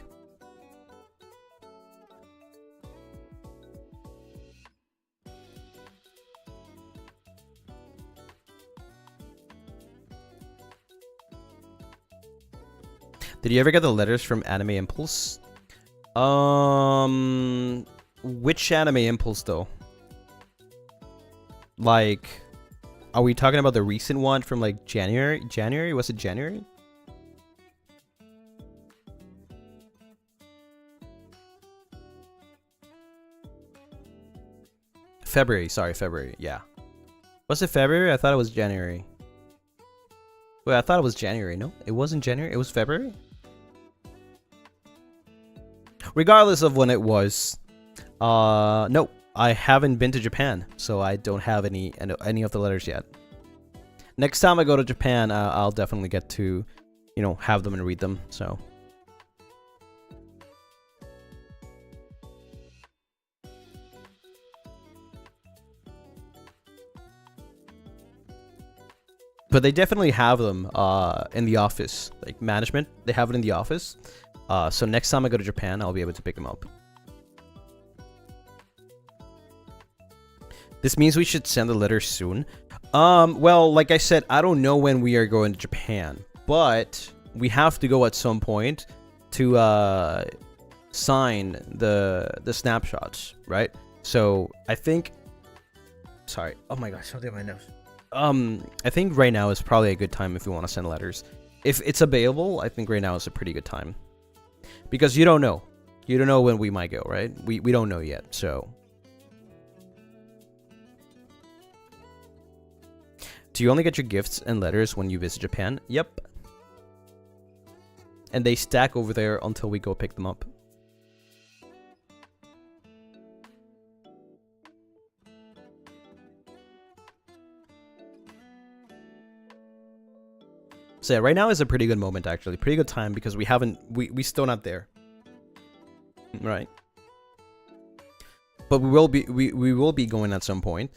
A: Did you ever get the letters from Anime Impulse? Which Anime Impulse though? Like, are we talking about the recent one from like January? January? Was it January? February, sorry, February, yeah. Was it February? I thought it was January. Wait, I thought it was January, no? It wasn't January, it was February? Regardless of when it was, no, I haven't been to Japan, so I don't have any of the letters yet. Next time I go to Japan, I'll definitely get to, you know, have them and read them, so. But they definitely have them in the office, like management. They have it in the office. So next time I go to Japan, I'll be able to pick them up. This means we should send a letter soon. Well, like I said, I don't know when we are going to Japan, but we have to go at some point to sign the snapshots, right? So I think, sorry, oh my gosh, something in my nose. I think right now is probably a good time if you want to send letters. If it's available, I think right now is a pretty good time, because you don't know when we might go, right? We don't know yet, so. Do you only get your gifts and letters when you visit Japan? Yep. And they stack over there until we go pick them up. So yeah, right now is a pretty good moment, actually. Pretty good time, because we still not there. Right. But we will be going at some point.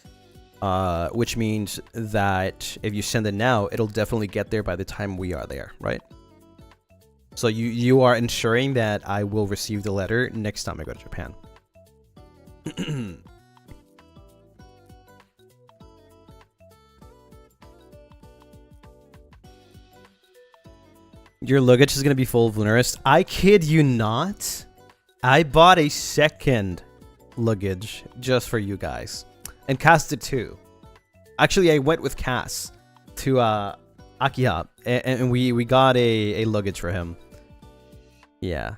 A: Which means that if you send it now, it'll definitely get there by the time we are there, right? So you are ensuring that I will receive the letter next time I go to Japan. Your luggage is going to be full of Lunaris. I kid you not. I bought a second luggage just for you guys. And Cass did too. Actually, I went with Cass to Akiha, and we got a luggage for him. Yeah.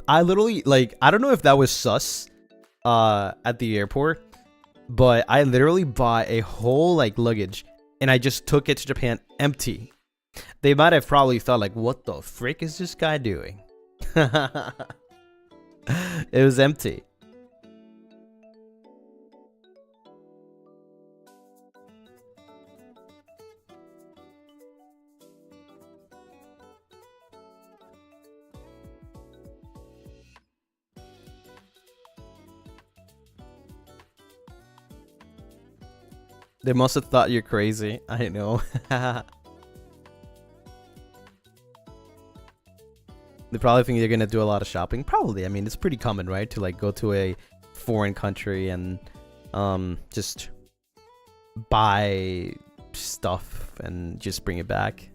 A: I literally, like, I don't know if that was sus at the airport, but I literally bought a whole, like, luggage, and I just took it to Japan empty. They might have probably thought, like, what the frick is this guy doing? It was empty. They must have thought you're crazy. I know. They probably think you're gonna do a lot of shopping. Probably. I mean, it's pretty common, right? To like go to a foreign country and just buy stuff and just bring it back.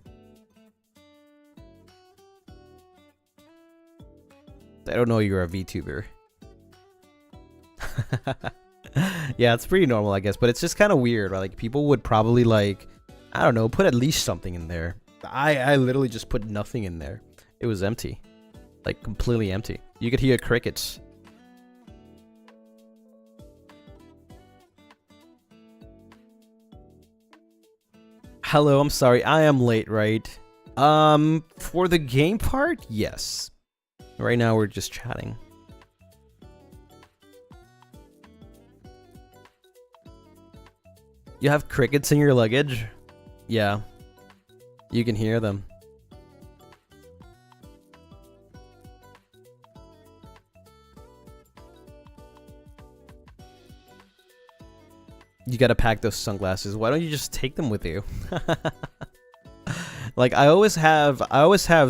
A: I don't know you're a VTuber. Yeah, it's pretty normal, I guess, but it's just kind of weird, right? Like, people would probably, like, I don't know, put at least something in there. I literally just put nothing in there. It was empty. Like, completely empty. You could hear crickets. Hello, I'm sorry. I am late, right? For the game part, yes. Right now, we're just chatting. You have crickets in your luggage? Yeah. You can hear them. You gotta pack those sunglasses. Why don't you just take them with you? Like, I always have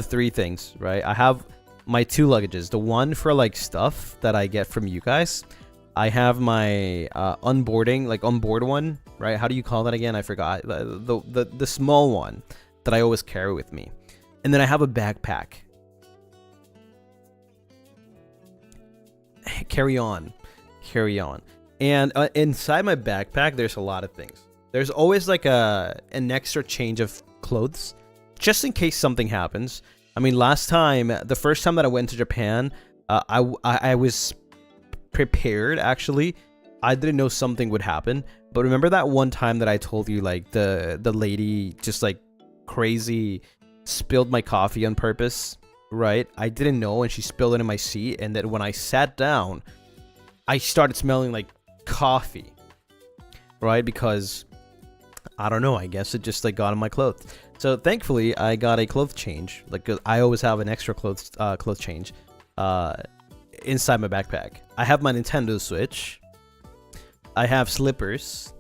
A: three things, right? I have my two luggages. The one for, like, stuff that I get from you guys. I have my onboarding, like, onboard one, right? How do you call that again? I forgot. The small one that I always carry with me. And then I have a backpack. Carry on. And inside my backpack, there's a lot of things. There's always, like, an extra change of clothes, just in case something happens. I mean, the first time that I went to Japan, I was prepared, actually. I didn't know something would happen. But remember that one time that I told you, like, the lady just, like, crazy spilled my coffee on purpose, right? I didn't know, and she spilled it in my seat, and then when I sat down, I started smelling like coffee, right? Because I don't know, I guess it just, like, got in my clothes. So thankfully I got a clothes change. Like, I always have an extra clothes change inside my backpack. I have my Nintendo Switch. I have slippers,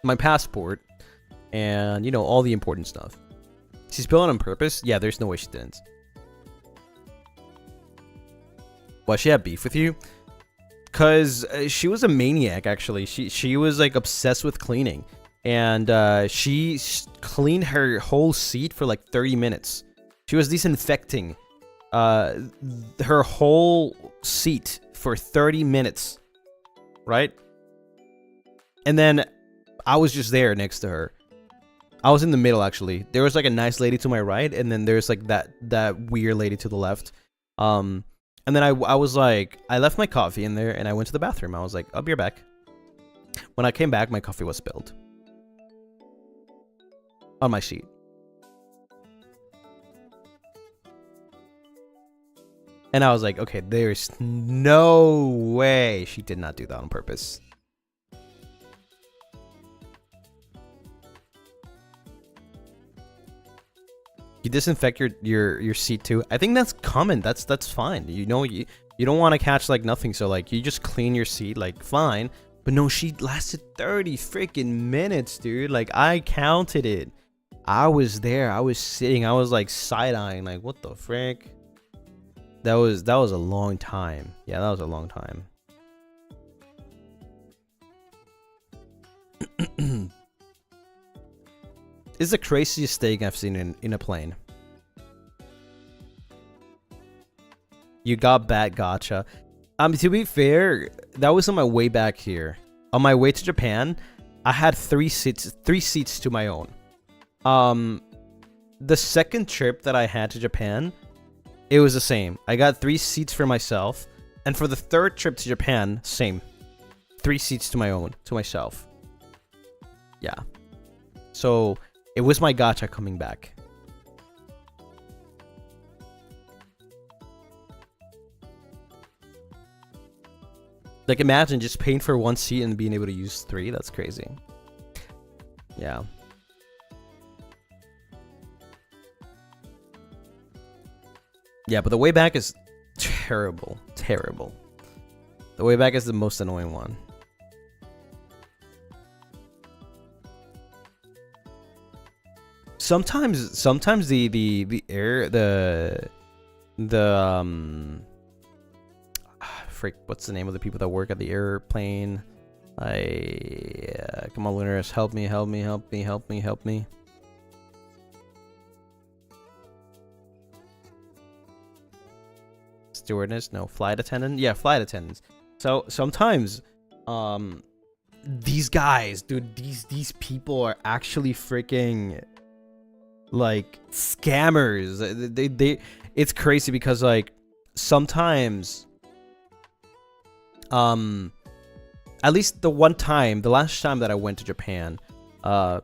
A: my passport, and, you know, all the important stuff. She spilled it on purpose? Yeah, there's no way she didn't. Why she had beef with you? Because she was a maniac, actually. She was, like, obsessed with cleaning. And she cleaned her whole seat for, like, 30 minutes. She was disinfecting her whole seat for 30 minutes. Right? And then I was just there next to her. I was in the middle, actually. There was, like, a nice lady to my right, and then there's, like, that weird lady to the left. And then I was like, I left my coffee in there, and I went to the bathroom. I was like, I'll be right back. When I came back, my coffee was spilled on my sheet. And I was like, okay, there's no way she did not do that on purpose. You disinfect your seat too. I think that's common. That's fine. You know, you don't want to catch like nothing, so like you just clean your seat, like fine. But no, she lasted 30 freaking minutes, dude. Like I counted it. I was there. I was sitting. I was like side-eyeing, like what the frick? That was a long time. Yeah, that was a long time. It's the craziest thing I've seen in a plane. You got bad gotcha. To be fair, that was on my way back here. On my way to Japan, I had three seats to my own. The second trip that I had to Japan, it was the same. I got 3 seats for myself, and for the third trip to Japan, same. 3 seats to my own, to myself. Yeah. So it was my gacha coming back. Like imagine just paying for 1 seat and being able to use 3. That's crazy. Yeah. Yeah, but the way back is terrible. Terrible. The way back is the most annoying one. Sometimes the air freak, what's the name of the people that work at the airplane? Come on, Lunaris, help me. Stewardess? No, flight attendant? Yeah, flight attendants. So sometimes these guys, dude, these people are actually freaking like scammers. They it's crazy because like sometimes at least the last time that I went to Japan, I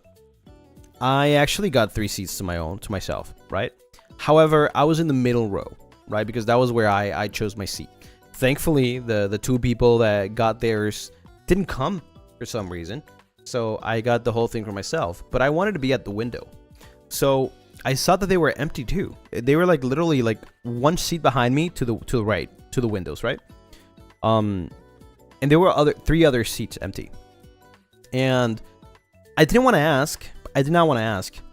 A: actually got 3 seats to myself, right? However, I was in the middle row, right? Because that was where I chose my seat. Thankfully, the 2 people that got theirs didn't come for some reason. So I got the whole thing for myself, but I wanted to be at the window. So I saw that they were empty too. They were like literally like 1 seat behind me to the right, to the windows, right? And there were 3 other seats empty. And I did not want to ask,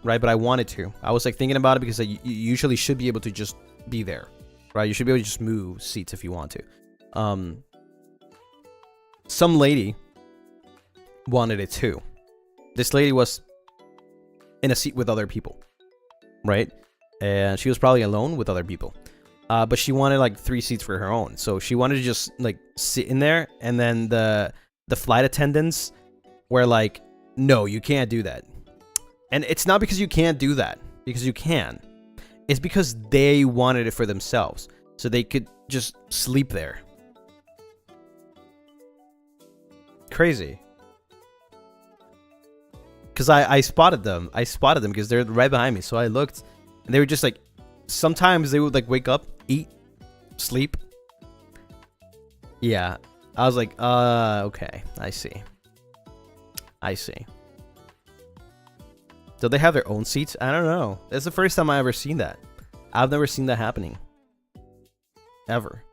A: right? But I wanted to. I was like thinking about it because you usually should be able to just be there, right? You should be able to just move seats if you want to. Some lady wanted it too. This lady was in a seat with other people, right? And she was probably alone with other people. But she wanted like 3 seats for her own. So she wanted to just like sit in there. And then the flight attendants were like, no, you can't do that. And it's not because you can't do that, because you can. It's because they wanted it for themselves. So they could just sleep there. Crazy. Because I spotted them. I spotted them because they're right behind me. So I looked and they were just like, sometimes they would like wake up, eat, sleep. Yeah. I was like, okay. I see. Do they have their own seats? I don't know. That's the first time I ever seen that. I've never seen that happening. Ever.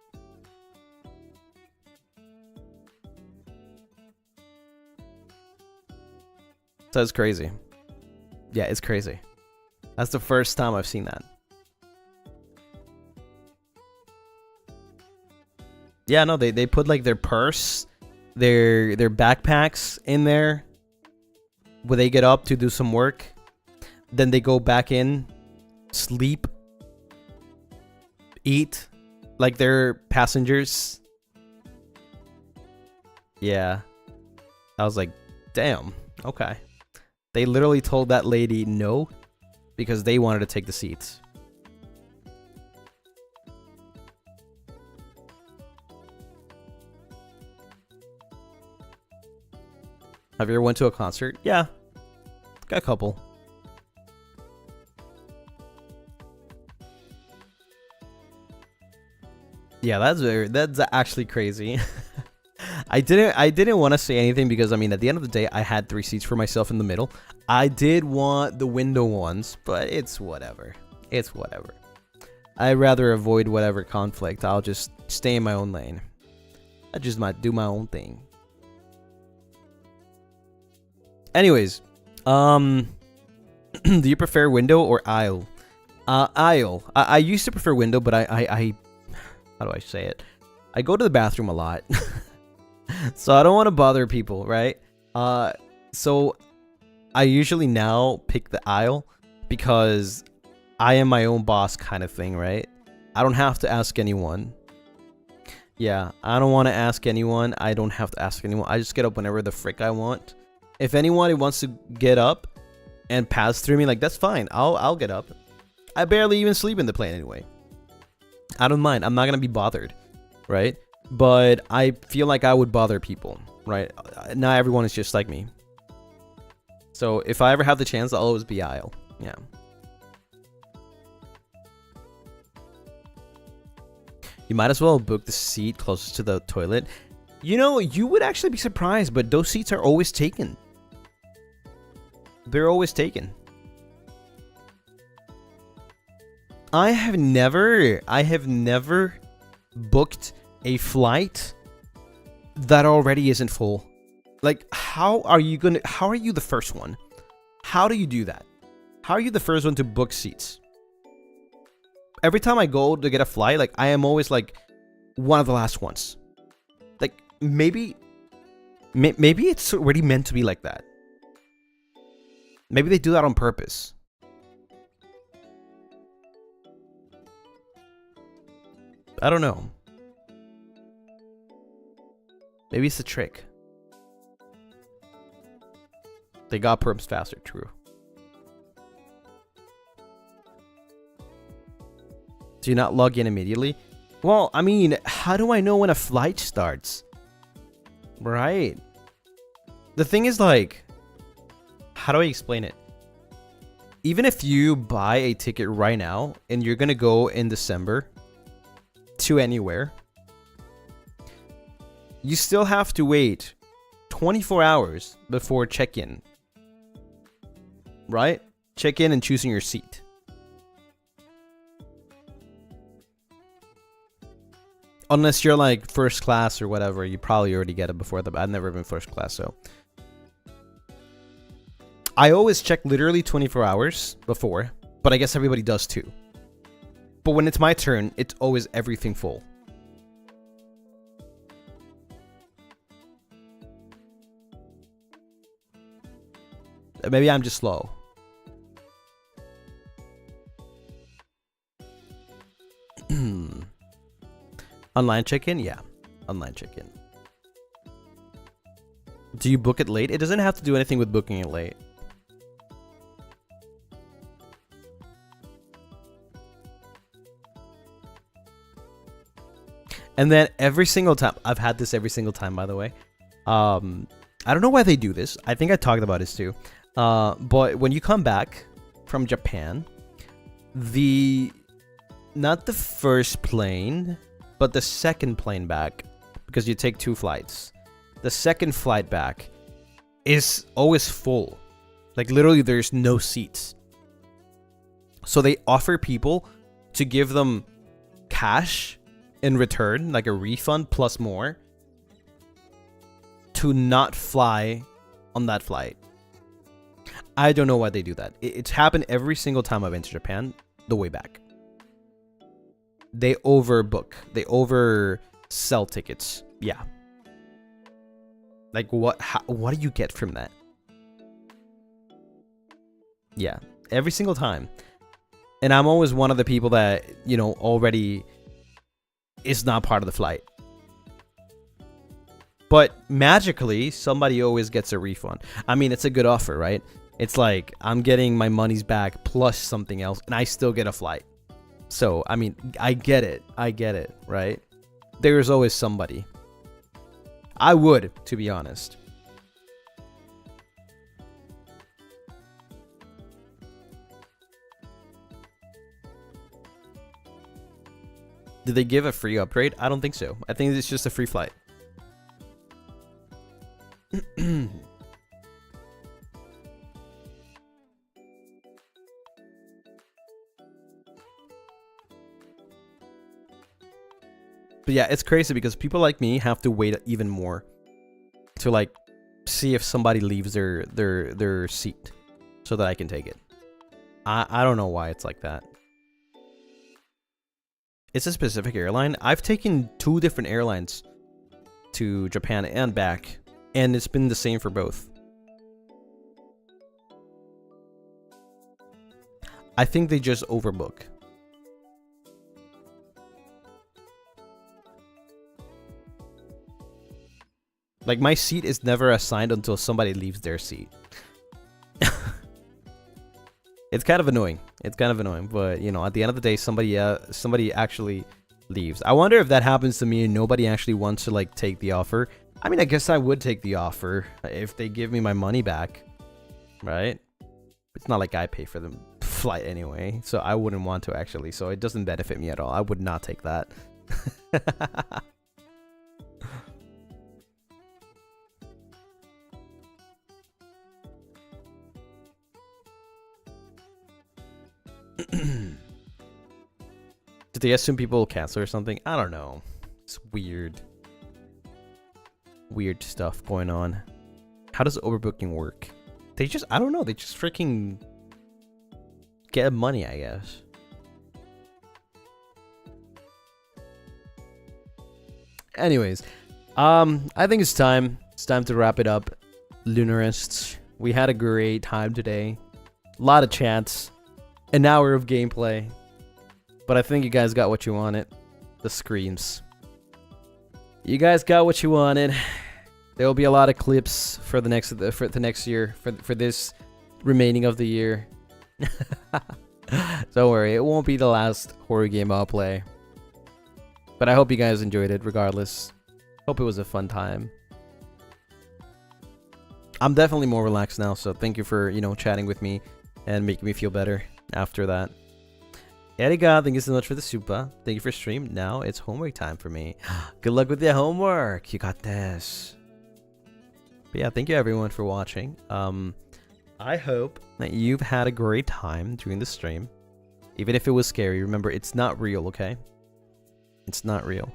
A: So it's crazy. Yeah, it's crazy. That's the first time I've seen that. Yeah, no, they put like their purse, their backpacks in there where they get up to do some work. Then they go back in, sleep, eat like they're passengers. Yeah. I was like, damn, okay. They literally told that lady no because they wanted to take the seats. Have you ever went to a concert? Yeah. Got a couple. Yeah, that's actually crazy. I didn't want to say anything because I mean at the end of the day I had 3 seats for myself in the middle. I did want the window ones, but it's whatever. It's whatever. I'd rather avoid whatever conflict. I'll just stay in my own lane. I just might do my own thing. Anyways, do you prefer window or aisle? Aisle. I used to prefer window, but I how do I say it? I go to the bathroom a lot. So I don't want to bother people, right? So I usually now pick the aisle because I am my own boss kind of thing, right? I don't have to ask anyone. Yeah, I don't want to ask anyone. I don't have to ask anyone. I just get up whenever the frick I want. If anyone wants to get up and pass through me, like, that's fine. I'll get up. I barely even sleep in the plane anyway. I don't mind. I'm not going to be bothered, right? But I feel like I would bother people, right? Not everyone is just like me. So if I ever have the chance, I'll always be aisle. Yeah. You might as well book the seat closest to the toilet. You know, you would actually be surprised, but those seats are always taken. They're always taken. I have never booked a flight that already isn't full. Like, how are you the first one? How do you do that? How are you the first one to book seats? Every time I go to get a flight, like, I am always like one of the last ones. Like, maybe it's already meant to be like that. Maybe they do that on purpose. I don't know. Maybe it's a trick. They got perms faster, true. Do you not log in immediately? Well, I mean, how do I know when a flight starts? Right. The thing is, like, how do I explain it? Even if you buy a ticket right now and you're gonna go in December to anywhere, you still have to wait 24 hours before check-in. Right? Check-in and choosing your seat. Unless you're like first class or whatever, you probably already get it before that. I've never been first class, so I always check literally 24 hours before, but I guess everybody does too. But when it's my turn, it's always everything full. Maybe I'm just slow. Online check-in? Yeah. Online check-in. Do you book it late? It doesn't have to do anything with booking it late. And then every single time, I've had this every single time, by the way. I don't know why they do this. I think I talked about this too. But when you come back from Japan, not the first plane, but the second plane back, because you take 2 flights. The second flight back is always full. Like, literally, there's no seats. So they offer people to give them cash in return, like a refund plus more, to not fly on that flight. I don't know why they do that. It's happened every single time I've been to Japan the way back. They overbook. They oversell tickets. Yeah. Like what do you get from that? Yeah, every single time. And I'm always one of the people that, you know, already is not part of the flight. But magically, somebody always gets a refund. I mean, it's a good offer, right? It's like I'm getting my money's back plus something else, and I still get a flight. So, I mean, I get it, right? There's always somebody. I would, to be honest. Did they give a free upgrade? I don't think so. I think it's just a free flight. But yeah, it's crazy because people like me have to wait even more to like see if somebody leaves their seat so that I can take it. I don't know why it's like that. It's a specific airline. I've taken 2 different airlines to Japan and back, and it's been the same for both. I think they just overbook. Like, my seat is never assigned until somebody leaves their seat. It's kind of annoying. It's kind of annoying, but you know, at the end of the day, somebody actually leaves. I wonder if that happens to me and nobody actually wants to like take the offer. I mean, I guess I would take the offer if they give me my money back, right? It's not like I pay for the flight anyway, so I wouldn't want to actually. So it doesn't benefit me at all. I would not take that. Did they assume people will cancel or something? I don't know. It's weird. Weird stuff going on. How does overbooking work? They just, I don't know. They just freaking get money, I guess. Anyways, I think it's time. It's time to wrap it up. Lunarists, we had a great time today. A lot of chats. An hour of gameplay. But I think you guys got what you wanted. The screams. You guys got what you wanted. There will be a lot of clips for the next year, for this remaining of the year. Don't worry, it won't be the last horror game I'll play. But I hope you guys enjoyed it regardless. Hope it was a fun time. I'm definitely more relaxed now, so thank you for, you know, chatting with me and making me feel better after that. Erika, thank you so much for the super. Thank you for stream. Now it's homework time for me. Good luck with your homework. You got this. But yeah, thank you everyone for watching. I hope that you've had a great time during the stream. Even if it was scary, remember, it's not real, okay? It's not real.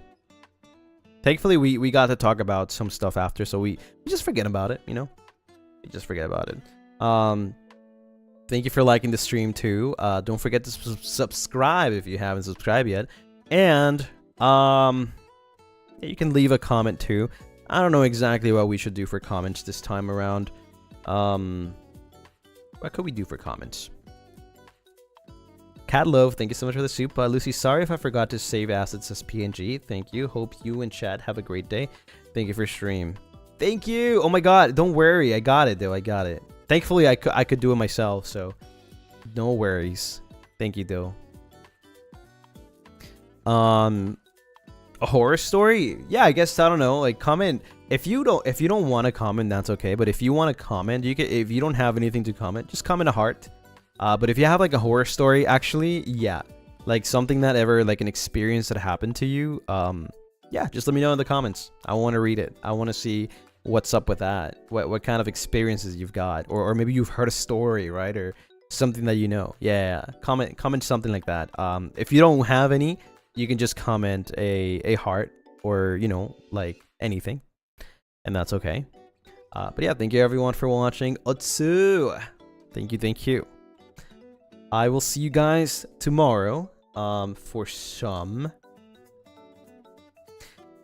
A: Thankfully, we got to talk about some stuff after, so we just forget about it, you know? We just forget about it. Thank you for liking the stream too. Don't forget to subscribe if you haven't subscribed yet. And you can leave a comment too. I don't know exactly what we should do for comments this time around. What could we do for comments? Cat Love, thank you so much for the soup. Lucy, sorry if I forgot to save assets as PNG. Thank you. Hope you and chat have a great day. Thank you for stream. Thank you. Oh my god, don't worry. I got it though. I got it. Thankfully, I could do it myself, so no worries. Thank you, though. A horror story? Yeah, I guess, I don't know. Like, comment if you don't want to comment, that's okay. But if you want to comment, you can. If you don't have anything to comment, just comment a heart. But if you have like a horror story, actually, yeah, like something that ever like an experience that happened to you, yeah, just let me know in the comments. I want to read it. I want to see what's up with that, what kind of experiences you've got, or maybe you've heard a story, right, or something that you know. Yeah, comment something like that. If you don't have any, you can just comment a heart, or you know, like anything, and that's okay. But yeah, thank you everyone for watching. Otsu, Thank you, thank you. I will see you guys tomorrow for some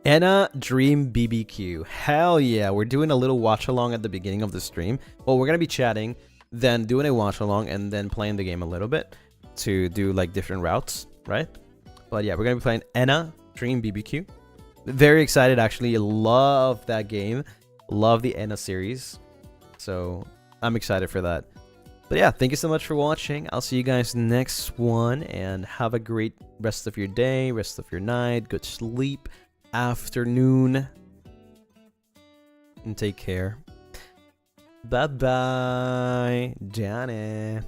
A: Anna Dream BBQ. Hell yeah, we're doing a little watch along at the beginning of the stream. Well, we're gonna be chatting, then doing a watch along, and then playing the game a little bit to do like different routes, right? But yeah, we're gonna be playing Anna Dream BBQ. Very excited, actually. Love that game. Love the Anna series. So I'm excited for that. But yeah, thank you so much for watching. I'll see you guys next one, and have a great rest of your day, rest of your night, good sleep, afternoon, and take care. Bye bye, Johnny.